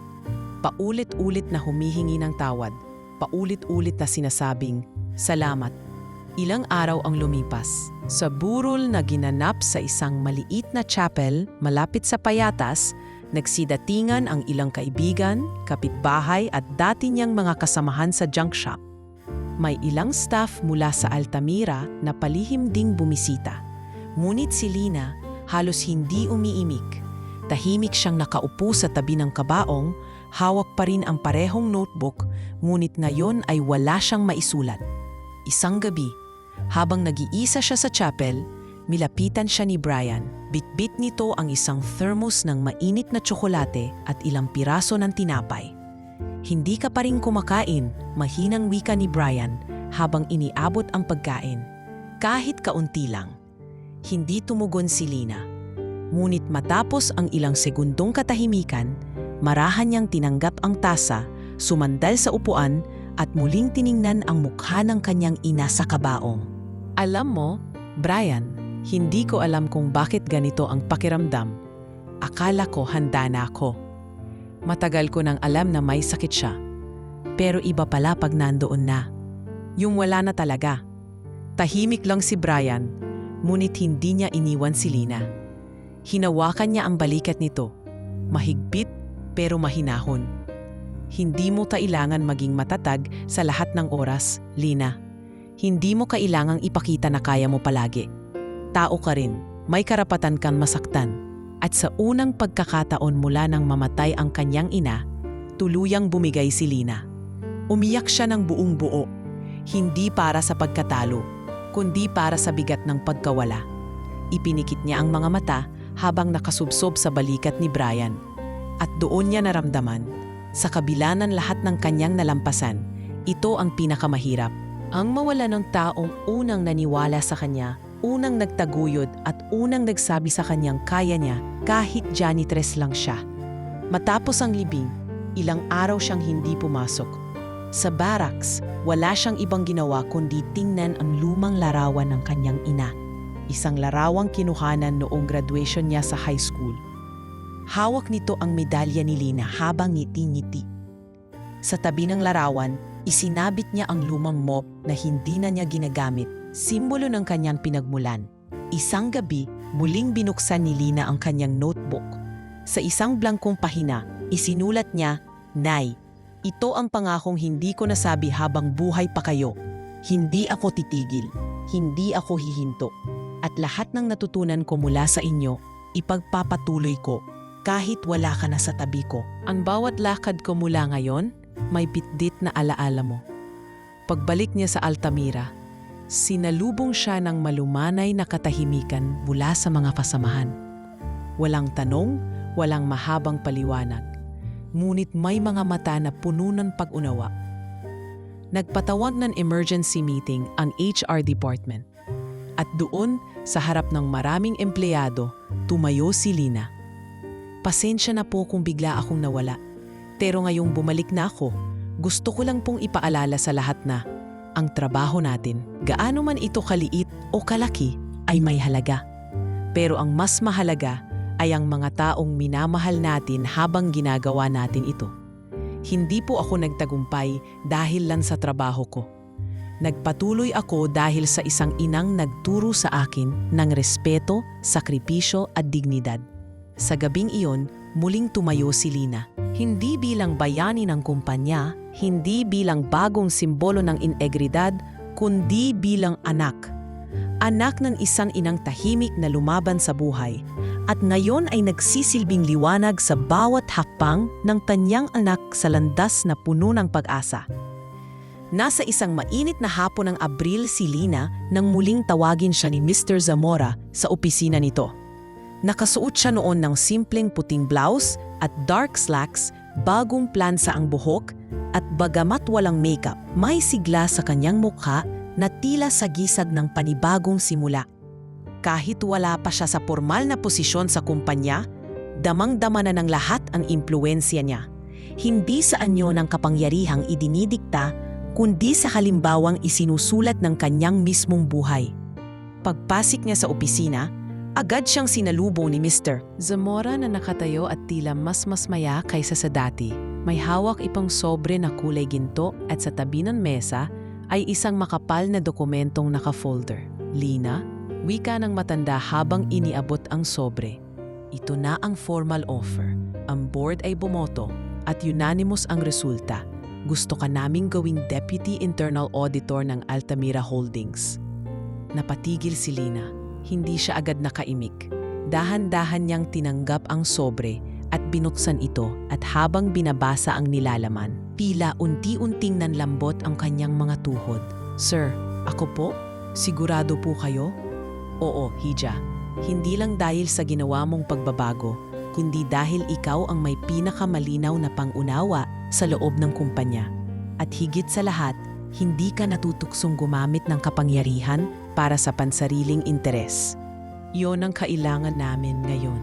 Paulit-ulit na humihingi ng tawad. Paulit-ulit na sinasabing, salamat. Ilang araw ang lumipas. Sa burol na ginanap sa isang maliit na chapel malapit sa Payatas, Nagsidatingan ang ilang kaibigan, kapitbahay at dati niyang mga kasamahan sa junk shop. May ilang staff mula sa Altamira na palihim ding bumisita. Ngunit si Lina halos hindi umiimik. Tahimik siyang nakaupo sa tabi ng kabaong, hawak pa rin ang parehong notebook, ngunit ngayon ay wala siyang maisulat. Isang gabi, habang nag-iisa siya sa chapel, milapitan siya ni Brian. Bitbit nito ang isang thermos ng mainit na tsokolate at ilang piraso ng tinapay. "Hindi ka pa rin kumakain," mahinang wika ni Brian habang iniabot ang pagkain. Kahit kaunti lang. Hindi tumugon si Lina. Ngunit matapos ang ilang segundong katahimikan, marahan niyang tinanggap ang tasa, sumandal sa upuan at muling tiningnan ang mukha ng kanyang ina sa kabaong. "Alam mo, Brian, hindi ko alam kung bakit ganito ang pakiramdam. Akala ko handa na ako. Matagal ko nang alam na may sakit siya. Pero iba pala pag nandoon na. Yung wala na talaga." Tahimik lang si Brian, ngunit hindi niya iniwan si Lina. Hinawakan niya ang balikat nito. Mahigpit pero mahinahon. "Hindi mo kailangan maging matatag sa lahat ng oras, Lina. Hindi mo kailangang ipakita na kaya mo palagi. Tao ka rin, may karapatan kang masaktan." At sa unang pagkakataon mula nang mamatay ang kanyang ina, tuluyang bumigay si Lina. Umiyak siya ng buong buo, hindi para sa pagkatalo, kundi para sa bigat ng pagkawala. Ipinikit niya ang mga mata habang nakasubsob sa balikat ni Brian. At doon niya naramdaman, sa kabila ng lahat ng kanyang nalampasan, ito ang pinakamahirap. Ang mawala ng taong unang naniwala sa kanya, unang nagtaguyod at unang nagsabi sa kanyang kaya niya kahit janitress lang siya. Matapos ang libing, ilang araw siyang hindi pumasok. Sa barracks, wala siyang ibang ginawa kundi tingnan ang lumang larawan ng kanyang ina. Isang larawang kinuhanan noong graduation niya sa high school. Hawak nito ang medalya ni Lina habang ngiti-ngiti. Sa tabi ng larawan, isinabit niya ang lumang mop na hindi na niya ginagamit, simbolo ng kanyang pinagmulan. Isang gabi, muling binuksan ni Lina ang kanyang notebook. Sa isang blankong pahina, isinulat niya, "Nay, ito ang pangakong hindi ko nasabi habang buhay pa kayo. Hindi ako titigil, hindi ako hihinto. At lahat ng natutunan ko mula sa inyo, ipagpapatuloy ko, kahit wala ka na sa tabi ko." Ang bawat lakad ko mula ngayon, may bitbit na alaala mo. Pagbalik niya sa Altamira, sinalubong siya ng malumanay na katahimikan mula sa mga kasamahan. Walang tanong, walang mahabang paliwanag. Ngunit may mga mata na puno ng pag-unawa. Nagpatawag ng emergency meeting ang HR department. At doon, sa harap ng maraming empleyado, tumayo si Lina. "Pasensya na po kung bigla akong nawala. Pero ngayong bumalik na ako, gusto ko lang pong ipaalala sa lahat na ang trabaho natin, gaano man ito kaliit o kalaki, ay may halaga. Pero ang mas mahalaga ay ang mga taong minamahal natin habang ginagawa natin ito. Hindi po ako nagtagumpay dahil lang sa trabaho ko. Nagpatuloy ako dahil sa isang inang nagturo sa akin ng respeto, sakripisyo at dignidad." Sa gabing iyon, muling tumayo si Lina. Hindi bilang bayani ng kumpanya, hindi bilang bagong simbolo ng integridad, kundi bilang anak. Anak ng isang inang tahimik na lumaban sa buhay, at ngayon ay nagsisilbing liwanag sa bawat hakbang ng kanyang anak sa landas na puno ng pag-asa. Nasa isang mainit na hapon ng Abril si Lina nang muling tawagin siya ni Mr. Zamora sa opisina nito. Nakasuot siya noon ng simpleng puting blouse at dark slacks, bagong plansa ang buhok, at bagamat walang makeup, may sigla sa kanyang mukha na tila sagisag ng panibagong simula. Kahit wala pa siya sa formal na posisyon sa kumpanya, damang-dama na ng lahat ang impluwensya niya. Hindi sa anyo ng kapangyarihang idinidikta, kundi sa halimbawang isinusulat ng kanyang mismong buhay. Pagpasok niya sa opisina, agad siyang sinalubong ni Mr. Zamora na nakatayo at tila mas masmaya kaysa sa dati. May hawak ipang sobre na kulay ginto at sa tabi ng mesa ay isang makapal na dokumentong naka-folder. "Lina," wika ng matanda habang iniabot ang sobre. "Ito na ang formal offer. ang board ay bumoto at unanimous ang resulta. Gusto ka naming gawing Deputy Internal Auditor ng Altamira Holdings. Napatigil si Lina. Hindi siya agad nakaimik. Dahan-dahan niyang tinanggap ang sobre at binuksan ito at habang binabasa ang nilalaman, tila unti-unting nanlambot ang kanyang mga tuhod. Sir, ako po? Sigurado po kayo? Oo, Hija. Hindi lang dahil sa ginawa mong pagbabago, kundi dahil ikaw ang may pinakamalinaw na pangunawa sa loob ng kumpanya. At higit sa lahat, hindi ka natutuksong gumamit ng kapangyarihan para sa pansariling interes. Yon ang kailangan namin ngayon.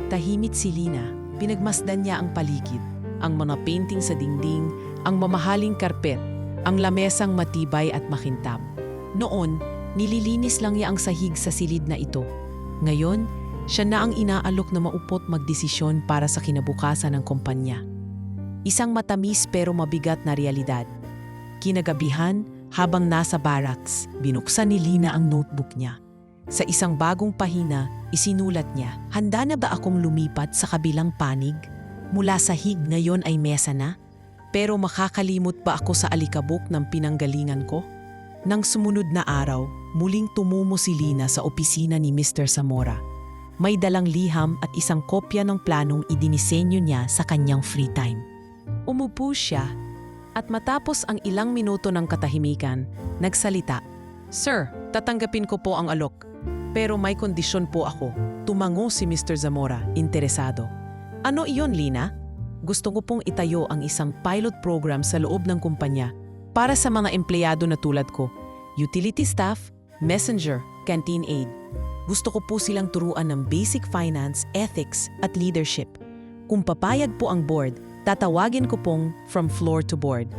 Tahimik si Lina, pinagmasdan niya ang paligid, ang mga painting sa dingding, ang mamahaling karpet, ang lamesang matibay at makintab. Noon, nililinis lang niya ang sahig sa silid na ito. Ngayon, siya na ang inaalok na maupot magdesisyon para sa kinabukasan ng kumpanya. Isang matamis pero mabigat na realidad. Kinagabihan, habang nasa barracks, binuksan ni Lina ang notebook niya. Sa isang bagong pahina, isinulat niya, "Handa na ba akong lumipat sa kabilang panig? Mula sahig ngayon ay mesa na? Pero makakalimot ba ako sa alikabok ng pinanggalingan ko?" Nang sumunod na araw, muling tumumo si Lina sa opisina ni Mr. Zamora. May dalang liham at isang kopya ng planong idinisenyo niya sa kanyang free time. Umupo siya at matapos ang ilang minuto ng katahimikan, nagsalita, "Sir, tatanggapin ko po ang alok. Pero may kondisyon po ako." Tumango si Mr. Zamora, interesado. "Ano iyon, Lina?" "Gusto ko pong itayo ang isang pilot program sa loob ng kumpanya para sa mga empleyado na tulad ko. Utility staff, messenger, canteen aide. Gusto ko po silang turuan ng basic finance, ethics at leadership. Kung papayag po ang board, tatawagin ko pong from floor to board."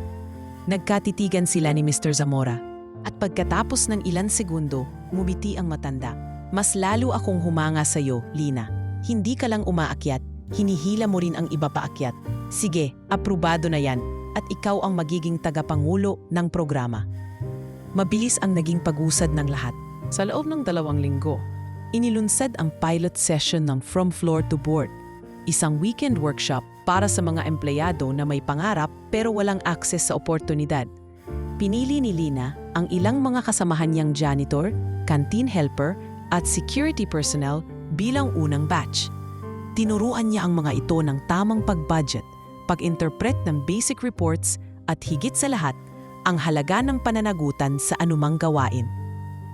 Nagkatitigan sila ni Mr. Zamora. At pagkatapos ng ilang segundo, ngumiti ang matanda. "Mas lalo akong humanga sa iyo, Lina. Hindi ka lang umaakyat, hinihila mo rin ang iba paakyat. Sige, aprobado na yan at ikaw ang magiging tagapangulo ng programa." Mabilis ang naging pag-usad ng lahat. Sa loob ng 2 linggo, inilunsad ang pilot session ng From Floor to Board, isang weekend workshop para sa mga empleyado na may pangarap pero walang access sa oportunidad. Pinili ni Lina ang ilang mga kasamahan niyang janitor, canteen helper at security personnel bilang unang batch. Tinuruan niya ang mga ito ng tamang pag-budget, pag-interpret ng basic reports at higit sa lahat, ang halaga ng pananagutan sa anumang gawain.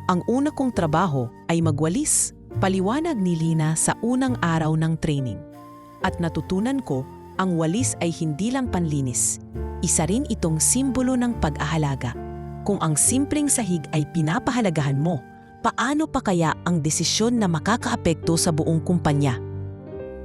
Ang una kong trabaho ay magwalis, paliwanag ni Lina sa unang araw ng training. At natutunan ko, ang walis ay hindi lang panlinis. Isa rin itong simbolo ng pag-ahalaga. Kung ang simpleng sahig ay pinapahalagahan mo, paano pa kaya ang desisyon na makakaapekto sa buong kumpanya?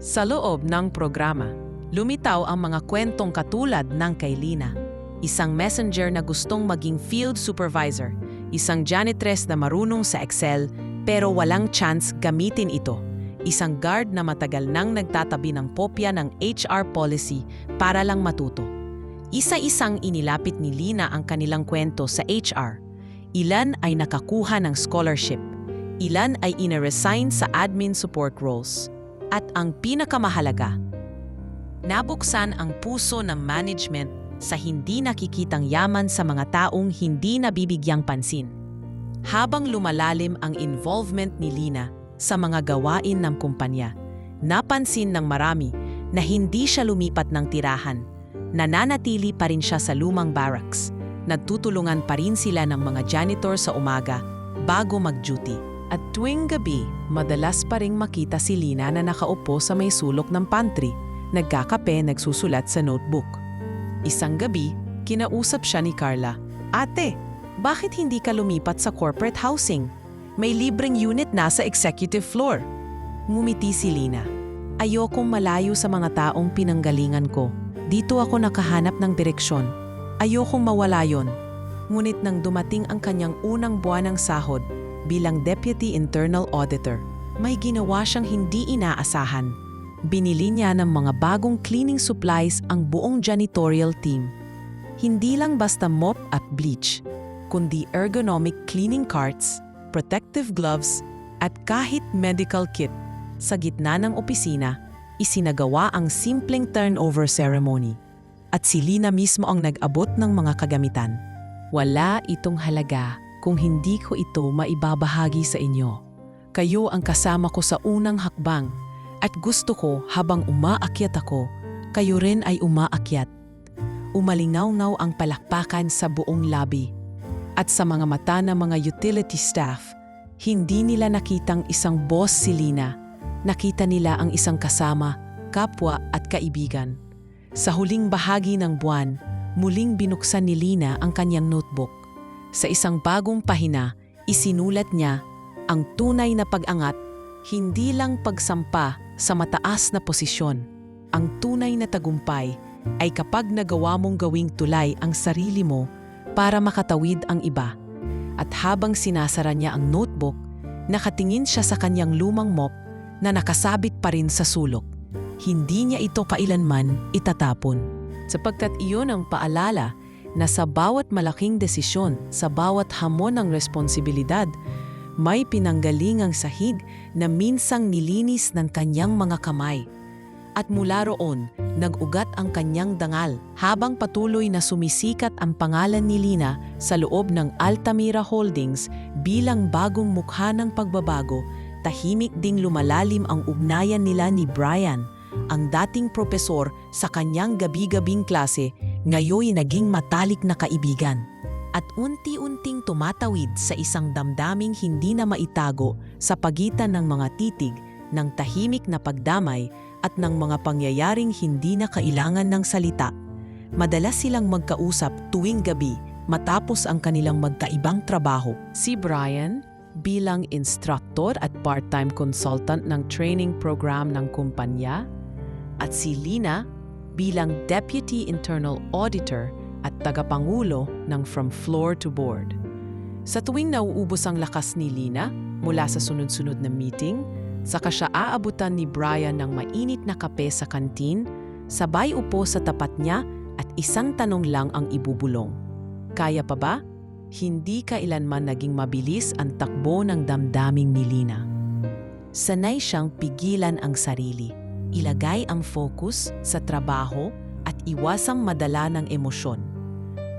Sa loob ng programa, lumitaw ang mga kwentong katulad ng kay Lina. Isang messenger na gustong maging field supervisor, isang janitress na marunong sa Excel pero walang chance gamitin ito, isang guard na matagal nang nagtatabi ng kopya ng HR policy para lang matuto. Isa-isang inilapit ni Lina ang kanilang kwento sa HR. Ilan ay nakakuha ng scholarship, ilan ay ina-resign sa admin support roles. At ang pinakamahalaga, nabuksan ang puso ng management sa hindi nakikitang yaman sa mga taong hindi nabibigyang pansin. Habang lumalalim ang involvement ni Lina sa mga gawain ng kumpanya, napansin ng marami na hindi siya lumipat ng tirahan. Nananatili pa rin siya sa lumang barracks. Nagtutulungan pa rin sila ng mga janitor sa umaga bago mag-duty. At tuwing gabi, madalas pa ring makita si Lina na nakaupo sa may sulok ng pantry, nagkakape, nagsusulat sa notebook. Isang gabi, kinausap siya ni Carla. "Ate, bakit hindi ka lumipat sa corporate housing? May libreng unit na sa executive floor." Ngumiti si Lina. "Ayokong malayo sa mga taong pinanggalingan ko. Dito ako nakahanap ng direksyon. Ayokong mawala yon." Ngunit nang dumating ang kanyang unang buwan ng sahod bilang Deputy Internal Auditor, may ginawa siyang hindi inaasahan. Binili niya ng mga bagong cleaning supplies ang buong janitorial team. Hindi lang basta mop at bleach, kundi ergonomic cleaning carts, protective gloves, at kahit medical kit. Sa gitna ng opisina, isinagawa ang simpleng turnover ceremony. At si Lina mismo ang nag-abot ng mga kagamitan. Wala itong halaga kung hindi ko ito maibabahagi sa inyo. Kayo ang kasama ko sa unang hakbang at gusto ko habang umaakyat ako, kayo rin ay umaakyat. Umalingaw-ngaw ang palakpakan sa buong labi. At sa mga mata ng mga utility staff, hindi nila nakitang isang boss si Lina. Nakita nila ang isang kasama, kapwa at kaibigan. Sa huling bahagi ng buwan, muling binuksan ni Lina ang kanyang notebook. Sa isang bagong pahina, isinulat niya ang tunay na pag-angat, hindi lang pagsampa sa mataas na posisyon. Ang tunay na tagumpay ay kapag nagawa mong gawing tulay ang sarili mo para makatawid ang iba. At habang sinasara niya ang notebook, nakatingin siya sa kanyang lumang mop na nakasabit pa rin sa sulok. Hindi niya ito kailanman itatapon. Sapagkat iyon ang paalala na sa bawat malaking desisyon, sa bawat hamon ng responsibilidad, may pinanggalingang sahig na minsang nilinis ng kanyang mga kamay. At mula roon, nag-ugat ang kanyang dangal habang patuloy na sumisikat ang pangalan ni Lina sa loob ng Altamira Holdings bilang bagong mukha ng pagbabago. Tahimik ding lumalalim ang ugnayan nila ni Brian, ang dating propesor sa kanyang gabi-gabing klase, ngayon naging matalik na kaibigan. At unti-unting tumatawid sa isang damdaming hindi na maitago sa pagitan ng mga titig, ng tahimik na pagdamay at ng mga pangyayaring hindi na kailangan ng salita. Madalas silang magkausap tuwing gabi matapos ang kanilang magkaibang trabaho. Si Brian, bilang instructor at part-time consultant ng training program ng kumpanya, at si Lina bilang Deputy Internal Auditor at tagapangulo ng From Floor to Board. Sa tuwing nauubos ang lakas ni Lina mula sa sunod-sunod na meeting, saka siya aabutan ni Brian ng mainit na kape sa kantin, sabay upo sa tapat niya at isang tanong lang ang ibubulong. Kaya pa ba? Hindi kailanman naging mabilis ang takbo ng damdaming ni Lina. Sanay siyang pigilan ang sarili. Ilagay ang focus sa trabaho at iwasang madala ng emosyon.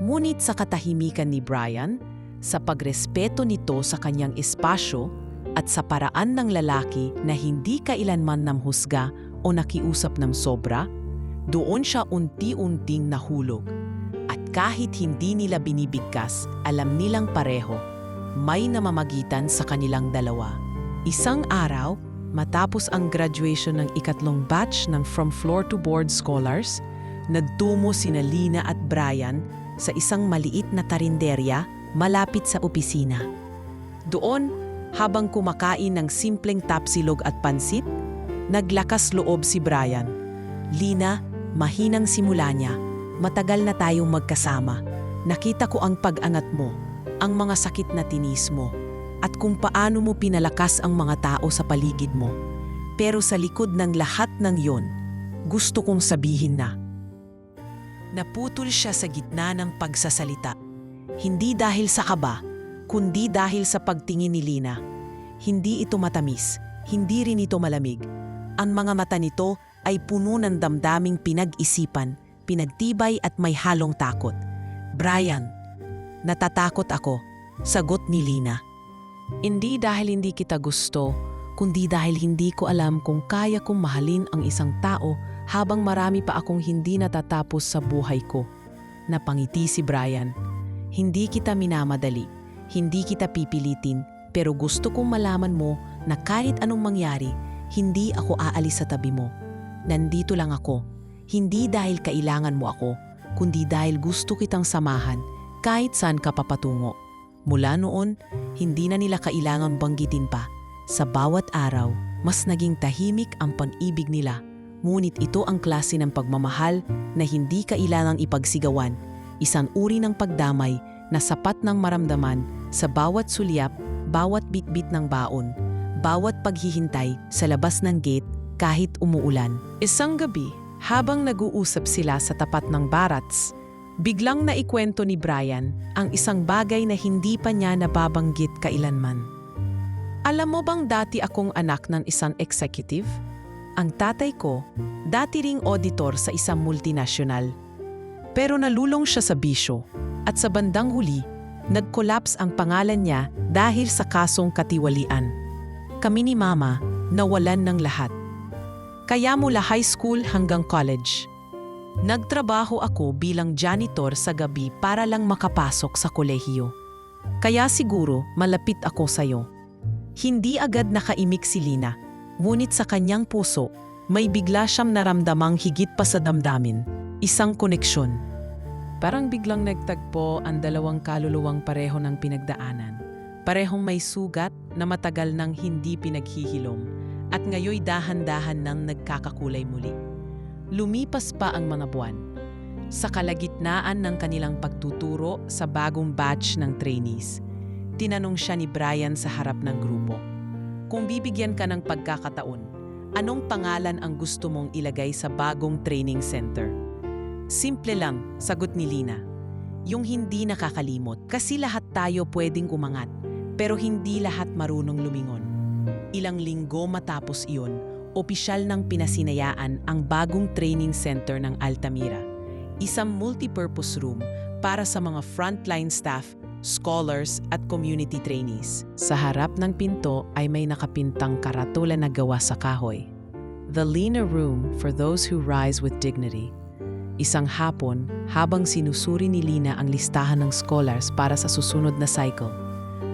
Ngunit sa katahimikan ni Brian, sa pagrespeto nito sa kanyang espasyo at sa paraan ng lalaki na hindi kailanman namhusga o nakiusap ng sobra, doon siya unti-unting nahulog. At kahit hindi nila binibigkas, alam nilang pareho, may namamagitan sa kanilang dalawa. Isang araw, matapos ang graduation ng ikatlong batch ng From Floor to Board Scholars, nagtungo sina Lina at Brian sa isang maliit na tarinderya malapit sa opisina. Doon, habang kumakain ng simpleng tapsilog at pansit, naglakas loob si Brian. Lina, mahinang simula niya. Matagal na tayong magkasama. Nakita ko ang pag-angat mo, ang mga sakit na tinis mo, at kung paano mo pinalakas ang mga tao sa paligid mo. Pero sa likod ng lahat ng yon, gusto kong sabihin na naputol siya sa gitna ng pagsasalita. Hindi dahil sa kaba, kundi dahil sa pagtingin ni Lina. Hindi ito matamis, hindi rin ito malamig. Ang mga mata nito ay puno ng damdaming pinag-isipan, pinagtibay at may halong takot. Brian, natatakot ako, sagot ni Lina. Hindi dahil hindi kita gusto, kundi dahil hindi ko alam kung kaya kong mahalin ang isang tao habang marami pa akong hindi natatapos sa buhay ko. Napangiti si Brian. Hindi kita minamadali, hindi kita pipilitin, pero gusto kong malaman mo na kahit anong mangyari, hindi ako aalis sa tabi mo. Nandito lang ako, hindi dahil kailangan mo ako, kundi dahil gusto kitang samahan kahit saan ka papatungo. Mula noon, hindi na nila kailangang banggitin pa. Sa bawat araw, mas naging tahimik ang pag-ibig nila. Ngunit ito ang klase ng pagmamahal na hindi kailangang ipagsigawan. Isang uri ng pagdamay na sapat ng maramdaman sa bawat sulyap, bawat bitbit ng baon, bawat paghihintay sa labas ng gate kahit umuulan. Isang gabi, habang nag-uusap sila sa tapat ng barracks, biglang naikwento ni Brian ang isang bagay na hindi pa niya nababanggit kailanman. Alam mo bang dati akong anak ng isang executive? Ang tatay ko, dati ring auditor sa isang multinasyonal. Pero nalulong siya sa bisyo at sa bandang huli, nag-collapse ang pangalan niya dahil sa kasong katiwalian. Kami ni Mama nawalan ng lahat. Kaya mula high school hanggang college, nagtrabaho ako bilang janitor sa gabi para lang makapasok sa kolehiyo. Kaya siguro malapit ako sa'yo. Hindi agad nakaimik si Lina, ngunit sa kanyang puso, may bigla siyang naramdamang higit pa sa damdamin, isang koneksyon. Parang biglang nagtagpo ang dalawang kaluluwang pareho ng pinagdaanan. Parehong may sugat na matagal nang hindi pinaghihilom at ngayoy dahan-dahan nang nagkakakulay muli. Lumipas pa ang mga buwan. Sa kalagitnaan ng kanilang pagtuturo sa bagong batch ng trainees, tinanong siya ni Brian sa harap ng grupo. Kung bibigyan ka ng pagkakataon, anong pangalan ang gusto mong ilagay sa bagong training center? Simple lang, sagot ni Lina. Yung hindi nakakalimot kasi lahat tayo pwedeng umangat, pero hindi lahat marunong lumingon. Ilang linggo matapos iyon, opisyal nang pinasinayaan ang bagong training center ng Altamira. Isang multipurpose room para sa mga frontline staff, scholars at community trainees. Sa harap ng pinto ay may nakapintang karatula na gawa sa kahoy. The Lina Room for those who rise with dignity. Isang hapon, habang sinusuri ni Lina ang listahan ng scholars para sa susunod na cycle,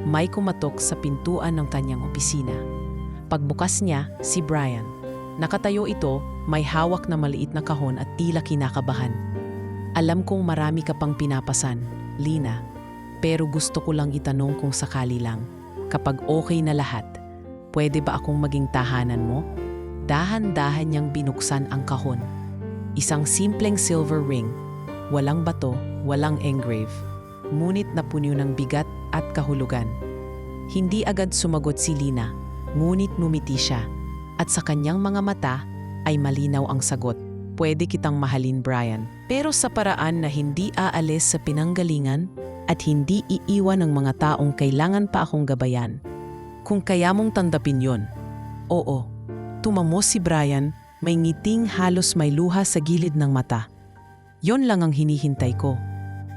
may kumatok sa pintuan ng kanyang opisina. Pagbukas niya, si Brian. Nakatayo ito, may hawak na maliit na kahon at tila kinakabahan. Alam kong marami ka pang pinapasan, Lina, pero gusto ko lang itanong kung sakali lang, kapag okay na lahat, pwede ba akong maging tahanan mo? Dahan-dahan niyang binuksan ang kahon. Isang simpleng silver ring, walang bato, walang engrave, ngunit napuno ng bigat at kahulugan. Hindi agad sumagot si Lina, ngunit numiti siya, at sa kanyang mga mata ay malinaw ang sagot. Pwede kitang mahalin, Brian, pero sa paraan na hindi aalis sa pinanggalingan at hindi iiwan ng mga taong kailangan pa akong gabayan. Kung kaya mong tandapin yon. Oo, tumamo si Brian, may ngiting halos may luha sa gilid ng mata. Yon lang ang hinihintay ko.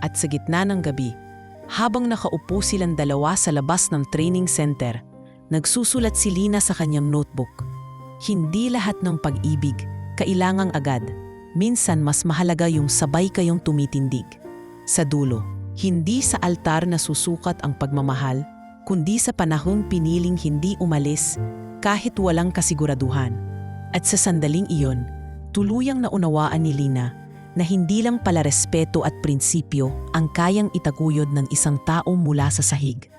At sa gitna ng gabi, habang nakaupo silang dalawa sa labas ng training center, nagsusulat si Lina sa kanyang notebook. Hindi lahat ng pag-ibig kailangang agad. Minsan mas mahalaga yung sabay kayong tumitindig. Sa dulo, hindi sa altar na susukat ang pagmamahal, kundi sa panahong piniling hindi umalis kahit walang kasiguraduhan. At sa sandaling iyon, tuluyang naunawaan ni Lina na hindi lang pala respeto at prinsipyo ang kayang itaguyod ng isang tao mula sa sahig.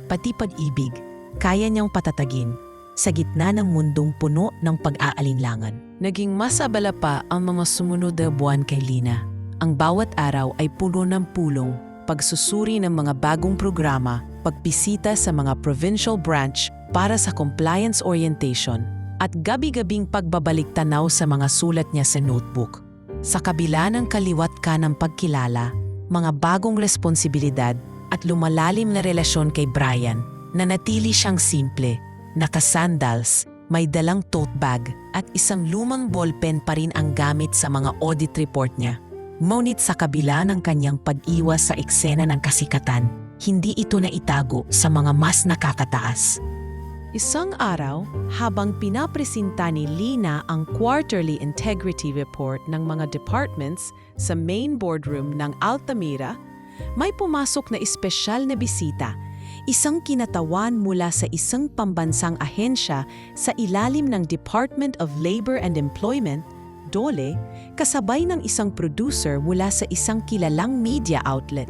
Pati pag-ibig, kaya niyang patatagin sa gitna ng mundong puno ng pag-aalinlangan. Naging mas abala pa ang mga sumunod na buwan kay Lina. Ang bawat araw ay puno ng pulong, pagsusuri ng mga bagong programa, pagbisita sa mga provincial branch para sa compliance orientation, at gabi-gabing pagbabalik tanaw sa mga sulat niya sa notebook. Sa kabila ng kaliwat ka ng pagkilala, mga bagong responsibilidad at lumalalim na relasyon kay Brian, nanatili siyang simple, naka-sandals, may dalang tote bag at isang lumang ballpen pa rin ang gamit sa mga audit report niya. Ngunit sa kabila ng kanyang pag-iwas sa eksena ng kasikatan, hindi ito naitago sa mga mas nakakataas. Isang araw, habang pinapresinta ni Lina ang quarterly integrity report ng mga departments sa main boardroom ng Altamira, may pumasok na espesyal na bisita, isang kinatawan mula sa isang pambansang ahensya sa ilalim ng Department of Labor and Employment, DOLE, kasabay ng isang producer mula sa isang kilalang media outlet.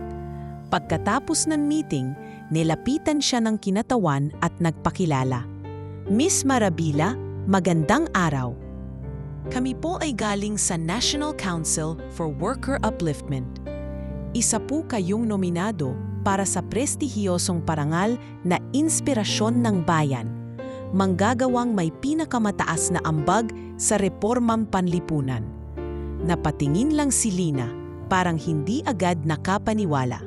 Pagkatapos ng meeting, nilapitan siya ng kinatawan at nagpakilala. Miss Marabila, magandang araw. Kami po ay galing sa National Council for Worker Upliftment. Isa po kayong nominado para sa prestihiyosong parangal na Inspirasyon ng Bayan, manggagawang may pinakamataas na ambag sa reformang panlipunan. Napatingin lang si Lina, parang hindi agad nakapaniwala.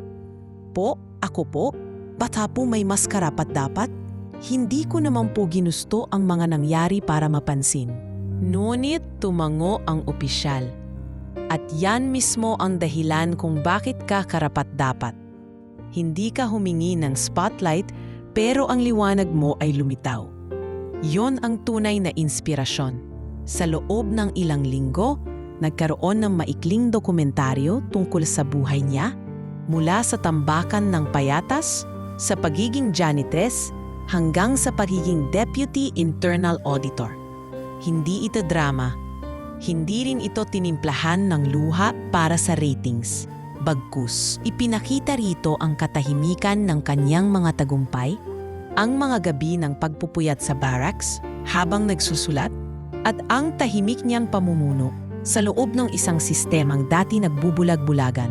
Po, ako po? Bata po may mas karapat-dapat? Hindi ko naman po ginusto ang mga nangyari para mapansin. Ngunit tumango ang opisyal. At yan mismo ang dahilan kung bakit ka karapat-dapat. Hindi ka humingi ng spotlight pero ang liwanag mo ay lumitaw. Yon ang tunay na inspirasyon. Sa loob ng ilang linggo, nagkaroon ng maikling dokumentaryo tungkol sa buhay niya, mula sa tambakan ng payatas, sa pagiging janitress, hanggang sa pagiging Deputy Internal Auditor. Hindi ito drama. Hindi rin ito tinimplahan ng luha para sa ratings. Bagkus, ipinakita rito ang katahimikan ng kanyang mga tagumpay, ang mga gabi ng pagpupuyat sa barracks habang nagsusulat, at ang tahimik niyang pamumuno sa loob ng isang sistemang dati nagbubulag-bulagan.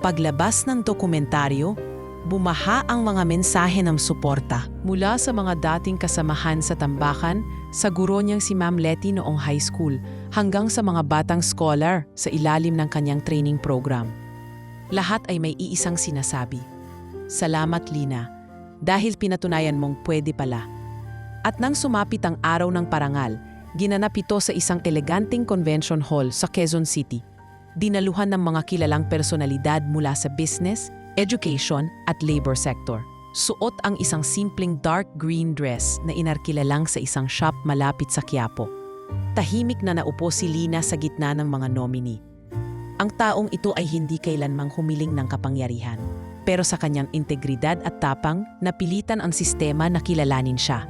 Paglabas ng dokumentaryo, bumaha ang mga mensahe ng suporta mula sa mga dating kasamahan sa tambakan, sa guro niyang si Ma'am Letty noong high school, hanggang sa mga batang scholar sa ilalim ng kanyang training program. Lahat ay may iisang sinasabi. Salamat, Lina, dahil pinatunayan mong pwede pala. At nang sumapit ang araw ng parangal, ginanap ito sa isang eleganteng convention hall sa Quezon City. Dinaluhan ng mga kilalang personalidad mula sa business, education at labor sector. Suot ang isang simpleng dark green dress na inarkila lang sa isang shop malapit sa Quiapo. Tahimik na naupo si Lina sa gitna ng mga nominee. Ang taong ito ay hindi kailanmang humiling ng kapangyarihan. Pero sa kanyang integridad at tapang, napilitan ang sistema na kilalanin siya.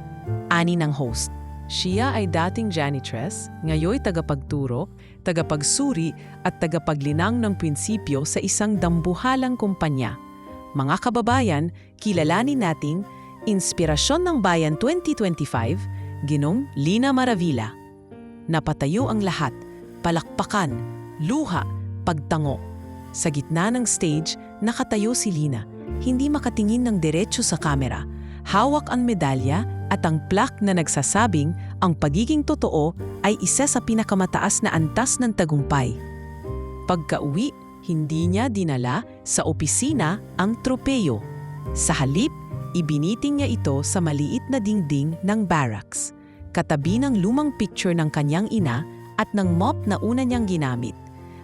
Ani ng host. Siya ay dating janitress, ngayoy tagapagturo, tagapagsuri at tagapaglinang ng prinsipyo sa isang dambuhalang kumpanya. Mga kababayan, kilalanin nating Inspirasyon ng Bayan 2025, Ginong Lina Maravilla. Napatayo ang lahat, palakpakan, luha, pagtango. Sa gitna ng stage, nakatayo si Lina, hindi makatingin ng diretso sa kamera. Hawak ang medalya at ang plaque na nagsasabing ang pagiging totoo ay isa sa pinakamataas na antas ng tagumpay. Pagka-uwi, hindi niya dinala sa opisina ang tropeyo. Sa halip, ibiniting niya ito sa maliit na dingding ng barracks, katabi ng lumang picture ng kanyang ina at ng mop na una niyang ginamit.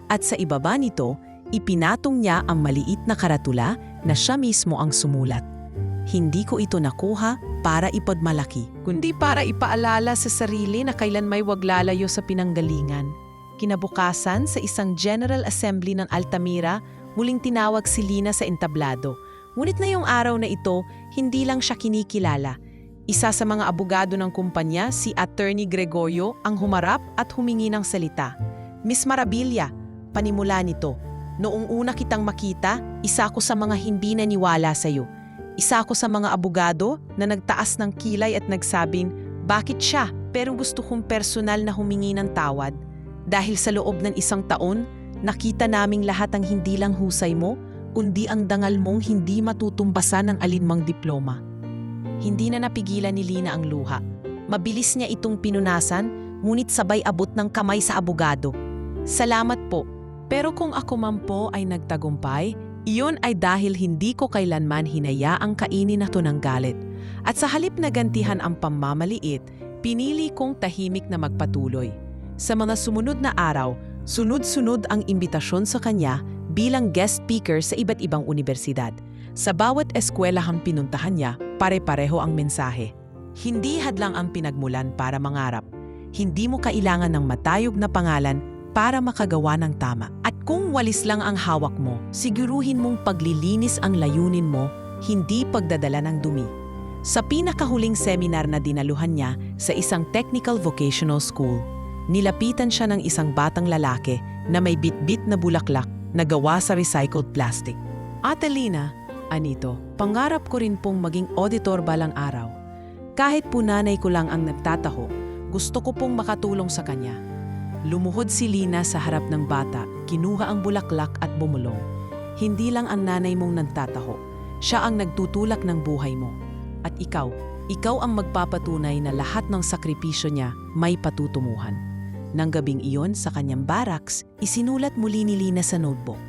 At sa ibaba nito, ipinatong niya ang maliit na karatula na siya mismo ang sumulat. Hindi ko ito nakuha para ipagmalaki, kundi para ipaalala sa sarili na kailan may wag lalayo sa pinanggalingan. Kinabukasan, sa isang General Assembly ng Altamira, muling tinawag si Lina sa entablado. Ngunit na yung araw na ito, hindi lang siya kinikilala. Isa sa mga abogado ng kumpanya, si Attorney Gregorio, ang humarap at humingi ng salita. Miss Maravilla, panimula nito. Noong una kitang makita, isa ako sa mga hindi naniwala sa'yo. Isa ako sa mga abogado na nagtaas ng kilay at nagsabing, bakit siya? Pero gusto kong personal na humingi ng tawad. Dahil sa loob ng isang taon, nakita naming lahat ang hindi lang husay mo, kundi ang dangal mong hindi matutumbasan ng alinmang diploma. Hindi na napigilan ni Lina ang luha. Mabilis niya itong pinunasan, ngunit sabay abot ng kamay sa abogado. Salamat po, pero kung ako man po ay nagtagumpay, iyon ay dahil hindi ko kailanman hinayaang kainin na to ng galit. At sa halip na gantihan ang pamamaliit, pinili kong tahimik na magpatuloy. Sa mga sumunod na araw, sunod-sunod ang imbitasyon sa kanya bilang guest speaker sa iba't ibang universidad. Sa bawat eskwelahang pinuntahan niya, pare-pareho ang mensahe. Hindi hadlang ang pinagmulan para mangarap. Hindi mo kailangan ng matayog na pangalan para makagawa ng tama. At kung walis lang ang hawak mo, siguruhin mong paglilinis ang layunin mo, hindi pagdadala ng dumi. Sa pinakahuling seminar na dinaluhan niya sa isang technical vocational school, nilapitan siya ng isang batang lalaki na may bitbit na bulaklak na gawa sa recycled plastic. Ate Lina, anito, pangarap ko rin pong maging auditor balang araw. Kahit po nanay ko lang ang nagtataho, gusto ko pong makatulong sa kanya. Lumuhod si Lina sa harap ng bata, kinuha ang bulaklak at bumulong. Hindi lang ang nanay mong nagtataho, siya ang nagtutulak ng buhay mo. At ikaw ang magpapatunay na lahat ng sakripisyo niya may patutunguhan. Nang gabing iyon sa kanyang barracks, isinulat muli ni Lina sa notebook.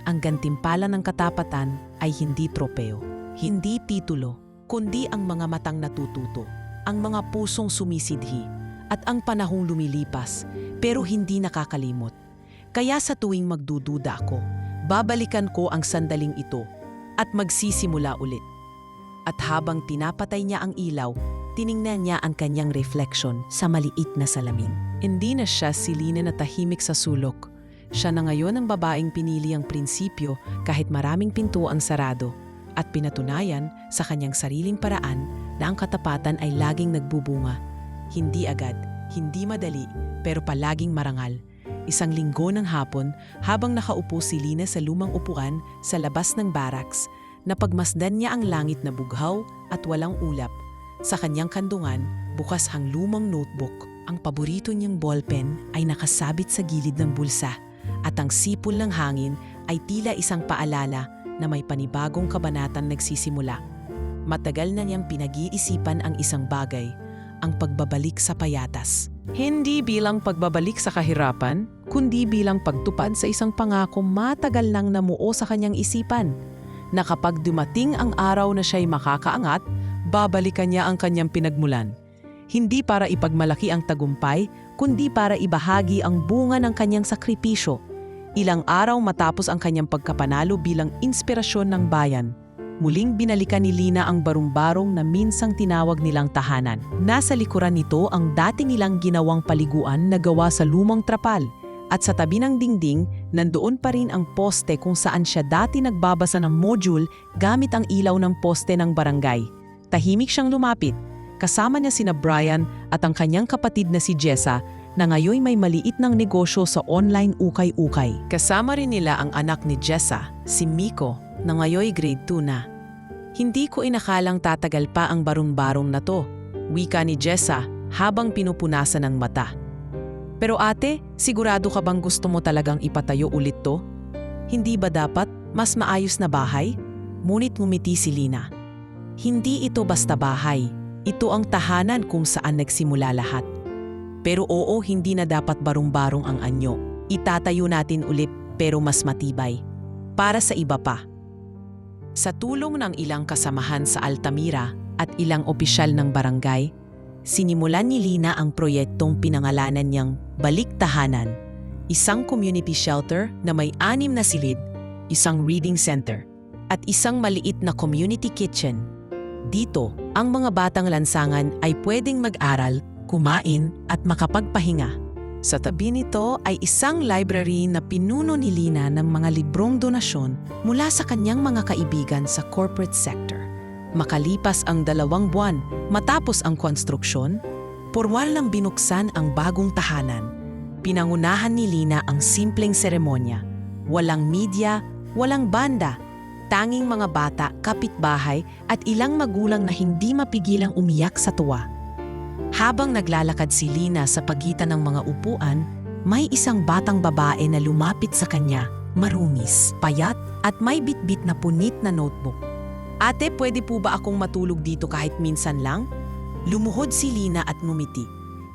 Ang gantimpala ng katapatan ay hindi tropeo, hindi titulo, kundi ang mga matang natututo, ang mga pusong sumisidhi, at ang panahong lumilipas, pero hindi nakakalimot. Kaya sa tuwing magdududa ako, babalikan ko ang sandaling ito at magsisimula ulit. At habang pinapatay niya ang ilaw, tiningnan niya ang kanyang reflection sa maliit na salamin. Hindi na siya si Lina na tahimik sa sulok. Siya na ngayon ang babaeng pinili ang prinsipyo kahit maraming pinto ang sarado, at pinatunayan sa kanyang sariling paraan na ang katapatan ay laging nagbubunga. Hindi agad, hindi madali, pero palaging marangal. Isang linggo ng hapon, habang nakaupo si Lina sa lumang upuan sa labas ng barracks, napagmasdan niya ang langit na bughaw at walang ulap. Sa kanyang kandungan, bukas ang lumang notebook. Ang paborito niyang ballpen ay nakasabit sa gilid ng bulsa, at ang sipol ng hangin ay tila isang paalala na may panibagong kabanatang nagsisimula. Matagal na niyang pinag-iisipan ang isang bagay, ang pagbabalik sa payatas. Hindi bilang pagbabalik sa kahirapan, kundi bilang pagtupad sa isang pangako matagal nang namuo sa kanyang isipan, na kapag dumating ang araw na siya'y makakaangat, babalikan niya ang kanyang pinagmulan. Hindi para ipagmalaki ang tagumpay, kundi para ibahagi ang bunga ng kanyang sakripisyo. Ilang araw matapos ang kanyang pagkapanalo bilang inspirasyon ng bayan, muling binalikan ni Lina ang barong-barong na minsang tinawag nilang tahanan. Nasa likuran nito ang dati nilang ginawang paliguan na gawa sa lumang trapal, at sa tabi ng dingding, nandoon pa rin ang poste kung saan siya dati nagbabasa ng module gamit ang ilaw ng poste ng barangay. Tahimik siyang lumapit. Kasama niya sina Brian at ang kanyang kapatid na si Jessa, na ngayon may maliit ng negosyo sa online ukay-ukay. Kasama rin nila ang anak ni Jessa, si Miko, na ngayon grade 2 na. Hindi ko inakalang tatagal pa ang barong-barong na to, wika ni Jessa habang pinupunasan ng mata. Pero ate, sigurado ka bang gusto mo talagang ipatayo ulit to? Hindi ba dapat mas maayos na bahay? Ngunit ngumiti si Lina. Hindi ito basta bahay. Ito ang tahanan kung saan nagsimula lahat. Pero oo, hindi na dapat barong-barong ang anyo. Itatayo natin ulit pero mas matibay. Para sa iba pa. Sa tulong ng ilang kasamahan sa Altamira at ilang opisyal ng barangay, sinimulan ni Lina ang proyektong pinangalanan niyang Balik Tahanan, isang community shelter na may 6 na silid, isang reading center, at isang maliit na community kitchen. Dito, ang mga batang lansangan ay pwedeng mag-aral, kumain at makapagpahinga. Sa tabi nito ay isang library na pinuno ni Lina ng mga librong donasyon mula sa kanyang mga kaibigan sa corporate sector. Makalipas ang 2 buwan matapos ang konstruksyon, pormal nang binuksan ang bagong tahanan. Pinangunahan ni Lina ang simpleng seremonya. Walang media, walang banda, tanging mga bata, kapitbahay at ilang magulang na hindi mapigilang umiyak sa tuwa. Habang naglalakad si Lina sa pagitan ng mga upuan, may isang batang babae na lumapit sa kanya, marungis, payat at may bitbit na punit na notebook. Ate, pwede po ba akong matulog dito kahit minsan lang? Lumuhod si Lina at ngumiti.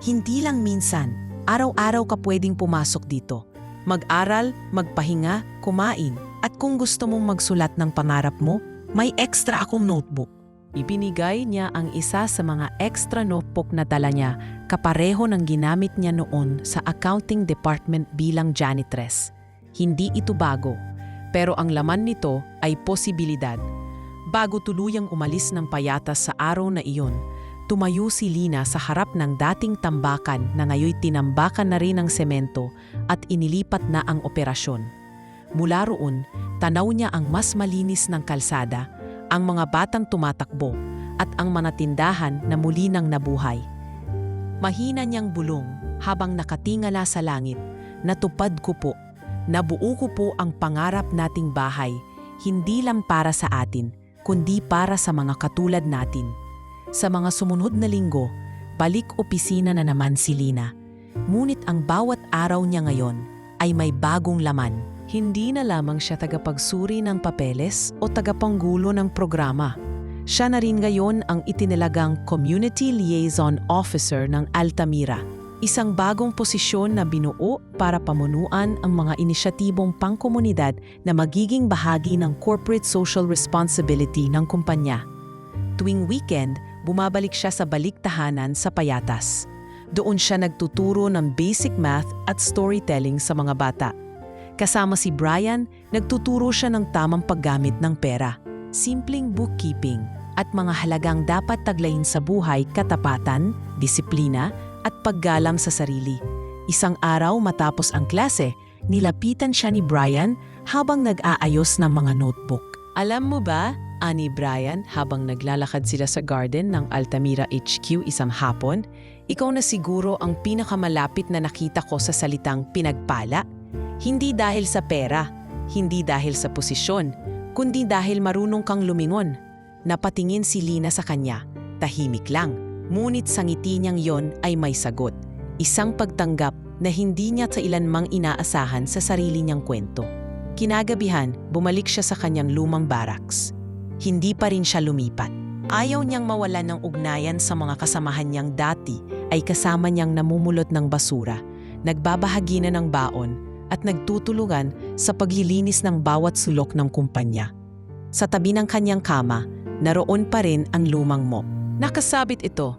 Hindi lang minsan, araw-araw ka pwedeng pumasok dito. Mag-aral, magpahinga, kumain, at kung gusto mong magsulat ng pangarap mo, may extra akong notebook. Ibinigay niya ang isa sa mga extra notebook na dala niya, kapareho ng ginamit niya noon sa accounting department bilang janitress. Hindi ito bago, pero ang laman nito ay posibilidad. Bago tuluyang umalis ng payatas sa araw na iyon, tumayo si Lina sa harap ng dating tambakan na ngayoy tinambakan na rin ng semento at inilipat na ang operasyon. Mula roon, tanaw niya ang mas malinis ng kalsada, ang mga batang tumatakbo, at ang mga tindahan na muli nang nabuhay. Mahina niyang bulong habang nakatingala sa langit, natupad ko po, nabuo ko po ang pangarap nating bahay, hindi lang para sa atin, kundi para sa mga katulad natin. Sa mga sumunod na linggo, balik opisina na naman si Lina. Ngunit ang bawat araw niya ngayon ay may bagong laman. Hindi na lamang siya tagapagsuri ng papeles o tagapanggulo ng programa. Siya na rin ngayon ang itinilagang Community Liaison Officer ng Altamira, isang bagong posisyon na binuo para pamunuan ang mga inisyatibong pangkomunidad na magiging bahagi ng corporate social responsibility ng kumpanya. Tuwing weekend, bumabalik siya sa Balik Tahanan sa Payatas. Doon siya nagtuturo ng basic math at storytelling sa mga bata. Kasama si Brian, nagtuturo siya ng tamang paggamit ng pera, simpleng bookkeeping, at mga halagang dapat taglayin sa buhay, katapatan, disiplina, at paggalang sa sarili. Isang araw matapos ang klase, nilapitan siya ni Brian habang nag-aayos ng mga notebook. Alam mo ba, ani Brian, habang naglalakad sila sa garden ng Altamira HQ isang hapon, ikaw na siguro ang pinakamalapit na nakita ko sa salitang pinagpala. Hindi dahil sa pera, hindi dahil sa posisyon, kundi dahil marunong kang lumingon. Napatingin si Lina sa kanya, tahimik lang. Ngunit sa ngiti niyang yon ay may sagot. Isang pagtanggap na hindi niya kailanmang inaasahan sa sarili niyang kwento. Kinagabihan, bumalik siya sa kanyang lumang barracks. Hindi pa rin siya lumipat. Ayaw niyang mawalan ng ugnayan sa mga kasamahan niyang dati ay kasama niyang namumulot ng basura, nagbabahagi na ng baon at nagtutulungan sa paglilinis ng bawat sulok ng kumpanya. Sa tabi ng kanyang kama, naroon pa rin ang lumang mop. Nakasabit ito,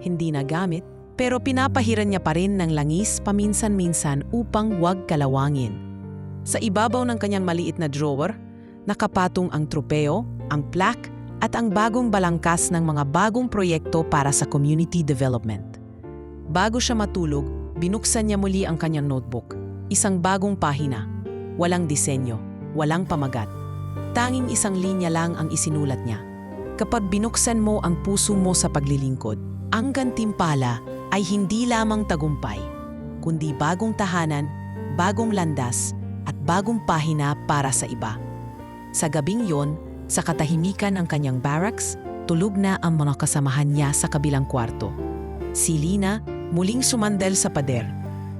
hindi nagamit, pero pinapahiran niya pa rin ng langis paminsan-minsan upang huwag kalawangin. Sa ibabaw ng kanyang maliit na drawer, nakapatong ang tropeo, ang plaque, at ang bagong balangkas ng mga bagong proyekto para sa community development. Bago siya matulog, binuksan niya muli ang kanyang notebook. Isang bagong pahina, walang disenyo, walang pamagat. Tanging isang linya lang ang isinulat niya. Kapag binuksan mo ang puso mo sa paglilingkod, ang gantimpala ay hindi lamang tagumpay, kundi bagong tahanan, bagong landas, at bagong pahina para sa iba. Sa gabing yon, sa katahimikan ng kanyang barracks, tulog na ang mga kasamahan niya sa kabilang kwarto. Si Lina muling sumandal sa pader,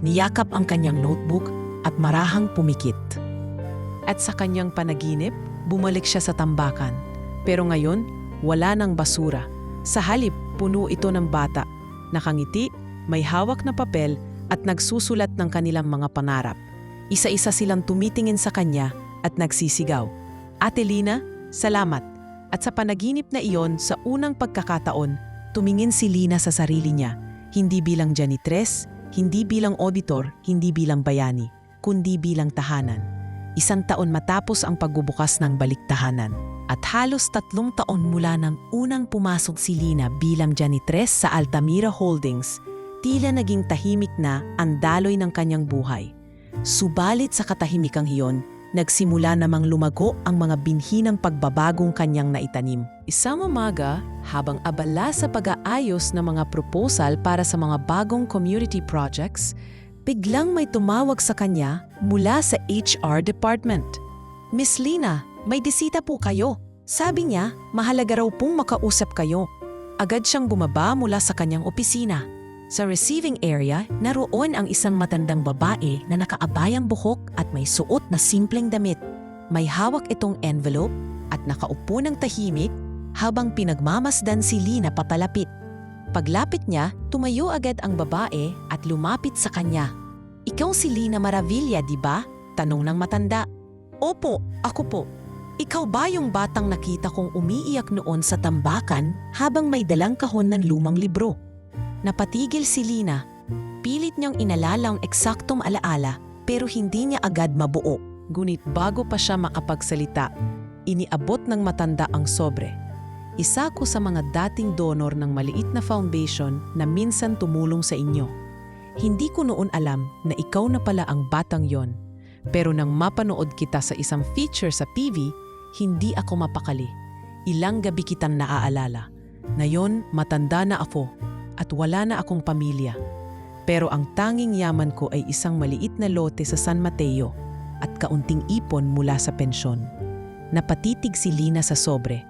niyakap ang kanyang notebook at marahang pumikit. At sa kanyang panaginip, bumalik siya sa tambakan. Pero ngayon, wala nang basura. Sa halip, puno ito ng bata. Nakangiti, may hawak na papel at nagsusulat ng kanilang mga pangarap. Isa-isa silang tumitingin sa kanya at nagsisigaw, "Ate Lina, salamat." At sa panaginip na iyon, sa unang pagkakataon, tumingin si Lina sa sarili niya, hindi bilang janitress, hindi bilang auditor, hindi bilang bayani, kundi bilang tahanan. 1 taon matapos ang pagbubukas ng baliktahanan. At halos 3 taon mula nang unang pumasok si Lina bilang janitress sa Altamira Holdings, tila naging tahimik na ang daloy ng kanyang buhay. Subalit sa katahimikang hiyon, nagsimula namang lumago ang mga binhi ng pagbabagong kanyang naitanim. Isang umaga, habang abala sa pag-aayos ng mga proposal para sa mga bagong community projects, biglang may tumawag sa kanya mula sa HR department. "Miss Lina, may bisita po kayo." Sabi niya, mahalaga raw pong makausap kayo. Agad siyang bumaba mula sa kanyang opisina. Sa receiving area, naroon ang isang matandang babae na nakaabayang buhok at may suot na simpleng damit. May hawak itong envelope at nakaupo ng tahimik habang pinagmamasdan si Lina papalapit. Paglapit niya, tumayo agad ang babae at lumapit sa kanya. "Ikaw si Lina Maravilla, di ba?" Tanong ng matanda. "Opo, ako po." "Ikaw ba yung batang nakita kong umiiyak noon sa tambakan habang may dalang kahon ng lumang libro?" Napatigil si Lina. Pilit niyang inalala ang eksaktong alaala pero hindi niya agad mabuo. Ngunit bago pa siya makapagsalita, iniabot ng matanda ang sobre. "Isa ko sa mga dating donor ng maliit na foundation na minsan tumulong sa inyo. Hindi ko noon alam na ikaw na pala ang batang yon. Pero nang mapanood kita sa isang feature sa TV, hindi ako mapakali. Ilang gabi kitang naaalala. Ngayon, matanda na ako at wala na akong pamilya. Pero ang tanging yaman ko ay isang maliit na lote sa San Mateo at kaunting ipon mula sa pensyon." Napatitig si Lina sa sobre.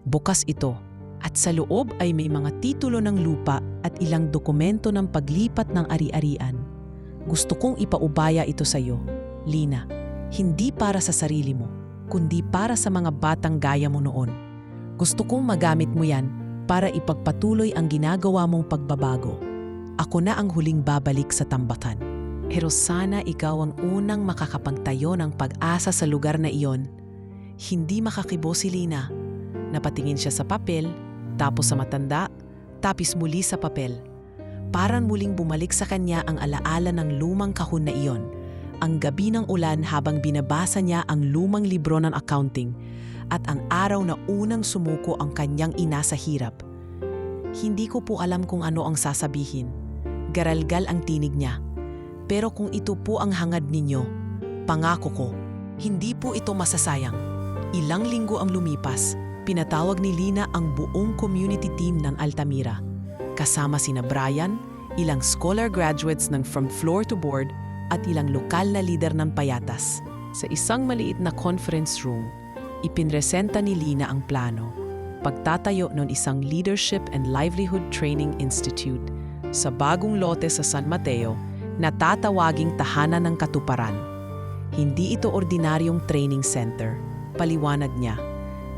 Bukas ito at sa loob ay may mga titulo ng lupa at ilang dokumento ng paglipat ng ari-arian. "Gusto kong ipaubaya ito sa iyo, Lina, hindi para sa sarili mo, kundi para sa mga batang gaya mo noon. Gusto kong magamit mo yan para ipagpatuloy ang ginagawa mong pagbabago. Ako na ang huling babalik sa tambakan. Pero sana ikaw ang unang makakapagtayo ng pag-asa sa lugar na iyon." Hindi makakibo si Lina. Napatingin siya sa papel, tapos sa matanda, tapos muli sa papel. Parang muling bumalik sa kanya ang alaala ng lumang kahon na iyon. Ang gabi ng ulan habang binabasa niya ang lumang libro ng accounting at ang araw na unang sumuko ang kanyang ina sa hirap. Hindi ko po alam kung ano ang sasabihin. Garalgal ang tinig niya. Pero kung ito po ang hangad ninyo, pangako ko, hindi po ito masasayang. Ilang linggo ang lumipas, pinatawag ni Lina ang buong community team ng Altamira. Kasama sina Brian, ilang scholar graduates ng From Floor to Board at ilang lokal na lider ng payatas. Sa isang maliit na conference room, ipinresenta ni Lina ang plano. Pagtatayo ng isang Leadership and Livelihood Training Institute sa bagong lote sa San Mateo na tatawaging Tahanan ng Katuparan. Hindi ito ordinaryong training center, paliwanag niya.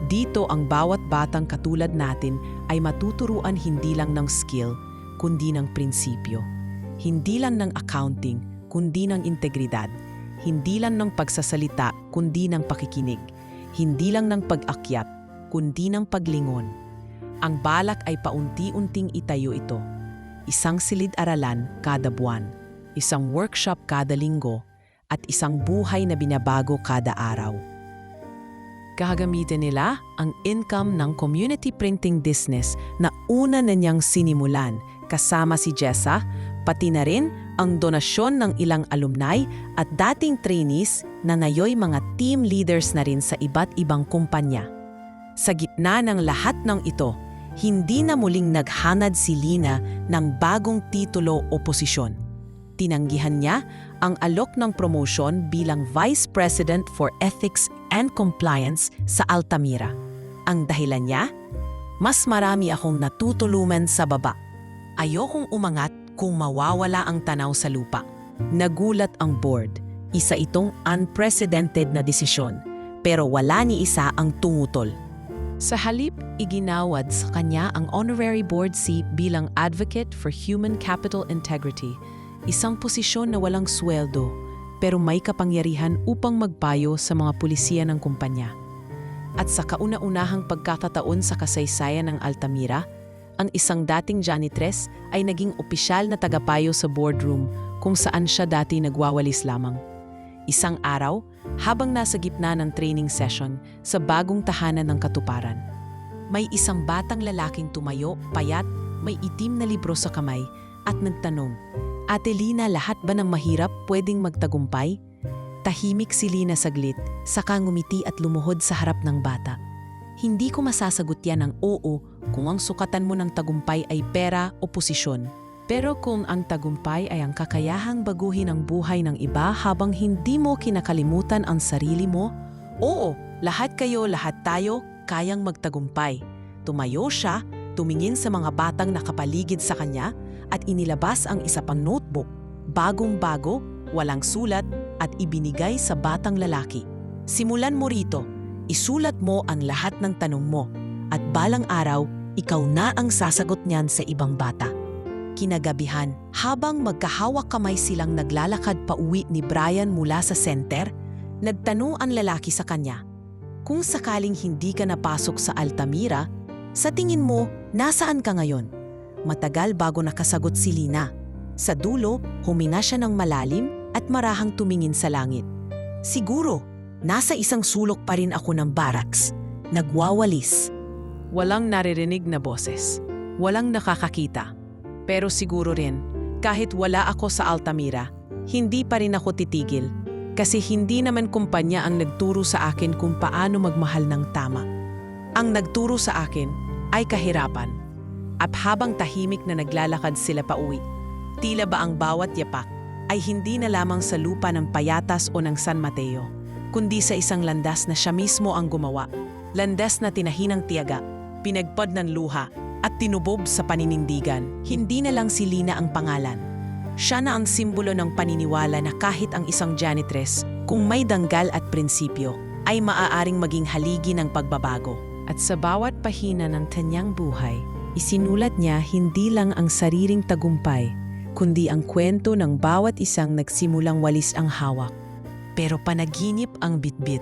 Dito ang bawat batang katulad natin ay matuturuan hindi lang ng skill, kundi ng prinsipyo. Hindi lang ng accounting, kundi ng integridad. Hindi lang ng pagsasalita, kundi ng pakikinig. Hindi lang ng pag-akyat, kundi ng paglingon. Ang balak ay paunti-unting itayo ito. Isang silid-aralan kada buwan, isang workshop kada linggo, at isang buhay na binabago kada araw. Gagamitin nila ang income ng community printing business na una na niyang sinimulan kasama si Jessa, pati na rin ang donasyon ng ilang alumni at dating trainees na ngayoy mga team leaders na rin sa iba't ibang kumpanya. Sa gitna ng lahat ng ito, hindi na muling naghanad si Lina ng bagong titulo o posisyon. Tinanggihan niya ang alok ng promotion bilang Vice President for Ethics and Compliance sa Altamira. Ang dahilan niya? Mas marami akong natutulungan sa baba. Ayokong umangat kung mawawala ang tanaw sa lupa. Nagulat ang board. Isa itong unprecedented na desisyon, pero wala ni isa ang tumutol. Sa halip, iginawad sa kanya ang honorary board seat bilang Advocate for Human Capital Integrity, isang posisyon na walang sweldo pero may kapangyarihan upang magpayo sa mga pulisiya ng kumpanya. At sa kauna-unahang pagkakataon sa kasaysayan ng Altamira, ang isang dating janitress ay naging opisyal na tagapayo sa boardroom kung saan siya dati nagwawalis lamang. Isang araw, habang nasa gitna ng training session sa bagong tahanan ng katuparan, may isang batang lalaking tumayo, payat, may itim na libro sa kamay at nagtanong, "Ate Lina, lahat ba ng mahirap pwedeng magtagumpay?" Tahimik si Lina saglit, saka ngumiti at lumuhod sa harap ng bata. "Hindi ko masasagot yan ng oo kung ang sukatan mo ng tagumpay ay pera o posisyon. Pero kung ang tagumpay ay ang kakayahang baguhin ang buhay ng iba habang hindi mo kinakalimutan ang sarili mo, oo, lahat kayo, lahat tayo, kayang magtagumpay." Tumayo siya, tumingin sa mga batang nakapaligid sa kanya at inilabas ang isa pang notebook, bagong-bago, walang sulat at ibinigay sa batang lalaki. "Simulan mo rito, isulat mo ang lahat ng tanong mo at balang araw, ikaw na ang sasagot niyan sa ibang bata." Kinagabihan, habang magkahawak kamay silang naglalakad pa uwi ni Brian mula sa center, nagtanong ang lalaki sa kanya, "Kung sakaling hindi ka napasok sa Altamira, sa tingin mo, nasaan ka ngayon?" Matagal bago nakasagot si Lina. Sa dulo, humina siya ng malalim at marahang tumingin sa langit. "Siguro, nasa isang sulok pa rin ako ng barracks. Nagwawalis." Walang naririnig na boses. Walang nakakakita. Pero siguro rin, kahit wala ako sa Altamira, hindi pa rin ako titigil. Kasi hindi naman kumpanya ang nagturo sa akin kung paano magmahal ng tama. Ang nagturo sa akin ay kahirapan. At habang tahimik na naglalakad sila pauwi, tila ba ang bawat yapak ay hindi na lamang sa lupa ng Payatas o ng San Mateo, kundi sa isang landas na siya mismo ang gumawa. Landas na tinahinang tiyaga, pinagpad ng luha, at tinubob sa paninindigan. Hindi na lang si Lina ang pangalan. Siya na ang simbolo ng paniniwala na kahit ang isang janitress, kung may danggal at prinsipyo, ay maaaring maging haligi ng pagbabago. At sa bawat pahina ng kanyang buhay, isinulat niya hindi lang ang sariling tagumpay, kundi ang kwento ng bawat isang nagsimulang walis ang hawak. Pero panaginip ang bitbit.